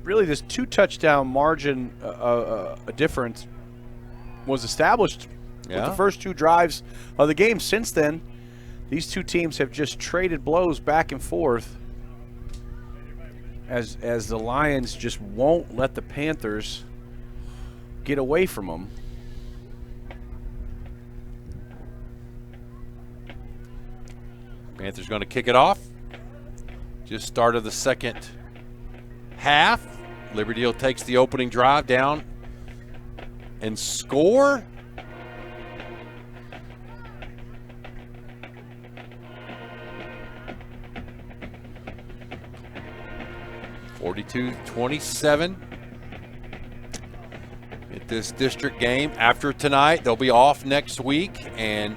really this 2-touchdown margin a difference was established with the first 2 drives of the game. Since then, these two teams have just traded blows back and forth as the Lions just won't let the Panthers get away from them. Panthers going to kick it off. Just start of the second half. Liberty Hill takes the opening drive down and score. (42-27) at this district game. After tonight, they'll be off next week and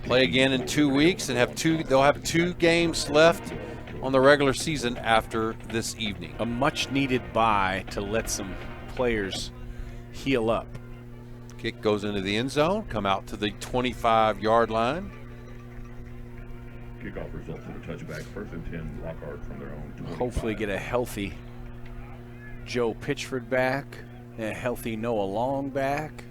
play again in 2 weeks, and they'll have 2 games left on the regular season after this evening. A much needed bye to let some players heal up. Kick goes into the end zone, come out to the 25-yard line. Kickoff results in a touchback. 1st and 10, Lockhart from their own 25. Hopefully get a healthy Joe Pitchford back, and a healthy Noah Long back.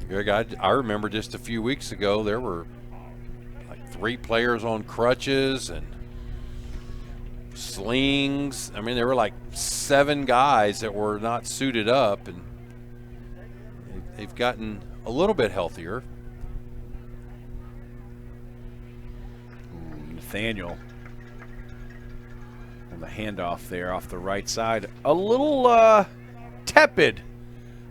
Greg, I remember just a few weeks ago there were like 3 players on crutches and slings. I mean, there were like 7 guys that were not suited up, and they've gotten a little bit healthier. Nathaniel on the handoff there off the right side. A little tepid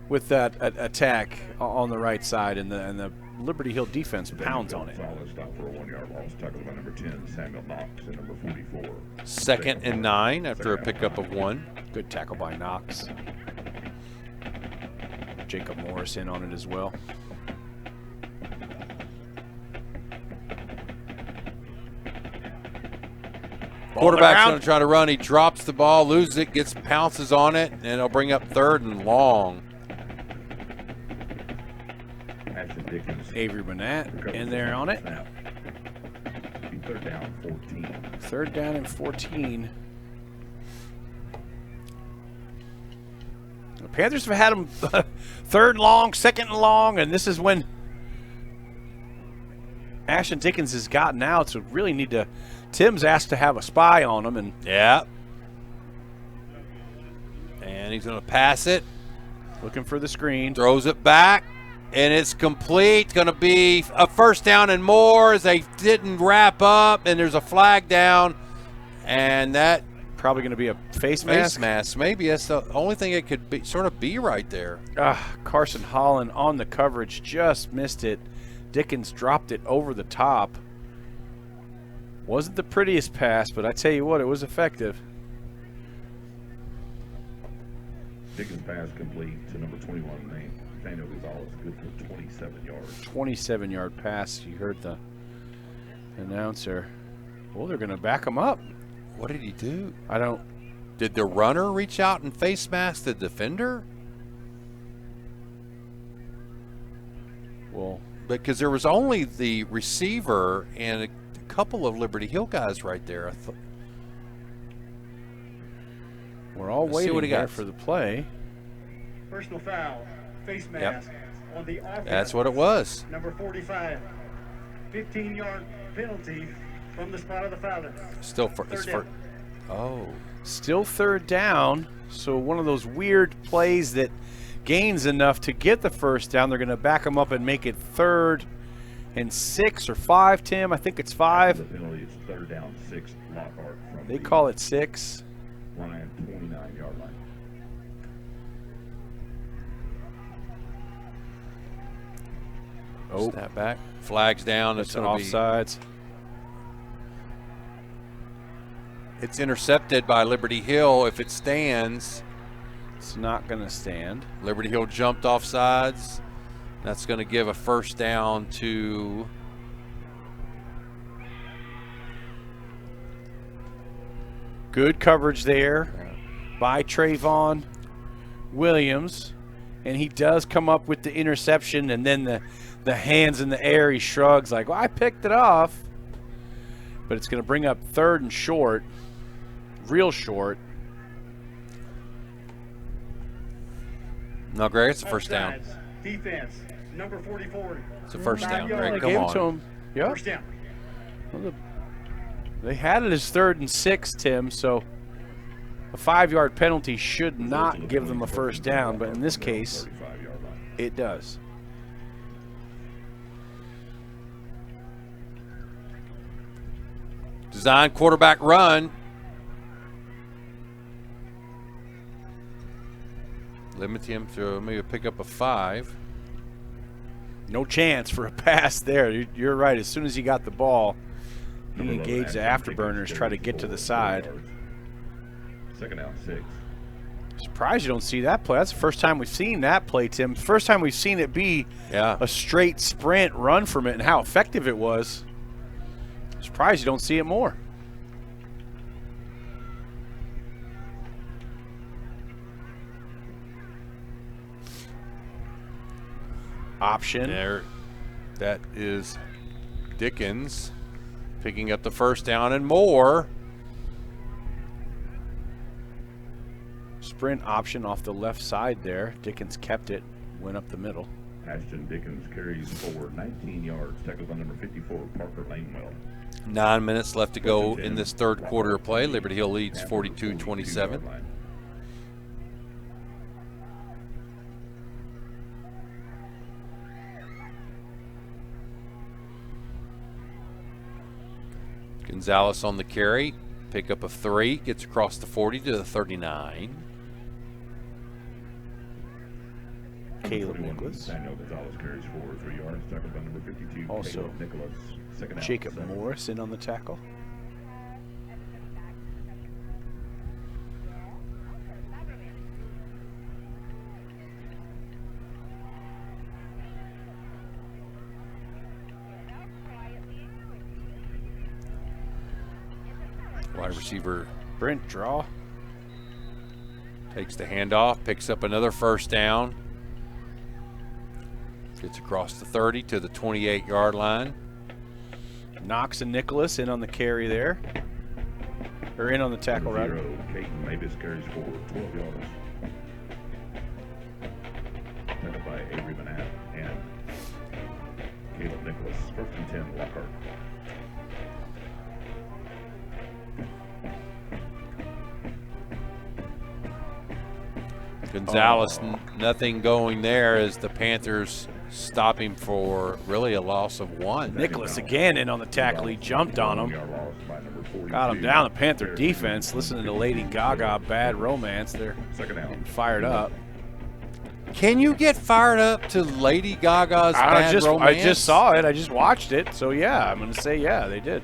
with that attack on the right side, and the Liberty Hill defense pounds on it. Solid stop for a 1-yard loss. Tackled by number 10, Samuel Knox, and number 44. 2nd and 9 after a pickup of 1. Good tackle by Knox. Jacob Morris in on it as well. Quarterback's going to try to run. He drops the ball, loses it, pounces on it, and it'll bring up 3rd and long. Avery Burnett in there on it. 3rd down, 14. 3rd down and 14. The Panthers have had them 3rd and long, 2nd and long, and this is when Ashton Dickens has gotten out, so really need to. Tim's asked to have a spy on him, and yeah. And he's going to pass it. Looking for the screen. Throws it back, and it's complete. Going to be a 1st down and more as they didn't wrap up, and there's a flag down, and that probably going to be a face mask. Face mask, maybe that's the only thing it could be. Sort of be right there. Carson Holland on the coverage just missed it. Dickens dropped it over the top. Wasn't the prettiest pass, but I tell you what, it was effective. Dickens pass complete to number 21, Daniel Gonzalez, good for 27 yards. 27-yard pass. You heard the announcer. Well, they're going to back him up. What did he do? I don't. Did the runner reach out and face mask the defender? Well, because there was only the receiver and a couple of Liberty Hill guys right there. I thought. We're all waiting there for the play. Personal foul, face mask on the offense. That's what it was. Number 45, 15-yard penalty from the spot of the foul. Still for Still third down. So one of those weird plays that gains enough to get the first down. They're going to back them up and make it 3rd and 6 or 5, Tim. I think it's 5. The penalty is 3rd down, 6, Lockhart. They call it 6. Line, 29-yard line. Oh, snap back. Flags down. It's an offsides. It's intercepted by Liberty Hill. If it stands, it's not going to stand. Liberty Hill jumped off sides. That's going to give a first down to good coverage there by Trayvon Williams. And he does come up with the interception, and then the hands in the air, he shrugs like, well, I picked it off. But it's going to bring up 3rd and short, real short. No, Greg, it's a first down. Defense, number 44. It's a first down, Greg. They Come gave on. it to him. Yep. First down. Well, they had it as 3rd and 6, Tim, so a 5-yard penalty should not give them a first down, but in this case, it does. Design quarterback run. Limit him to maybe pick up a 5. No chance for a pass there. You're right. As soon as he got the ball, he engaged the afterburners, try to get to the side. 2nd down, 6. Surprised you don't see that play. That's the first time we've seen that play, Tim. First time we've seen it be a straight sprint run from it and how effective it was. Surprised you don't see it more. Option. There, that is Dickens picking up the first down and more. Sprint option off the left side there. Dickens kept it, went up the middle. Ashton Dickens carries forward 19 yards, tackled by number 54, Parker Lanewell. 9 minutes left to go in this 3rd quarter of play. Liberty Hill leads 42-27. Gonzalez on the carry, pick up of 3, gets across the 40 to the 39. Caleb Nicholas. Daniel Gonzalez carries forward 3 yards, tackled by number 52, Also, Caleb Nicholas. Jacob Morris in on the tackle. Wide receiver Brent draw. Takes the handoff, picks up another first down. Gets across the 30 to the 28-yard line. Knox and Nicholas in on the carry there. Or in on the tackle, rather. Caden Mavis carries forward 12 yards. Tackled by Avery Manat and Caleb Nicholas. 1st and 10, Lockhart. Gonzalez, nothing going there as the Panthers stop him for really a loss of 1. Nicholas again in on the tackle. He jumped on him. Got him down. The Panther defense, listening to Lady Gaga, Bad Romance. They're getting fired up. Can you get fired up to Lady Gaga's Bad Romance? I just saw it. I just watched it. So, yeah, I'm going to say, yeah, they did.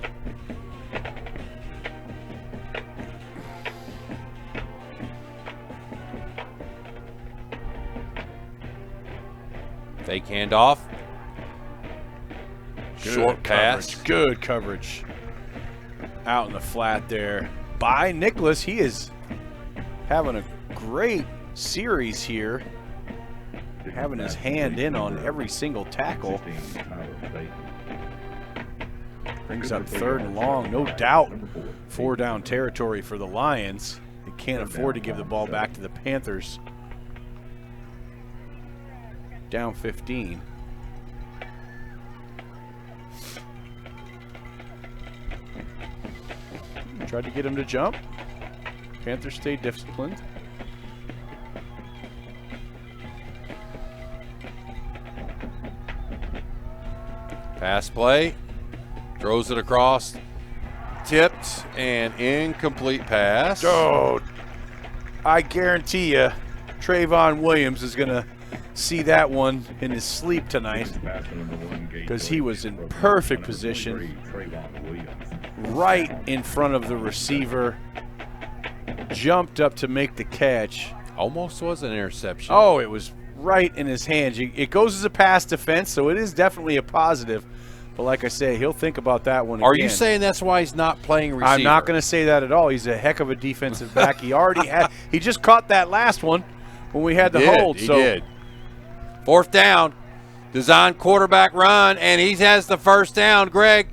Fake handoff. Short pass. Good coverage. Out in the flat there by Nicholas. He is having a great series here. Having his hand in on every single tackle. Brings up 3rd and long. No doubt 4-down territory for the Lions. They can't afford to give the ball back to the Panthers. Down 15. Tried to get him to jump. Panthers stayed disciplined. Pass play. Throws it across. Tipped and incomplete pass. Oh, I guarantee you Trayvon Williams is going to see that one in his sleep tonight because he was in perfect position right in front of the receiver, jumped up to make the catch. Almost was an interception. Oh, it was right in his hands. It goes as a pass defense, so it is definitely a positive. But like I say, he'll think about that one again. Are you saying that's why he's not playing receiver? I'm not going to say that at all. He's a heck of a defensive back. He already had. He just caught that last one when we had the hold. He did. 4th down. Design quarterback run, and he has the first down. Greg,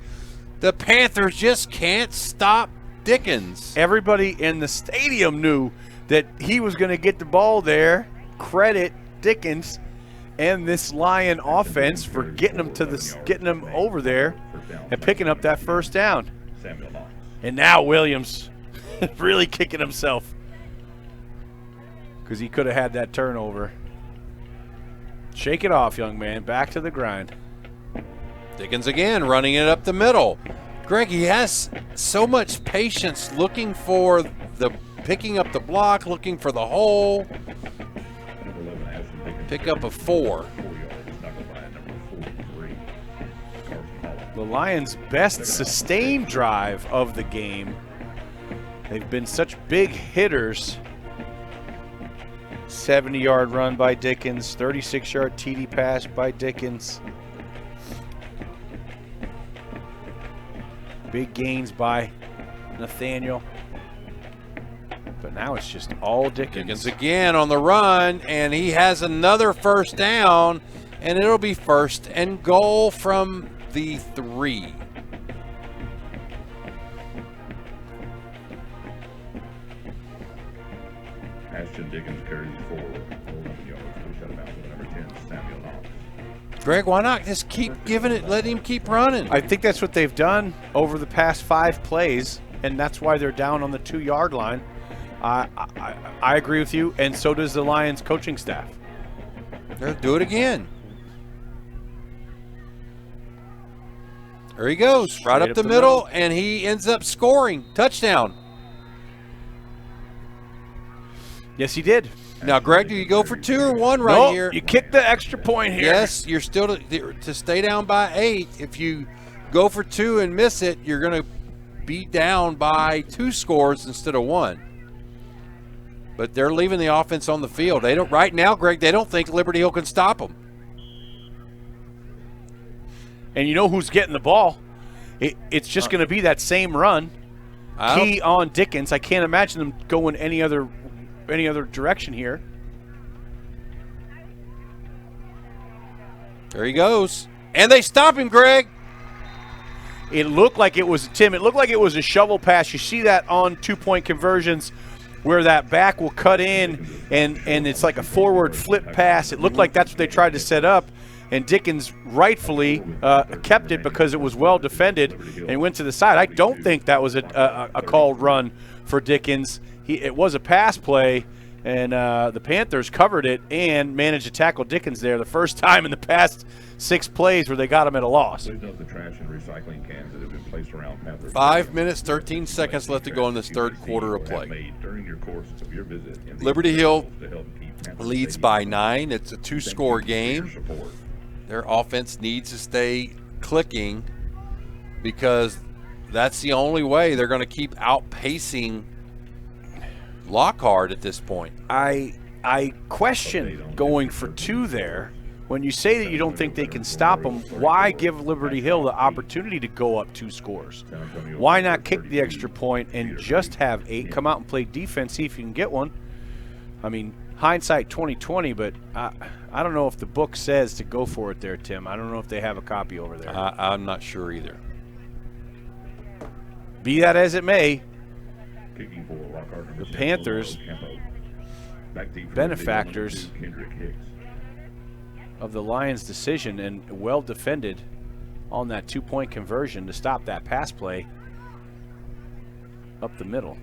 the Panthers just can't stop Dickens. Everybody in the stadium knew that he was going to get the ball there. Credit Dickens and this Lion offense for getting him over there and picking up that first down. And now Williams really kicking himself because he could have had that turnover. Shake it off, young man. Back to the grind. Dickens again running it up the middle. Greg, he has so much patience looking for the picking up the block, looking for the hole. Pick up a 4. The Lions' best sustained drive of the game. They've been such big hitters. 70-yard run by Dickens, 36-yard TD pass by Dickens. Big gains by Nathaniel. But now it's just all Dickens. Dickens again on the run, and he has another first down, and it'll be 1st and goal from the 3. Ashton Dickens carries 4. 11 yards. Push out of bounds with number 10, Samuel Knox. Greg, why not just keep giving it, let him keep running? I think that's what they've done over the past 5 plays, and that's why they're down on the 2-yard line. I agree with you, and so does the Lions coaching staff. They'll do it again. There he goes, right up the middle, and he ends up scoring. Touchdown. Yes, he did. Now, Greg, do you go for 2 or 1 right here? You kick the extra point here. Yes, you're still to stay down by 8. If you go for 2 and miss it, you're going to be down by 2 scores instead of 1. But they're leaving the offense on the field. They don't right now, Greg. They don't think Liberty Hill can stop them. And you know who's getting the ball? It's just going to be that same run. Key on Dickens. I can't imagine them going any other direction here. There he goes. And they stop him, Greg. It looked like it was, Tim, it looked like it was a shovel pass. You see that on 2-point conversions where that back will cut in and it's like a forward flip pass. It looked like that's what they tried to set up. And Dickens rightfully kept it because it was well defended and went to the side. I don't think that was a called run for Dickens. It was a pass play, and the Panthers covered it and managed to tackle Dickens there the first time in the past 6 plays where they got him at a loss. Please note the trash and recycling cans that have been placed around Panthers. 5 minutes, 13 seconds left to go in this 3rd quarter of play. During your course of your visit in Liberty Hill leads by 9. It's a 2-score game. Their offense needs to stay clicking because that's the only way they're going to keep outpacing Lockhart at this point. I question going for 2 there when you say that you don't think they can stop them, why give Liberty Hill the opportunity to go up 2 scores? Why not kick the extra point and just have 8, come out and play defense, see if you can get one? I mean, hindsight 2020, but I don't know if the book says to go for it there, Tim. I don't know if they have a copy over there. I'm not sure either. Be that as it may, the Panthers, benefactors of the Lions' decision, and well defended on that 2-point conversion to stop that pass play up the middle.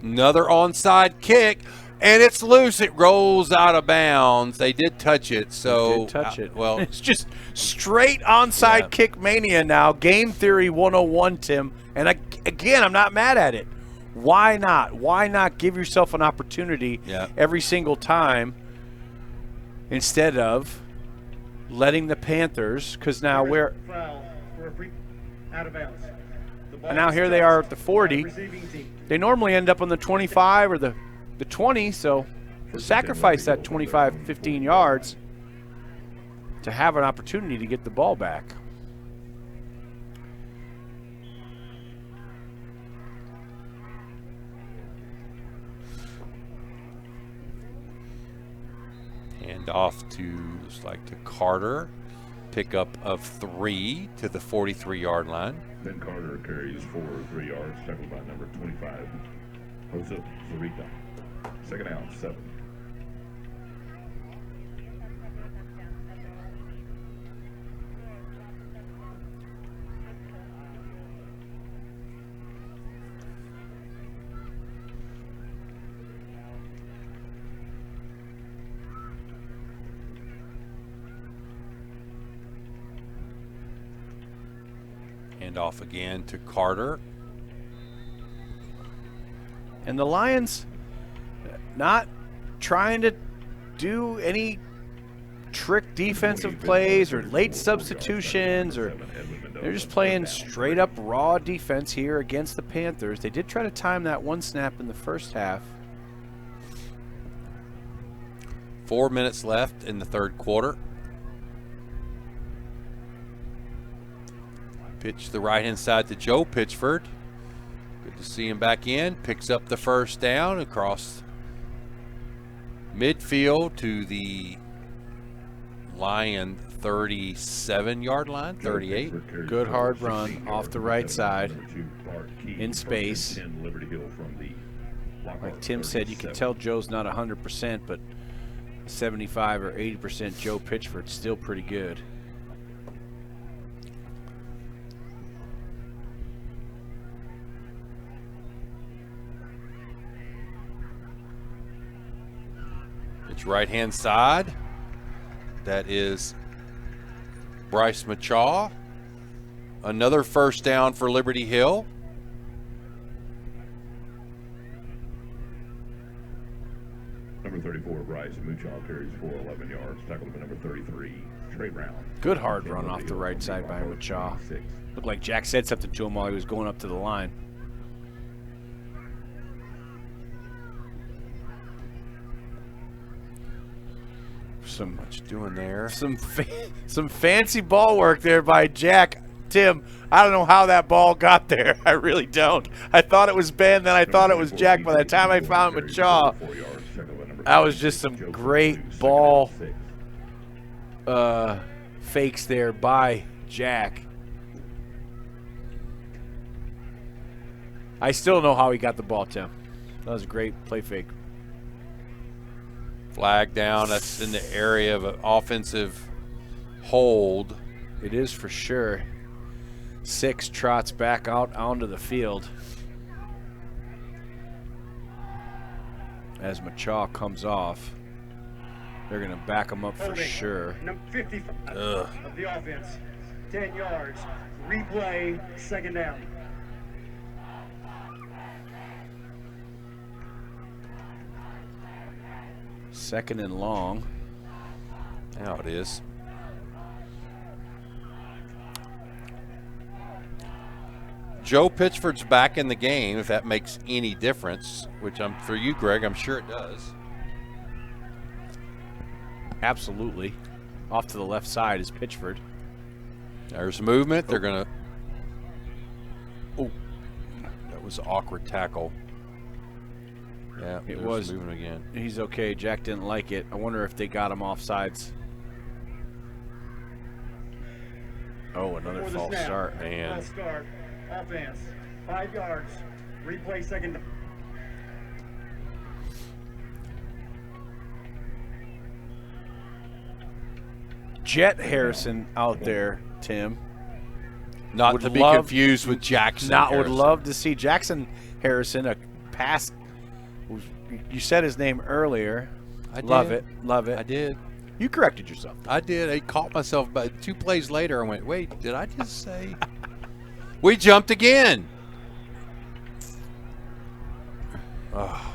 Another onside kick, and it's loose. It rolls out of bounds. They did touch it, so they did touch it. Well, it's just straight onside kick mania now. Game theory 101, Tim. And again, I'm not mad at it. Why not? Why not give yourself an opportunity every single time instead of letting the Panthers? Because now we're out of bounds. And now here they are at the 40. They normally end up on the 25 or the 20, so sacrifice that 25, 15 yards to have an opportunity to get the ball back. And off to, looks like to Carter. Pickup of 3 to the 43-yard line. Ben Carter carries for 3 yards, tackled by number 25, Jose Zurita. Second down, 7. And off again to Carter. And the Lions not trying to do any trick defensive plays or late substitutions, or they're just playing straight up raw defense here against the Panthers. They did try to time that 1 snap in the first half. 4 minutes left in the third quarter. Pitch the right-hand side to Joe Pitchford. Good to see him back in. Picks up the first down across midfield to the Lion 37-yard line, 38. Good hard run off the right side in space. Like Tim said, you can tell Joe's not 100%, but 75 or 80% Joe Pitchford's still pretty good. It's right-hand side. That is Bryce Machaw. Another first down for Liberty Hill. Number 34, Bryce Machaw carries for 11 yards, tackled by number 33, Trey Brown. Good hard run off the right side by Machaw. Looked like Jack said something to him while he was going up to the line. Some much doing there. Some fancy ball work there by Jack. Tim, I don't know how that ball got there. I really don't. I thought it was Ben, then I thought it was Jack. By the time I found Machaw, that was just some great ball fakes there by Jack. I still don't know how he got the ball, Tim. That was a great play fake. Flag down. That's in the area of an offensive hold. It is for sure. 6 trots back out onto the field as Machaw comes off. They're going to back him up for sure. Number 55 of the offense. 10 yards. Replay. Second down. Second and long. Now it is. Joe Pitchford's back in the game, if that makes any difference, which for you, Greg, I'm sure it does. Absolutely. Off to the left side is Pitchford. There's movement. They're going to... Oh, that was an awkward tackle. Yeah, It was moving again. He's okay. Jack didn't like it. I wonder if they got him off sides. Oh, another Before the false snap. start. Man. False start. Offense. 5 yards. Replay second. Jet Harrison out there, Tim. Not Would to be love- confused with Jackson Would Harrison. love to see Jackson Harrison, a pass. You said his name earlier. I did. Love it. Love it. I did. You corrected yourself. I did. I caught myself, but 2 plays later I went, wait, did I just say? We jumped again. Oh.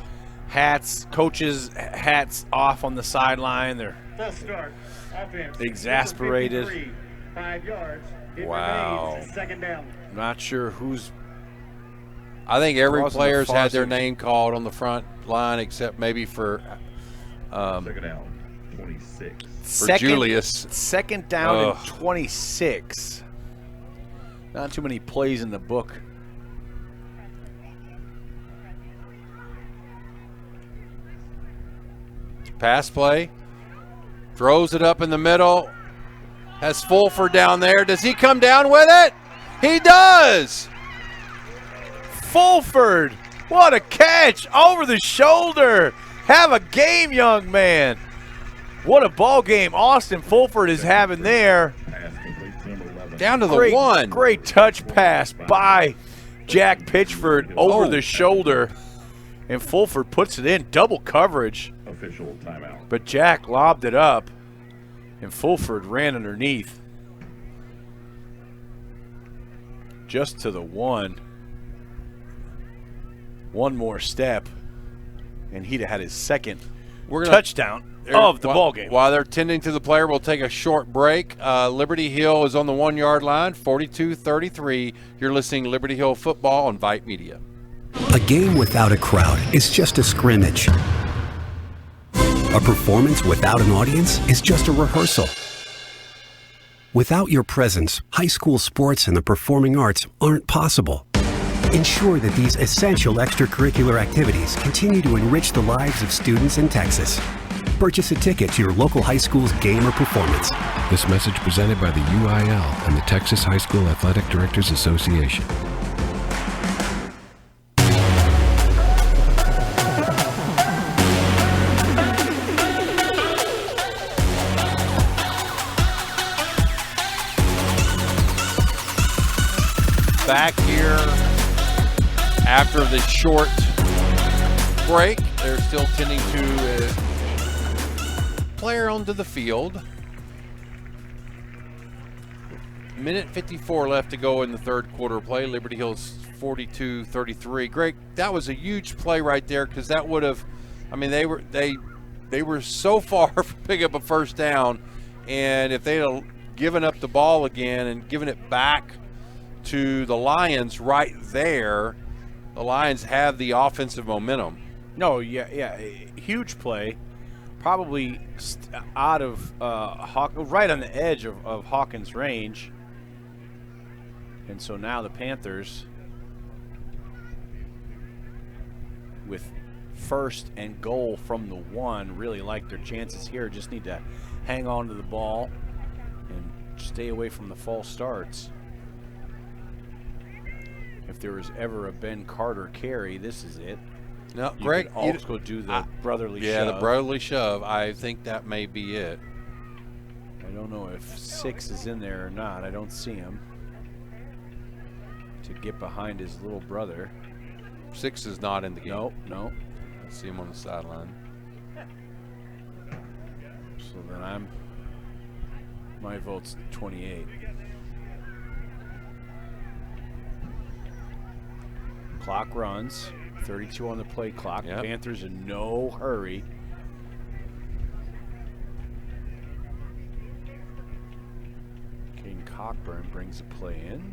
Hats, coaches' hats off on the sideline. They're False start. Offense. exasperated. 53, 5 yards. It Wow. remains second down. Not sure who's. I think every Causing the player's had their farce. name called on the front line except maybe for Second down, 26. Julius. Second down Ugh. and 26. Not too many plays in the book. Pass play. Throws it up in the middle. Has Fulford down there. Does he come down with it? He does. Fulford, what a catch over the shoulder. Have a game, young man. What a ball game Austin Fulford is having there. Down to the Great, 1. Great touch pass by Jack Pitchford over the shoulder. And Fulford puts it in, double coverage. Official timeout. But Jack lobbed it up, and Fulford ran underneath. Just to the 1. One more step, and he'd have had his second touchdown of the ball game. While they're tending to the player, we'll take a short break. Liberty Hill is on the 1 yard line, 42-33. You're listening to Liberty Hill football on Vype Media. A game without a crowd is just a scrimmage. A performance without an audience is just a rehearsal. Without your presence, high school sports and the performing arts aren't possible. Ensure that these essential extracurricular activities continue to enrich the lives of students in Texas. Purchase a ticket to your local high school's game or performance. This message presented by the UIL and the Texas High School Athletic Directors Association. Back here after the short break. They're still tending to player onto the field. Minute 54 left to go in the third quarter play. Liberty Hill's 42-33. Greg, that was a huge play right there because that would have, I mean, they were so far from picking up a first down, and if they'd have given up the ball again and given it back to the Lions right there, the Lions have the offensive momentum. No, yeah, huge play. Probably out of right on the edge of Hawkins' range. And so now the Panthers, with first and goal from the 1, really like their chances here. Just need to hang on to the ball and stay away from the false starts. If there was ever a Ben Carter carry, this is it. No, You Greg, could also do the brotherly shove. Yeah, the brotherly shove. I think that may be it. I don't know if 6 is in there or not. I don't see him. To get behind his little brother. 6 is not in the game. No. I see him on the sideline. So then my vote's 28. Clock runs. 32 on the play clock. Yep. Panthers in no hurry. King Cockburn brings the play in.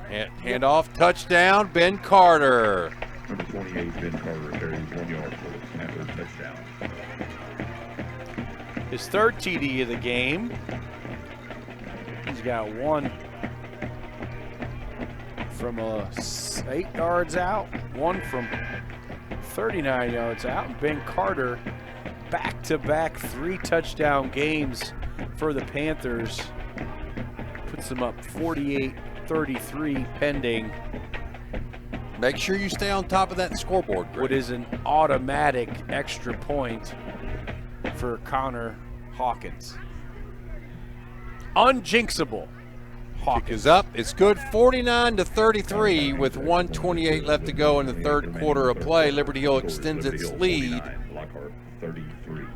Hand off, touchdown, Ben Carter. Number 28, Ben Carter, carries 1 yard for the Panther touchdown. His third TD of the game. He's got one from 8 yards out, one from 39 yards out. Ben Carter, back-to-back 3 touchdown games for the Panthers. Puts them up 48-33 pending. Make sure you stay on top of that scoreboard, Greg. What is an automatic extra point for Connor Hawkins. Unjinxable. Kick is up. It's good. 49-33 with 1:28 left to go in the third quarter of play. Liberty Hill extends its lead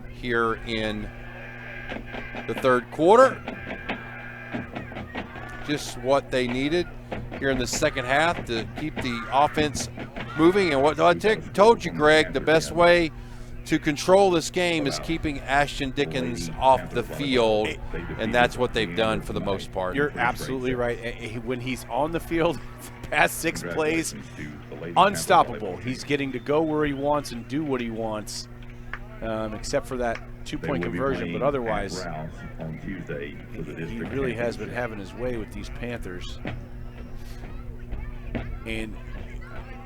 here in the third quarter. Just what they needed here in the second half to keep the offense moving. And what I told you, Greg, the best way to control this game is keeping Ashton Dickens off the field, and that's what they've done for the most part. You're absolutely right. When he's on the field, past 6 plays, unstoppable. He's getting to go where he wants and do what he wants, except for that 2-point conversion, but otherwise, he really has been having his way with these Panthers. And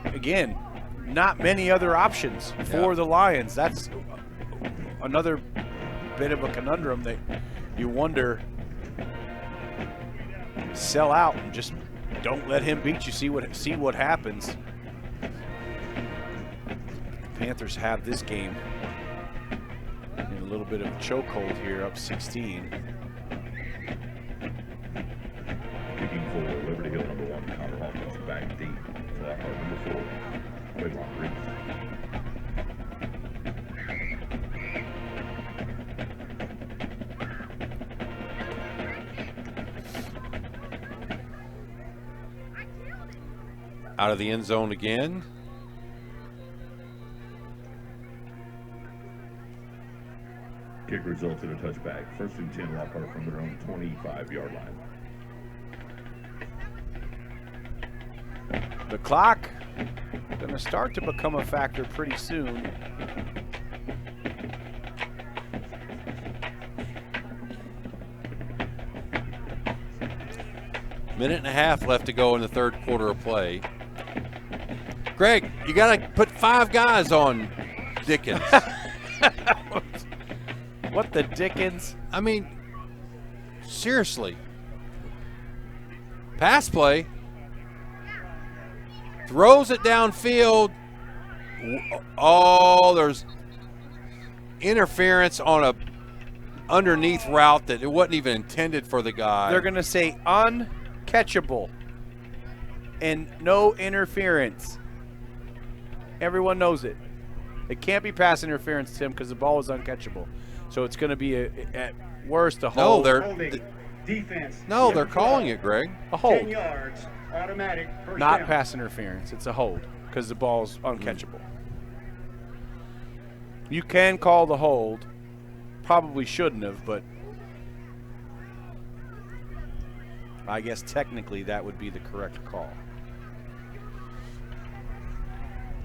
again, not many other options for the Lions. That's another bit of a conundrum that you wonder, sell out and just don't let him beat you. See what happens. Panthers have this game in a little bit of a chokehold here, up 16. Kicking for Liberty Hill, number 1, Connor Hawkins, back deep. Flat hard, number 4, Waylon Reese. Out of the end zone again. Kick results in a touchback. 1st and 10, Lockhart from their own 25-yard line. The clock going to start to become a factor pretty soon. Minute and a half left to go in the third quarter of play. Greg, you got to put 5 guys on Dickens. What the Dickens? I mean, seriously. Pass play. Throws it downfield. Oh, there's interference on a underneath route that it wasn't even intended for the guy. They're going to say uncatchable and no interference. Everyone knows it. It can't be pass interference, Tim, because the ball is uncatchable. So it's going to be, at worst, a hold. Defense. No, they're calling it, Greg. A hold. 10 yards, automatic, first Not down. pass interference. It's a hold because the ball's uncatchable. You can call the hold. Probably shouldn't have, but I guess technically that would be the correct call.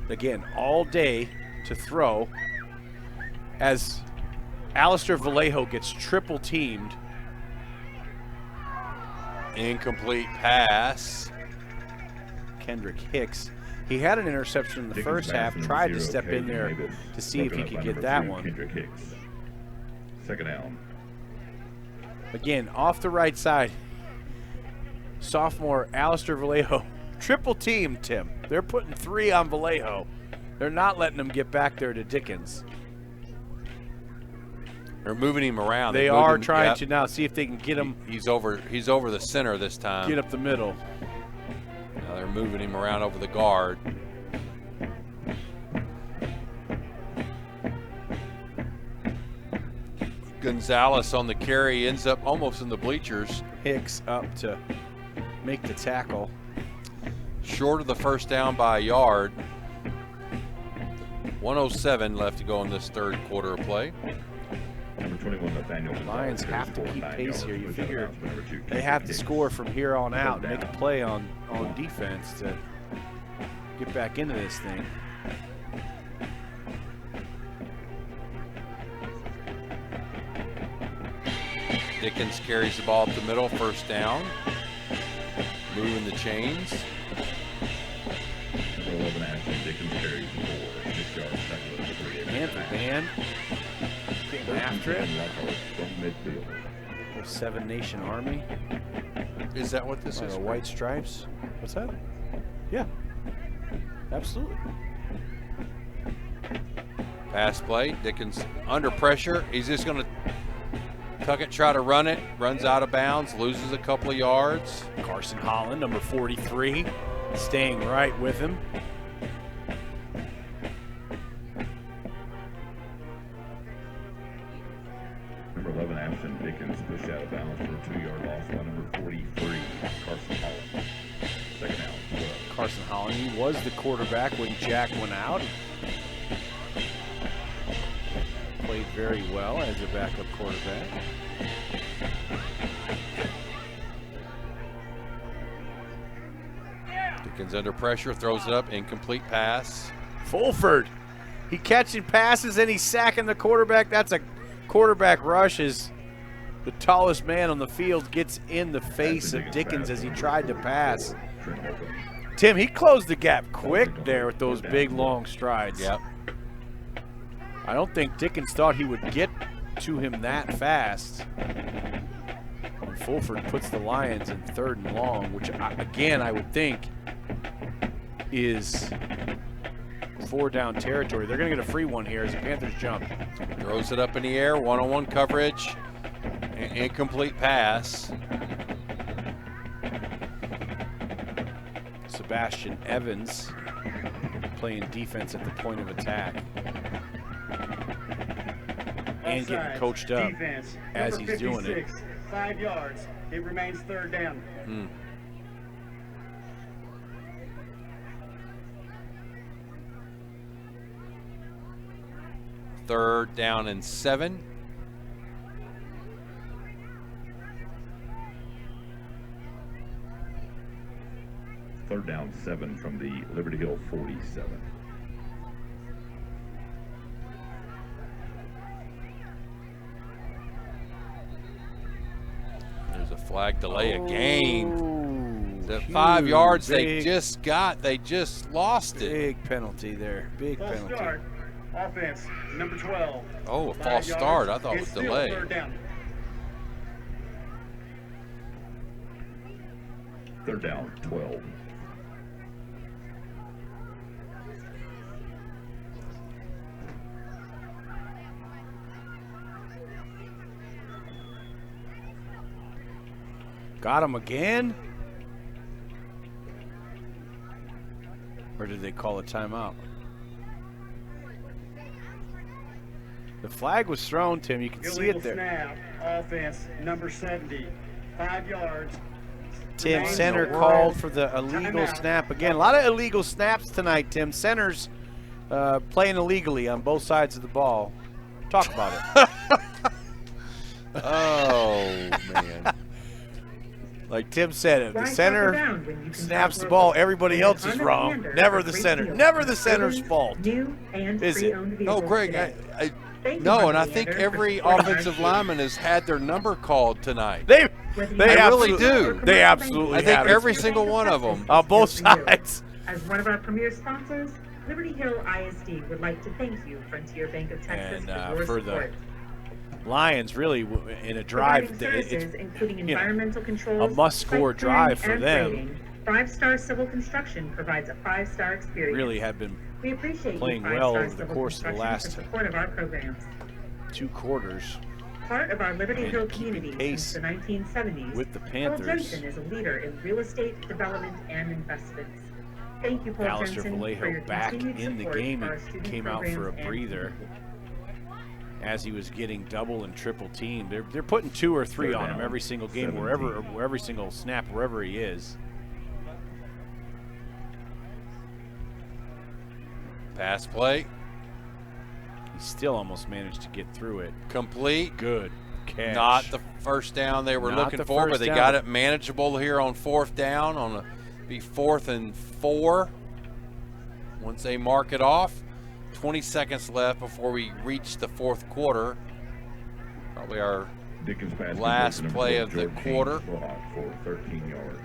Again, all day to throw as Alistair Vallejo gets triple teamed. Incomplete pass. Kendrick Hicks. He had an interception in the first half, tried to step in there to see if he could get that one. Kendrick Hicks. 2nd down. Again, off the right side, sophomore Alistair Vallejo. Triple team, Tim. They're putting 3 on Vallejo. They're not letting him get back there to Dickens. They're moving him around. They are trying to now see if they can get him. He's over the center this time. Get up the middle. Now they're moving him around over the guard. Gonzalez on the carry ends up almost in the bleachers. Hicks up to make the tackle. Short of the first down by a yard. 1:07 left to go in this third quarter of play. Number 21, Nathaniel. Lions have to keep pace here. You figure they have to score from here on out and make a play on defense to get back into this thing. Dickens carries the ball up the middle, first down. Moving the chains. Number 11 action, Dickens carries the 4, 6 yards, second of the 3. Panther band getting after it. From midfield. 7 Nation Army. Is that what this is? White stripes. What's that? Yeah. Absolutely. Pass play. Dickens under pressure. He's just going to tuck it, try to run it. Runs out of bounds, loses a couple of yards. Carson Holland, number 43, staying right with him. Number 11, Ashton Dickens, pushed out of bounds for a 2-yard loss by number 43, Carson Holland. Second down, 12. Carson Holland, he was the quarterback when Jack went out. Played very well as a backup quarterback. Dickens under pressure, throws it up, incomplete pass. Fulford, he catching passes and he's sacking the quarterback. That's a quarterback rush as the tallest man on the field gets in the face of Dickens as he tried to pass. Tim, he closed the gap quick there with those big, long strides. Yep. I don't think Dickens thought he would get to him that fast. And Fulford puts the Lions in 3rd and long, which, again, I would think is 4-down territory. They're going to get a free one here as the Panthers jump. Throws it up in the air, one-on-one coverage, incomplete pass. Sebastian Evans playing defense at the point of attack. And getting coached up defense. as Number he's doing 56, it. 5 yards. It remains 3rd down. Third down and 7. Third down, 7 from the Liberty Hill 47. There's a flag delay of game. The 5 yards they just got, they just lost it. Big penalty there. Big False penalty. start. Offense, number 12. Oh, a 5 false yards. start. I thought it It's was still delay. 3rd down. Third down, 12. Got him again? Or did they call a timeout? The flag was thrown, Tim. You can see Illegal it there. snap. Offense, number 70. 5 yards. Tim, Remains center a called word. for the illegal Timeout. snap. Again, a lot of illegal snaps tonight, Tim. Centers playing illegally on both sides of the ball. Talk about it. Oh, man. Like Tim said, if the Flag center down when you can snaps stop the ball, rolling. everybody else is Honda wrong. Commander Never for the free center. field. Never the center's fault. New and Is it? pre-owned No, vehicles Greg, today. Thank you, no, Honda and I think Commander, every for supporting our offensive students. lineman has had their number called tonight. They Whether you I have really a do. commercial They bank absolutely I think have it. every single one of them. On both Just for you. sides. As one of our premier sponsors, Liberty Hill ISD would like to thank you, Frontier Bank of Texas, And for your for the support. Lions, really, in a drive, Providing services, including you know, environmental controls, a must-score site clearing, drive for and them. grading. 5-star Civil Construction provides a 5-star experience. really have been We appreciate playing you, well 5-star over the Civil course of the Construction, last for support of our programs. 2 quarters Part of our Liberty and Hill keeping community pace since the 1970s, with the Paul Panthers. Jensen is a leader in real estate development and investments. Thank you, Paul Alistair Jensen, for your Vallejo back continued in the support game. for our He student came out for a programs and breather community. as he was getting double and triple teamed. They're putting 2 or 3 Third on him down, every single game, 17. wherever every single snap, wherever he is. Pass play, He still almost managed to get through it. complete. Good catch. Not the first down they were Not looking the for, but first they down. got it manageable here on 4th down. On a be 4th and 4. once they mark it off, 20 seconds left before we reach the fourth quarter. Probably our last play of the quarter. For 13 yards.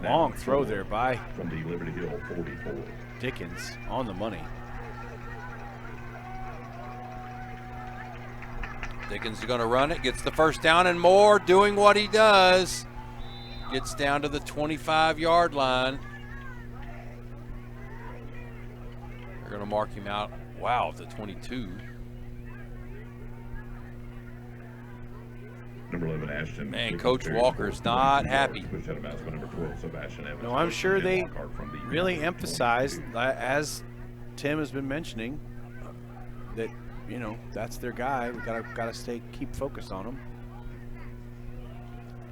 Long throw there by from the Liberty Hill 44. Dickens on the money. Dickens is going to run it, gets the first down and more, doing what he does. Gets down to the 25-yard line. They're going to mark him out, wow, the 22. Number 11, Ashton. Man, Coach Walker's not happy. No, I'm sure they really emphasized, as Tim has been mentioning, that, you know, that's their guy. We gotta keep focused on him.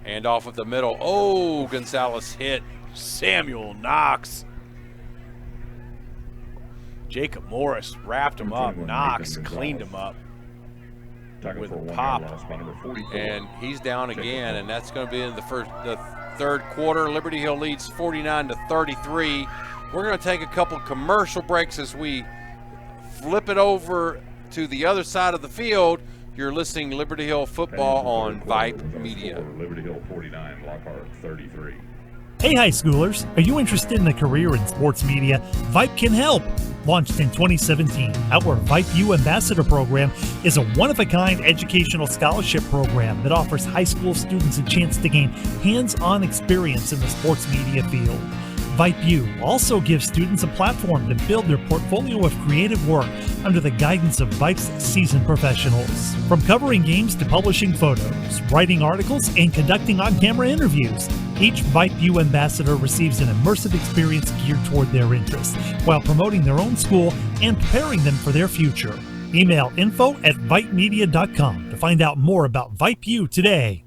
Hand off with the middle. Oh, Gonzalez hit Samuel Knox. Jacob Morris wrapped him up. Knox cleaned him up with a pop. And he's down again, and that's going to be in the third quarter. Liberty Hill leads 49-33. We're going to take a couple commercial breaks as we flip it over to the other side of the field. You're listening to Liberty Hill football on Vype Media. Liberty Hill 49, Lockhart 33. Hey high schoolers, are you interested in a career in sports media? Vype can help. Launched in 2017, our Vype U Ambassador Program is a one-of-a-kind educational scholarship program that offers high school students a chance to gain hands-on experience in the sports media field. Vype U also gives students a platform to build their portfolio of creative work under the guidance of Vype's seasoned professionals. From covering games to publishing photos, writing articles, and conducting on-camera interviews, each Vype U ambassador receives an immersive experience geared toward their interests, while promoting their own school and preparing them for their future. Email info@vypemedia.com to find out more about Vype U today.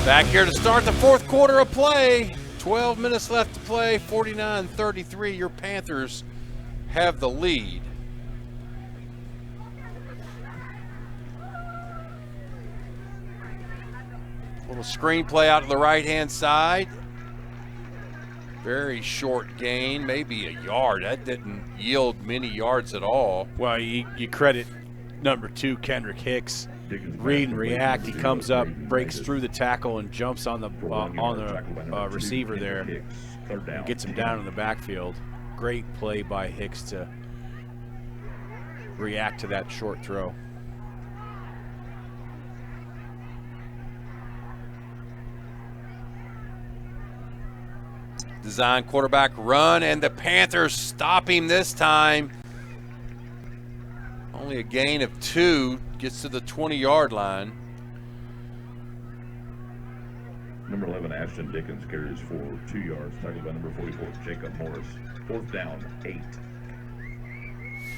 Back here to start the fourth quarter of play. 12 minutes left to play. 49-33. Your Panthers have the lead. Little screen play out to the right-hand side. Very short gain, maybe a yard. That didn't yield many yards at all. Well, you credit number 2, Kendrick Hicks. Read and react. He comes up, breaks through the tackle, and jumps on the receiver there. And gets him down in the backfield. Great play by Hicks to react to that short throw. Design quarterback run, and the Panthers stop him this time. Only a gain of 2, gets to the 20-yard line. Number 11, Ashton Dickens carries for 2 yards, tackled by number 44, Jacob Morris. 4th down, 8.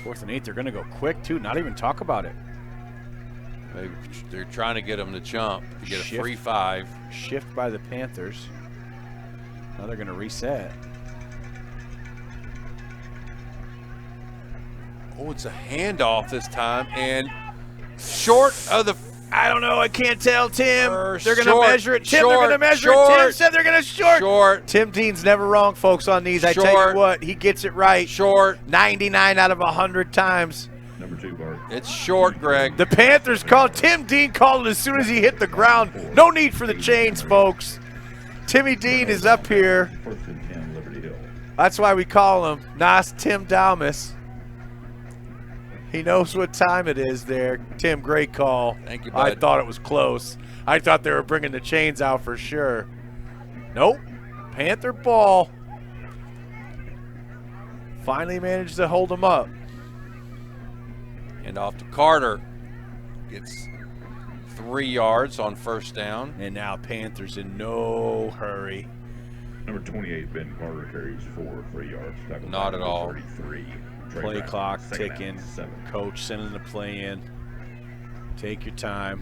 4th and 8, they're going to go quick too, not even talk about it. They're trying to get him to jump to get a free 5. Shift by the Panthers. Now they're going to reset. Oh, it's a handoff this time, and short of the... I don't know. I can't tell, Tim. They're going to measure it. Tim, they're going to measure it. Tim said they're going to short. Tim Dean's never wrong, folks, on these. I tell you what, he gets it right. Short. 99 out of 100 times. Number 2, Bart. It's short, Greg. The Panthers called. Tim Dean called it as soon as he hit the ground. No need for the chains, folks. Timmy Dean is up here. 1st and 10, Liberty Hill. That's why we call him Nas Tim Dalmas. He knows what time it is there. Tim, great call. Thank you, bud. I thought it was close. I thought they were bringing the chains out for sure. Nope. Panther ball. Finally managed to hold him up. And off to Carter. Gets 3 yards on 1st down. And now Panthers in no hurry. Number 28, Ben Carter carries for 3 yards. Not at all. 33. Play clock ticking. Coach sending the play in. Take your time.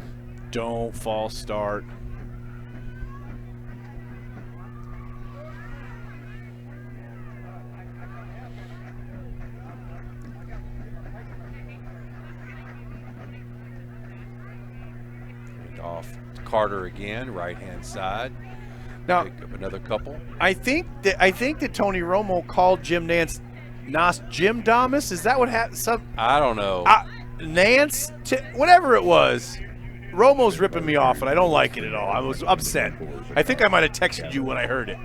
Don't false start. Off Carter again, right-hand side. Now, pick up another couple. I think that Tony Romo called Jim Nance Nas Jim Damas. Is that what happened? I don't know. Nance, whatever it was. Romo's ripping me off, and I don't like it at all. I was upset. I think I might have texted you when I heard it.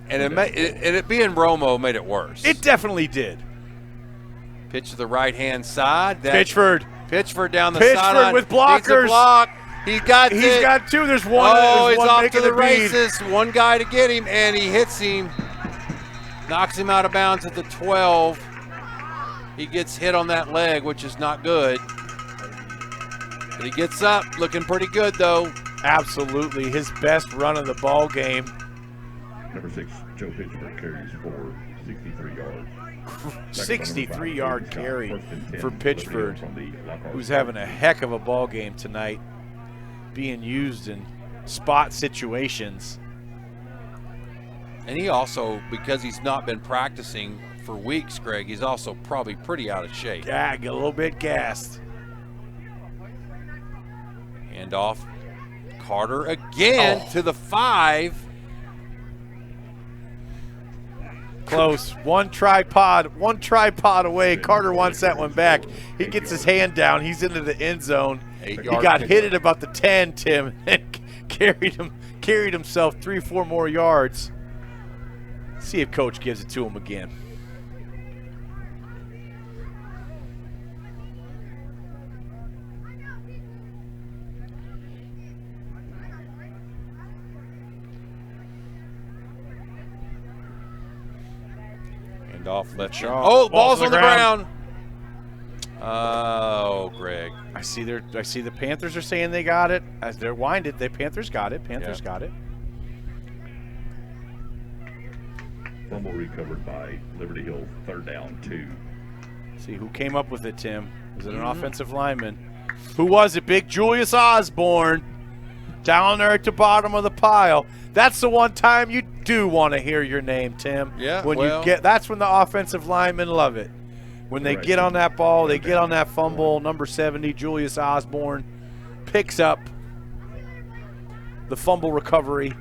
And it being Romo made it worse. It definitely did. Pitch to the right-hand side. Pitchford down the sideline. Pitchford with blockers. Needs a block. He's got two. There's one. Oh, he's off making to the the bead. races. One guy to get him, and he hits him. Knocks him out of bounds at the 12. He gets hit on that leg, which is not good. But he gets up, looking pretty good, though. Absolutely. His best run of the ball game. Number 6, Joe Pitchford carries for 63 yards. 63-yard carry for Pitchford, who's having a heck of a ball game tonight, being used in spot situations. And he also, because he's not been practicing for weeks, Greg, he's also probably pretty out of shape. Yeah, get a little bit gassed. Hand off. Carter again to the 5. Close. One tripod away. Carter wants that one back. He gets his hand down. He's into the end zone. He got hit at about the 10, Tim, and carried himself 3-4 more yards. See if Coach gives it to him again. And off left. Oh, ball's on the ground. Oh, Greg. I see the Panthers are saying they got it. As they're winded, the Panthers got it. Got it. Fumble recovered by Liberty Hill, 3rd down 2. See who came up with it, Tim. Was it an offensive lineman? Who was it? Big Julius Osborne. Down there at the bottom of the pile. That's the one time you do want to hear your name, Tim. Yeah. That's when the offensive linemen love it. When they get on that ball, they get on that fumble. Number 70, Julius Osborne, picks up the fumble recovery.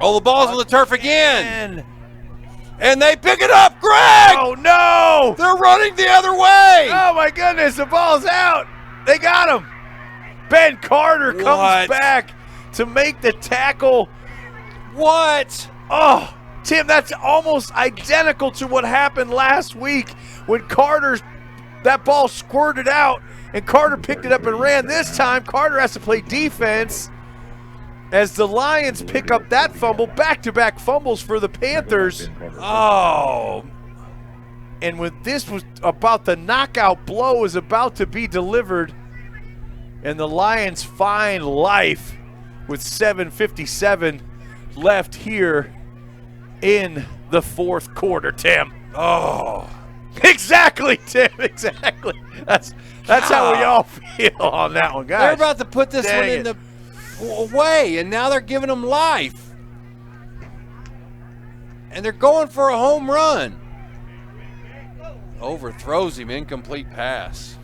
Oh, the ball's on the turf again. And they pick it up, Greg! Oh, no! They're running the other way! Oh, my goodness, the ball's out. They got him. Ben Carter comes back to make the tackle. What? Oh, Tim, that's almost identical to what happened last week when that ball squirted out and Carter picked it up and ran. This time, Carter has to play defense as the Lions pick up that fumble, back-to-back fumbles for the Panthers. Oh, and when this was about the knockout blow is about to be delivered, and the Lions find life with 7:57 left here in the 4th quarter, Tim. Oh, exactly, Tim, exactly. That's how we all feel on that one, guys. They're about to put this one in the away, and now they're giving them life. And they're going for a home run. Overthrows him, incomplete pass.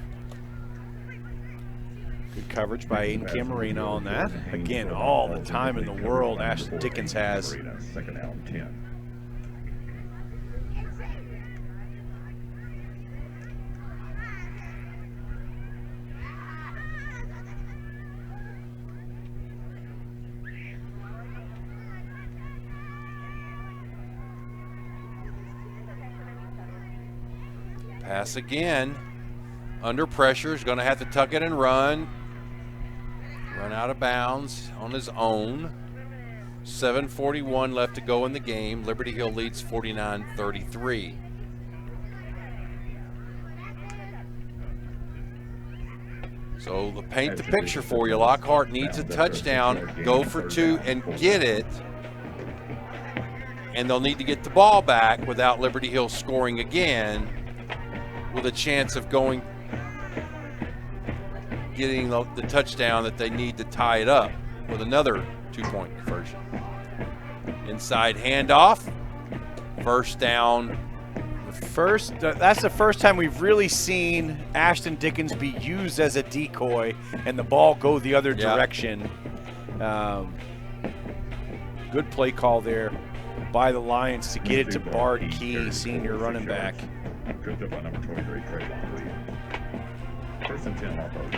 Good coverage by Aiden Camarino on that. Again, all the time in the world Ashton Dickens has. 2nd down 10. Pass again. Under pressure. He's going to have to tuck it and run. Run out of bounds on his own. 7:41 left to go in the game. Liberty Hill leads 49-33. So to paint the picture for you, Lockhart needs a touchdown, go for 2 and get it. And they'll need to get the ball back without Liberty Hill scoring again, with a chance of getting the touchdown that they need to tie it up with another 2-point conversion. Inside handoff. 1st down, That's the first time we've really seen Ashton Dickens be used as a decoy and the ball go the other direction. Good play call there by the Lions to get it to Bard Key, senior running back. Tripped up by number 23, Trayvon Lee. First and 10 off of.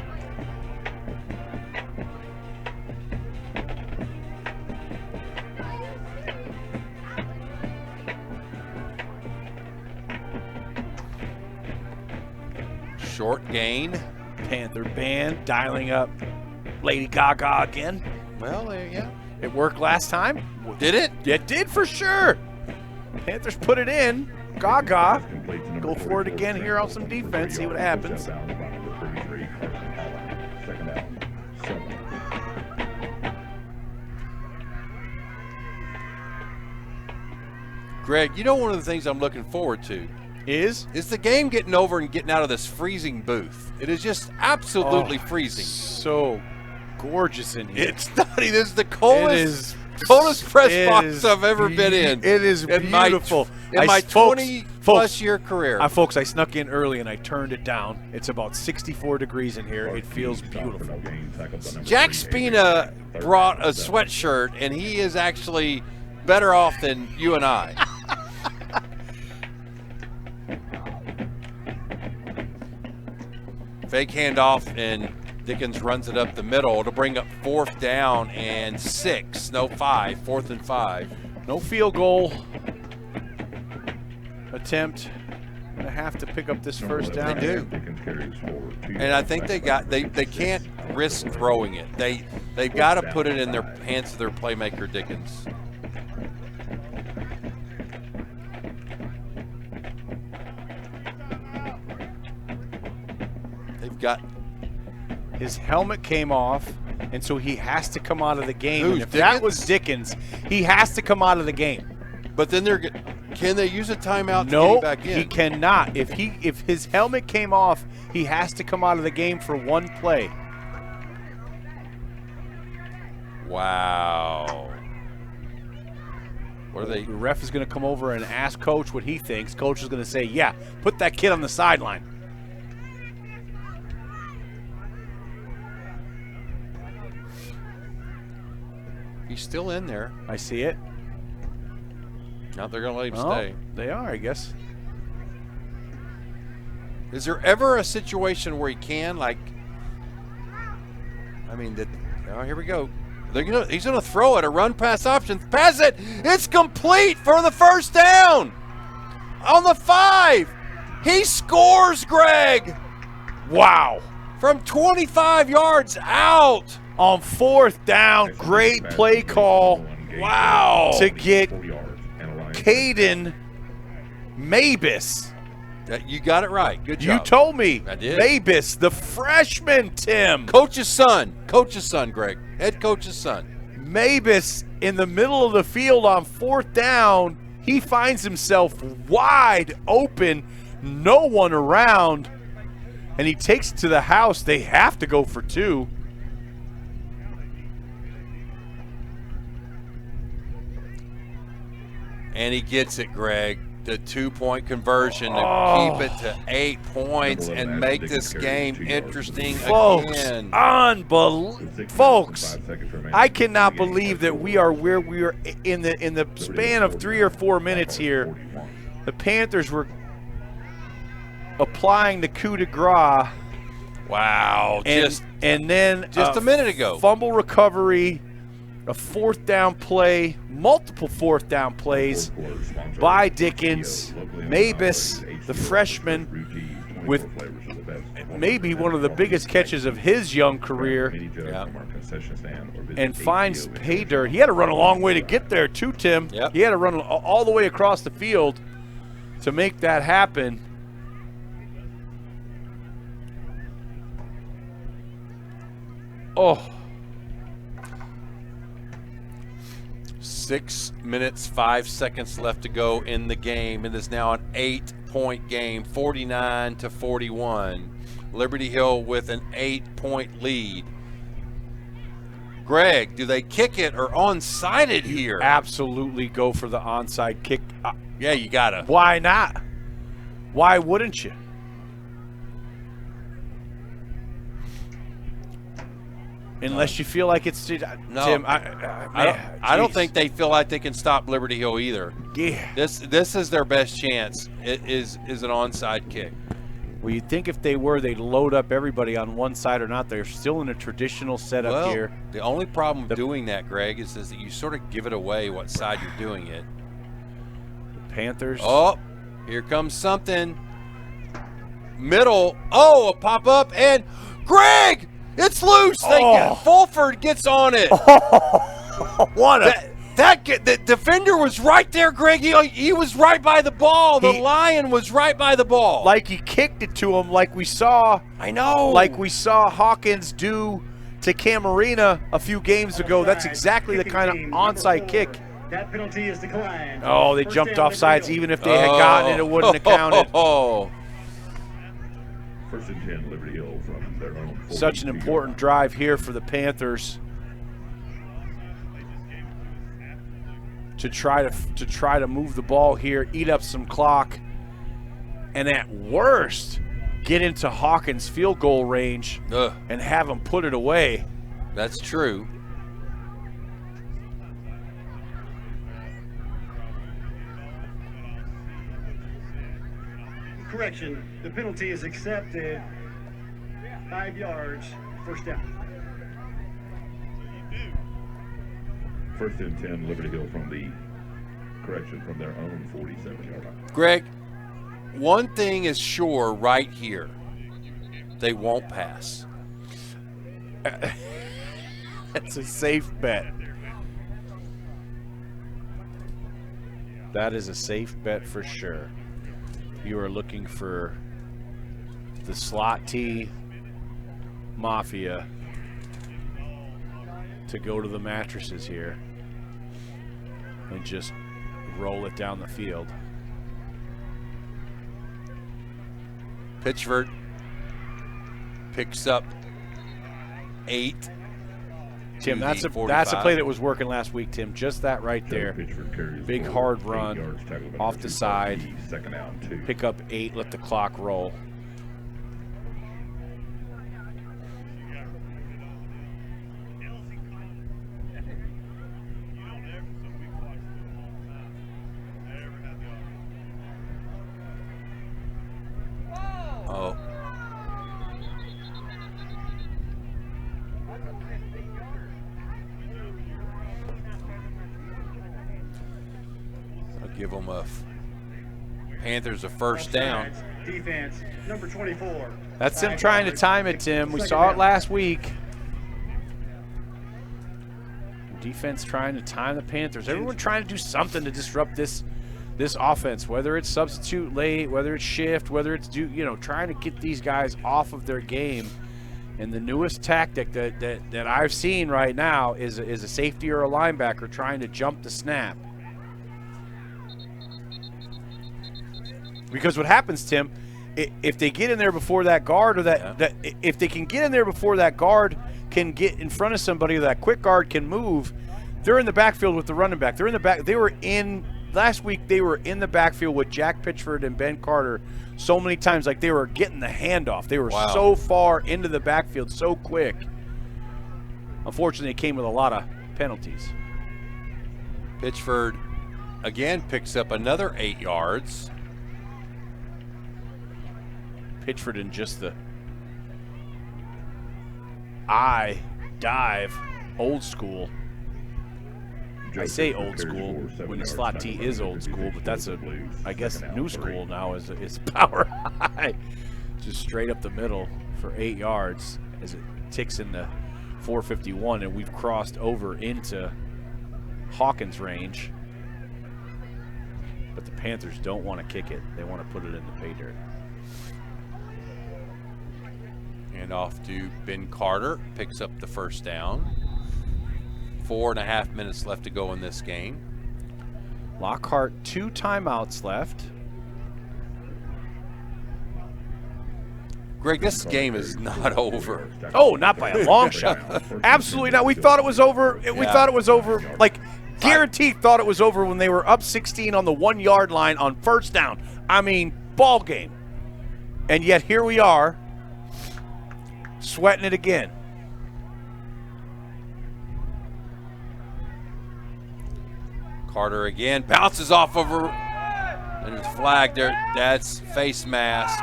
Short gain. Panther band dialing up Lady Gaga again. Well, yeah. It worked last time. Did it? It did for sure. Panthers put it in. Gaga. Go for it again here on some defense. See what happens. Greg, you know one of the things I'm looking forward to is the game getting over and getting out of this freezing booth. It is just absolutely freezing. So gorgeous in here. It's nutty. This is the coldest press box I've ever been in. It is beautiful. In my 20-plus year career. Folks, I snuck in early and I turned it down. It's about 64 degrees in here. It feels beautiful. Jack Spina brought a sweatshirt, and he is actually better off than you and I. Fake handoff, and Dickens runs it up the middle to bring up 4th down and 6. No 5. 4th and 5. No field goal attempt. Gonna have to pick up this first down. They do. And I think they can't risk throwing it. They've got to put it in their hands of their playmaker Dickens. His helmet came off, and so he has to come out of the game. Who's and if Dickens? that was Dickens, he has to come out of the game. But then can they use a timeout to get No, him back in? he cannot. If his helmet came off, he has to come out of the game for one play. Wow. What are they? The ref is going to come over and ask Coach what he thinks. Coach is going to say, yeah, put that kid on the sideline. He's still in there. I see it. Now they're going to let him Oh, stay. they are, I guess. Is there ever a situation where he can, like, I mean, here we go. He's going to throw it, a run pass option. Pass it. It's complete for the first down. On the 5. He scores, Greg. Wow. From 25 yards out. On 4th down, great play call. Wow. To get Caden Mabus. You got it right. Good job. You told me. I did. Mabus, the freshman, Tim. Coach's son. Coach's son, Greg. Head coach's son. Mabus in the middle of the field on 4th down. He finds himself wide open, no one around, and he takes it to the house. They have to go for 2. And he gets it, Greg. The 2-point conversion to keep it to 8 points and make this game interesting again. Folks, I cannot believe that we are where we are in the span of 3 or 4 minutes here. The Panthers were applying the coup de grace. Wow. And then just a minute ago. Fumble recovery. A 4th down play, multiple 4th down plays by Dickens. Mabus, the freshman, with maybe one of the biggest catches of his young career, and finds pay dirt. He had to run a long way to get there too, Tim. Yep. He had to run all the way across the field to make that happen. Oh. 6 minutes, 5 seconds left to go in the game. It is now an 8-point game, 49-41. Liberty Hill with an 8-point lead. Greg, do they kick it or onside it here? Absolutely go for the onside kick. Yeah, you gotta. Why not? Why wouldn't you? Unless you feel like it's No, Tim. I don't think they feel like they can stop Liberty Hill either. Yeah. This is their best chance. It is an onside kick. Well, you'd think if they were, they'd load up everybody on one side or not. They're still in a traditional setup here. The only problem with doing that, Greg, is that you sort of give it away what side you're doing it. The Panthers. Oh, here comes something. Middle. Oh, a pop up and Greg, it's loose. Fulford gets on it. What a the defender was right there, Greg. He was right by the ball. The Lion was right by the ball. Like he kicked it to him, like we saw. I know. Like we saw Hawkins do to Camarina a few games ago. That's exactly the kind of onside kick. That penalty is declined. Oh, they jumped off sides. Even if they had gotten it, it wouldn't have counted. First and 10, Liberty Hill from their own. Such an important drive here for the Panthers to try to move the ball here, eat up some clock, and at worst get into Hawkins' field goal range and have him put it away. That's true. Correction, the penalty is accepted. 5 yards, first down. First and 10, Liberty Hill from their own 47-yard line. Greg, one thing is sure right here. They won't pass. That's a safe bet. That is a safe bet for sure. You are looking for the slot T Mafia to go to the mattresses here and just roll it down the field. Pitchford picks up 8. Tim, that's a play that was working last week, Tim. Just that right there. Big hard run off the side. Pick up 8, let the clock roll. Oh. I'll give them Panthers a first down. Defense, number 24. That's them trying to time it, Tim. We saw it last week. Defense trying to time the Panthers. Everyone trying to do something to disrupt this offense, whether it's substitute late, whether it's shift, whether it's trying to get these guys off of their game. And the newest tactic that I've seen right now is a safety or a linebacker trying to jump the snap. Because what happens, Tim, if they get in there before that guard or if they can get in there before that guard can get in front of somebody or that quick guard can move, they're in the backfield with the running back. They're in the back. Last week they were in the backfield with Jack Pitchford and Ben Carter so many times, like they were getting the handoff. They were so far into the backfield so quick. Unfortunately, it came with a lot of penalties. Pitchford again picks up another 8 yards. Pitchford in just the eye dive, old school. I say old school when the slot T is old school, but that's I guess new school now is power high. Just straight up the middle for 8 yards as it ticks into 451, and we've crossed over into Hawkins range. But the Panthers don't want to kick it. They want to put it in the pay dirt. And off to Ben Carter, picks up the first down. 4.5 minutes left to go in this game. Lockhart, 2 timeouts left. Greg, this game is not over. Oh, not by a long shot. Absolutely not. We thought it was over. We thought it was over. Like, guaranteed thought it was over when they were up 16 on the 1 yard line on first down. I mean, ball game. And yet here we are, sweating it again. Carter again bounces off of her. And it's flagged there. That's face mask.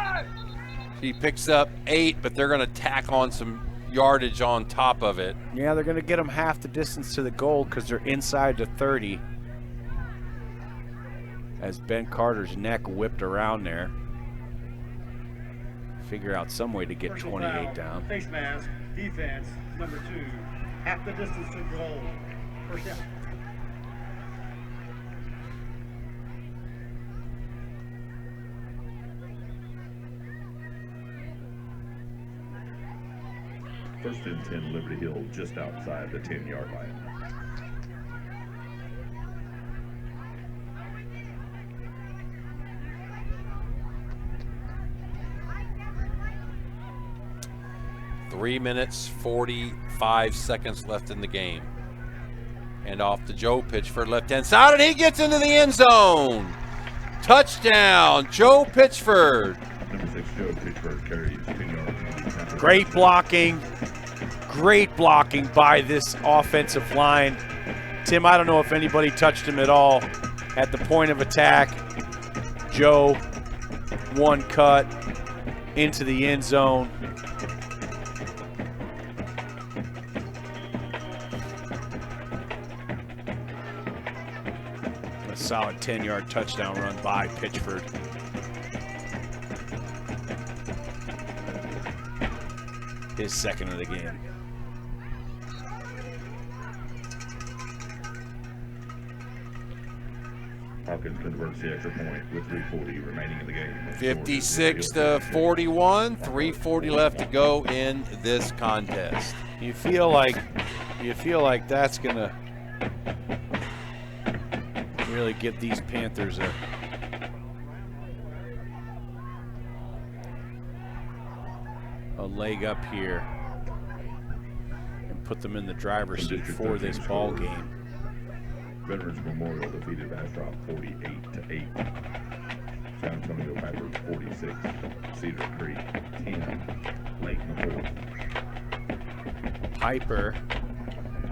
He picks up 8, but they're going to tack on some yardage on top of it. Yeah, they're going to get them half the distance to the goal because they're inside the 30. As Ben Carter's neck whipped around there. Figure out some way to get 28 down. Face mask, defense, number 2. Half the distance to goal. First down. First and 10, Liberty Hill, just outside the 10-yard line. Three minutes, 45 seconds left in the game. And off to Joe Pitchford, left-hand side, and he gets into the end zone. Touchdown, Joe Pitchford. Number 6, Joe Pitchford carries 10 yards. Great blocking by this offensive line. Tim, I don't know if anybody touched him at all at the point of attack. Joe, one cut into the end zone. A solid 10-yard touchdown run by Pitchford. His second of the game. Hawkins converts the extra point with 3:40 remaining in the game. 56-41, 3:40 left to go in this contest. You feel like that's gonna really give these Panthers a leg up here and put them in the driver's seat for this ball game. Veterans Memorial defeated Bastrop 48-8. San Antonio Vipers 46. Cedar Creek 10. Lake McCoy. Piper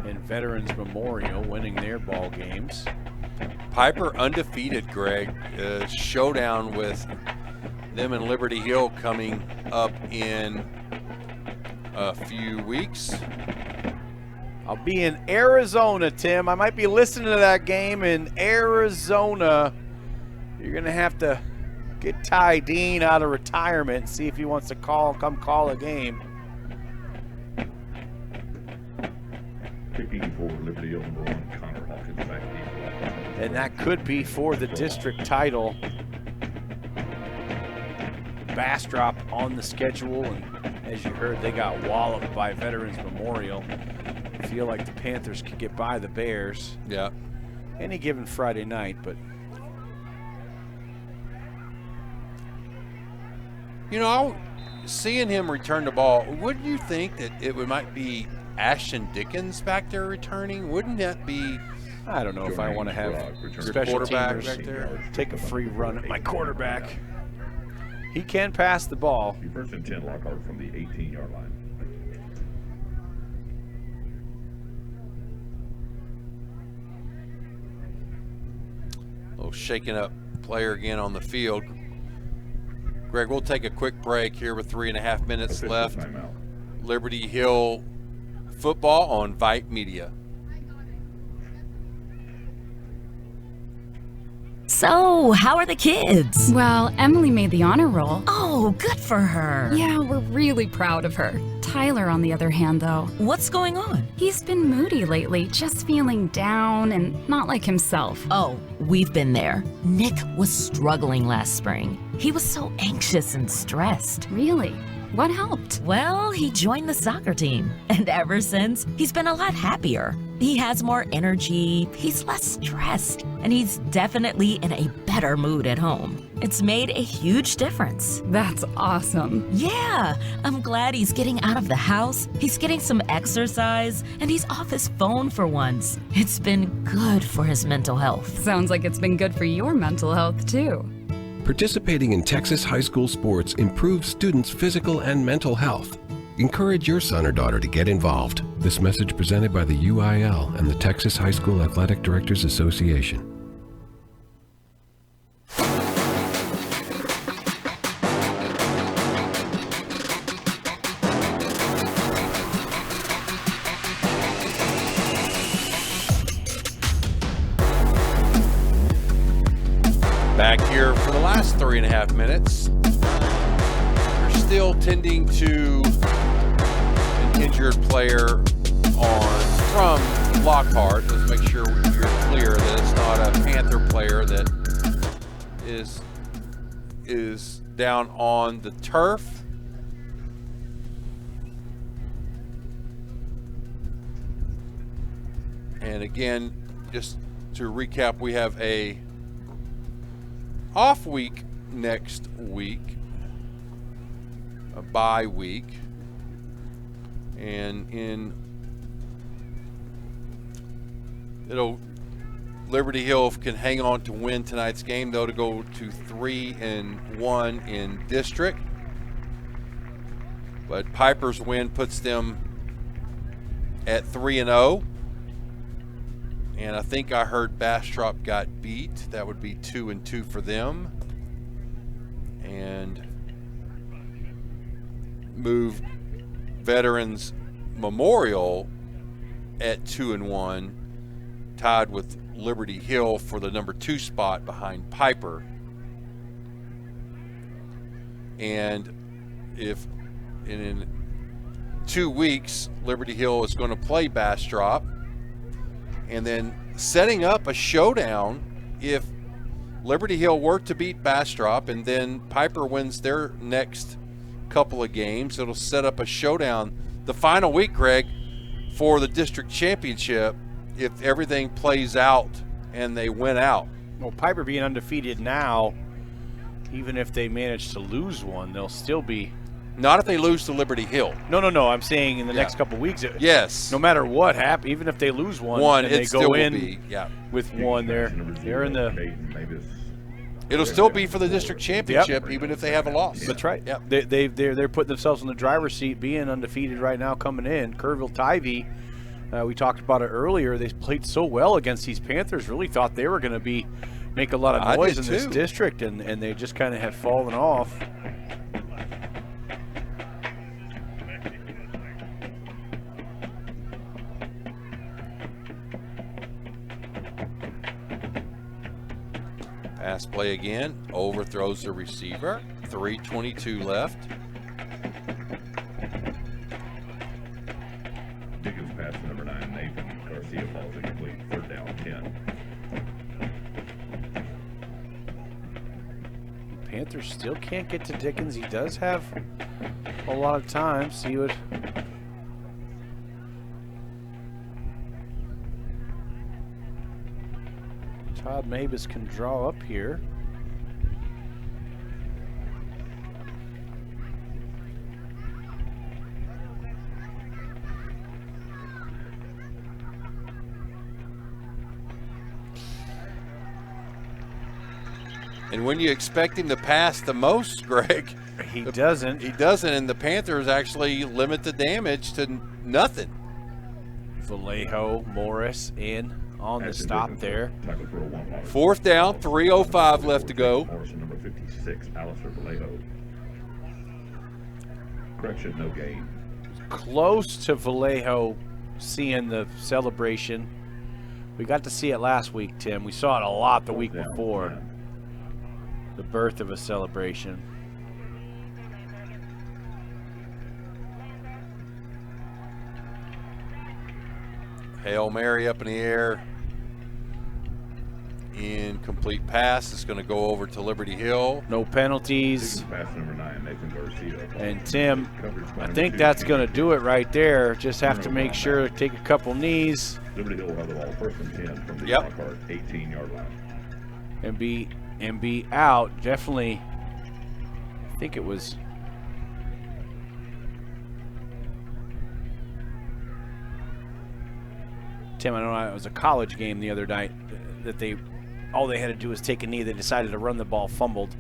and Veterans Memorial winning their ball games. Piper undefeated, Greg. Showdown with them and Liberty Hill coming up in a few weeks. I'll be in Arizona, Tim. I might be listening to that game in Arizona. You're going to have to get Ty Dean out of retirement and see if he wants to come call a game. Picking for Liberty Hill number 1, Connor Hawkins back deep. And that could be for the district title. Bastrop on the schedule, and as you heard, they got walloped by Veterans Memorial. I feel like the Panthers could get by the Bears. Yeah. Any given Friday night, but you know, seeing him return the ball, wouldn't you think that it might be Ashton Dickens back there returning? Wouldn't that be? I don't know if I want to have special quarterback teamers back there take a free run at my quarterback. He can pass the ball. First and 10, Lockhart from the 18-yard line. Oh, shaking up player again on the field. Greg, we'll take a quick break here with 3.5 minutes left. Liberty Hill football on Vype Media. So, how are the kids? Well, Emily made the honor roll. Oh, good for her. Yeah, we're really proud of her. Tyler, on the other hand, though. What's going on? He's been moody lately, just feeling down and not like himself. Oh, we've been there. Nick was struggling last spring. He was so anxious and stressed. Really? What helped? Well, he joined the soccer team. And ever since, he's been a lot happier. He has more energy, he's less stressed, and he's definitely in a better mood at home. It's made a huge difference. That's awesome. Yeah, I'm glad he's getting out of the house, he's getting some exercise, and he's off his phone for once. It's been good for his mental health. Sounds like it's been good for your mental health, too. Participating in Texas high school sports improves students' physical and mental health. Encourage your son or daughter to get involved. This message presented by the UIL and the Texas High School Athletic Directors Association. Back here for the last 3.5 minutes. We're still tending to an injured player from Lockhart. Let's make sure you're clear that it's not a Panther player that is down on the turf. And again, just to recap, we have a off week next week, a bye week, and Liberty Hill can hang on to win tonight's game, though, to go to 3-1 in district. But Piper's win puts them at 3-0. And I think I heard Bastrop got beat. That would be 2-2 for them. And move Veterans Memorial at 2-1, tied with Liberty Hill for the number 2 spot behind Piper. And in 2 weeks, Liberty Hill is going to play Bastrop, and then setting up a showdown if Liberty Hill were to beat Bastrop and then Piper wins their next couple of games. It'll set up a showdown the final week, Greg, for the district championship if everything plays out and they win out. Well, Piper being undefeated now, even if they manage to lose one, they'll still be... Not if they lose to Liberty Hill. No. I'm saying in the next couple of weeks. Yes. No matter what happens, even if they lose one and they go in with one, they're in the... It'll still be for the district championship, even if they have a loss. That's right. Yep. They're putting themselves in the driver's seat, being undefeated right now, coming in. Kerrville-Tivy, we talked about it earlier. They played so well against these Panthers. Really thought they were going to make a lot of noise in this district, and they just kind of have fallen off. Pass play again, overthrows the receiver, 3:22 left. Dickens pass to number 9, Nathan Garcia, falls incomplete, 3rd down, 10. Panthers still can't get to Dickens. He does have a lot of time. See what... Todd Mabus can draw up here. And when you expect him to pass the most, Greg, he doesn't. He doesn't, and the Panthers actually limit the damage to nothing. Vallejo, Morris in on the stop there. 4th down, 3:05 left to go. Morrison, number 56, Alistair Vallejo. Correction, no gain. Close to Vallejo seeing the celebration. We got to see it last week, Tim. We saw it a lot the week before. The birth of a celebration. Hail Mary up in the air. Incomplete pass. It's going to go over to Liberty Hill. No penalties. Pass number 9, Nathan Garcia. And Tim, I think that's going to do it right there. Just have to make sure to take a couple knees. Liberty Hill will have the ball 1st and 10 from the Lockhart 18-yard line. And be out. Definitely, I think it was... Tim, I don't know, it was a college game the other night that all they had to do was take a knee. They decided to run the ball, fumbled.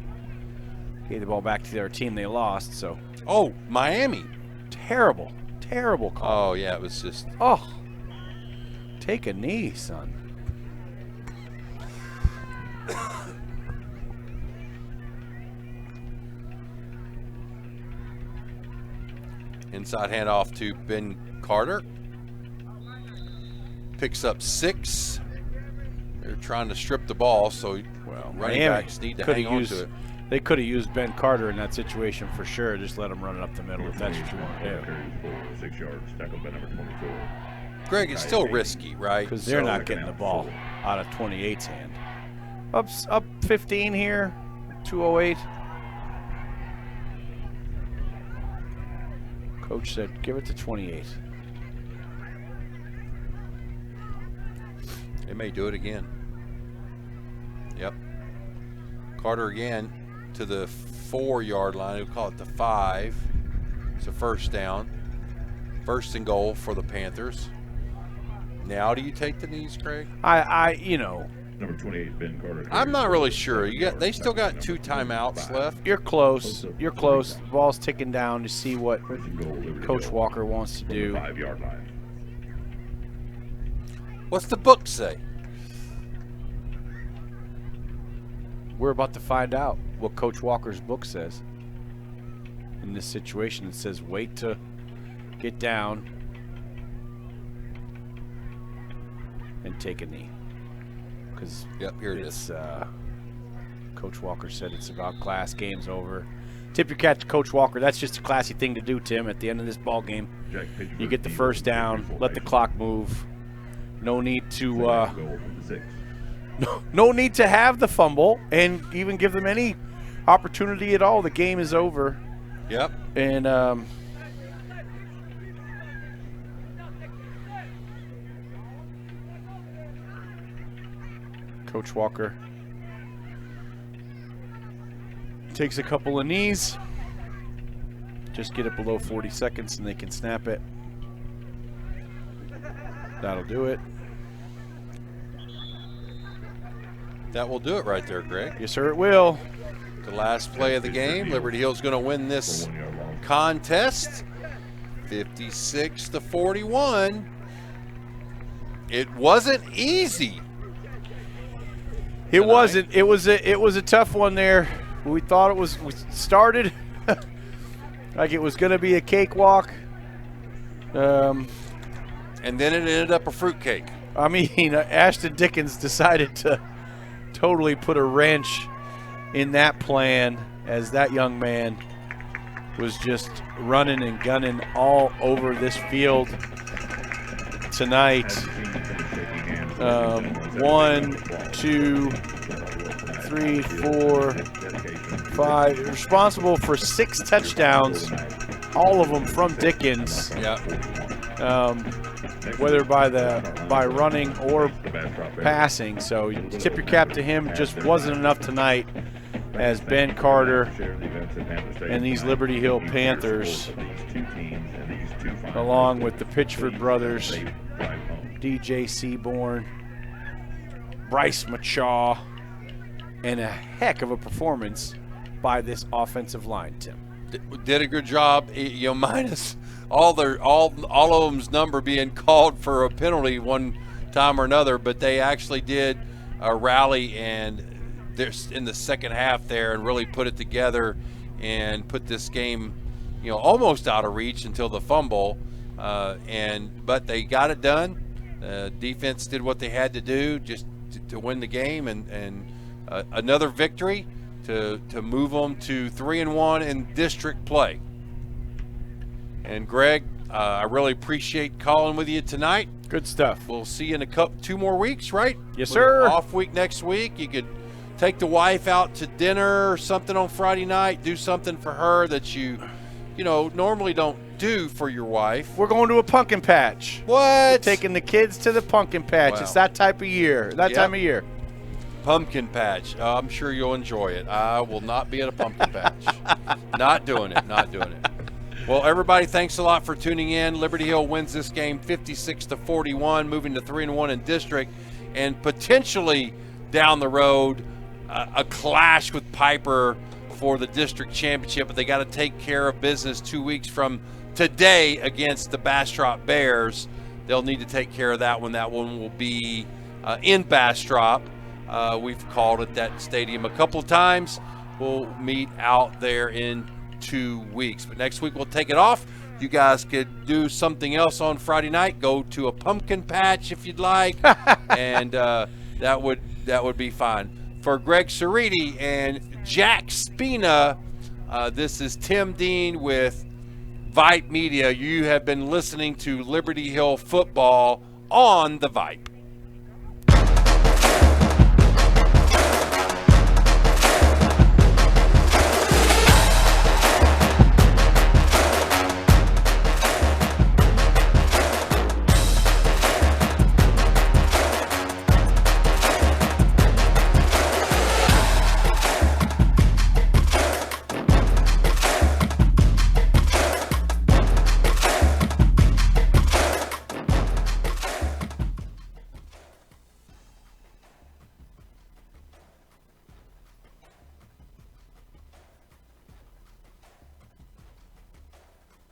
Gave the ball back to their team. They lost, so. Oh, Miami. Terrible call. Oh, yeah, it was just. Oh. Take a knee, son. Inside handoff to Ben Carter. Picks up 6. They're trying to strip the ball, so running backs need to hang on to it. They could have used Ben Carter in that situation for sure. Just let him run it up the middle if that's what you want to do. 6 yards, tackled by number 24. Greg, it's still risky, right? Because they're not getting the ball out of 28's hand. Up 15 here, 2:08. Coach said, give it to 28. They may do it again. Yep. Carter again to the 4-yard line. We'll call it the 5. It's a first down. 1st and goal for the Panthers. Now do you take the knees, Craig? Number 28, Ben Carter. I'm not really sure. They still got 2 timeouts left. You're close. You're close. The ball's ticking down to see what Coach Walker wants to do. 5-yard line. What's the book say? We're about to find out what Coach Walker's book says. In this situation, it says wait to get down and take a knee. Because here it is. Coach Walker said it's about class. Game's over. Tip your cap to Coach Walker. That's just a classy thing to do, Tim. At the end of this ball game, you get the first down. Let the clock move. No need to. No need to have the fumble and even give them any opportunity at all. The game is over. Yep. And Coach Walker takes a couple of knees. Just get it below 40 seconds and they can snap it. That'll do it. That will do it right there, Greg. Yes, sir, it will. The last play of the game. Liberty Hill's going to win this contest 56-41. It wasn't easy. It wasn't. It was a tough one there. We thought it was. We started like it was going to be a cakewalk. And then it ended up a fruitcake. I mean, Ashton Dickens decided to totally put a wrench in that plan as that young man was just running and gunning all over this field tonight. 1, 2, 3, 4, 5. Responsible for 6 touchdowns, all of them from Dickens. Yeah. Whether by running or passing. So you tip your cap to him. Just wasn't enough tonight as Ben Carter and these Liberty Hill Panthers, along with the Pitchford brothers, DJ Seaborn, Bryce Machaw, and a heck of a performance by this offensive line, Tim. Did a good job, minus all of them's number being called for a penalty one time or another, but they actually did rally and they're in the second half there and really put it together and put this game, almost out of reach until the fumble. But they got it done. Defense did what they had to do just to win the game, and another victory to move them to 3-1 in district play. And Greg, I really appreciate calling with you tonight. Good stuff. We'll see you in 2 more weeks, right? Yes, sir. Off week next week. You could take the wife out to dinner or something on Friday night. Do something for her that you normally don't do for your wife. We're going to a pumpkin patch. What? We're taking the kids to the pumpkin patch. Wow. It's that type of year. Time of year. Pumpkin patch. I'm sure you'll enjoy it. I will not be at a pumpkin patch. Not doing it. Well, everybody, thanks a lot for tuning in. Liberty Hill wins this game 56-41, moving to 3-1 in district, and potentially down the road a clash with Piper for the district championship, but they got to take care of business 2 weeks from today against the Bastrop Bears. They'll need to take care of that one. That one will be in Bastrop. We've called it that stadium a couple of times. We'll meet out there in 2 weeks. But next week we'll take it off. You guys could do something else on Friday night. Go to a pumpkin patch if you'd like, and that would be fine. For Greg Ceriti and Jack Spina, this is Tim Dean with Vype Media. You have been listening to Liberty Hill Football on the Vype.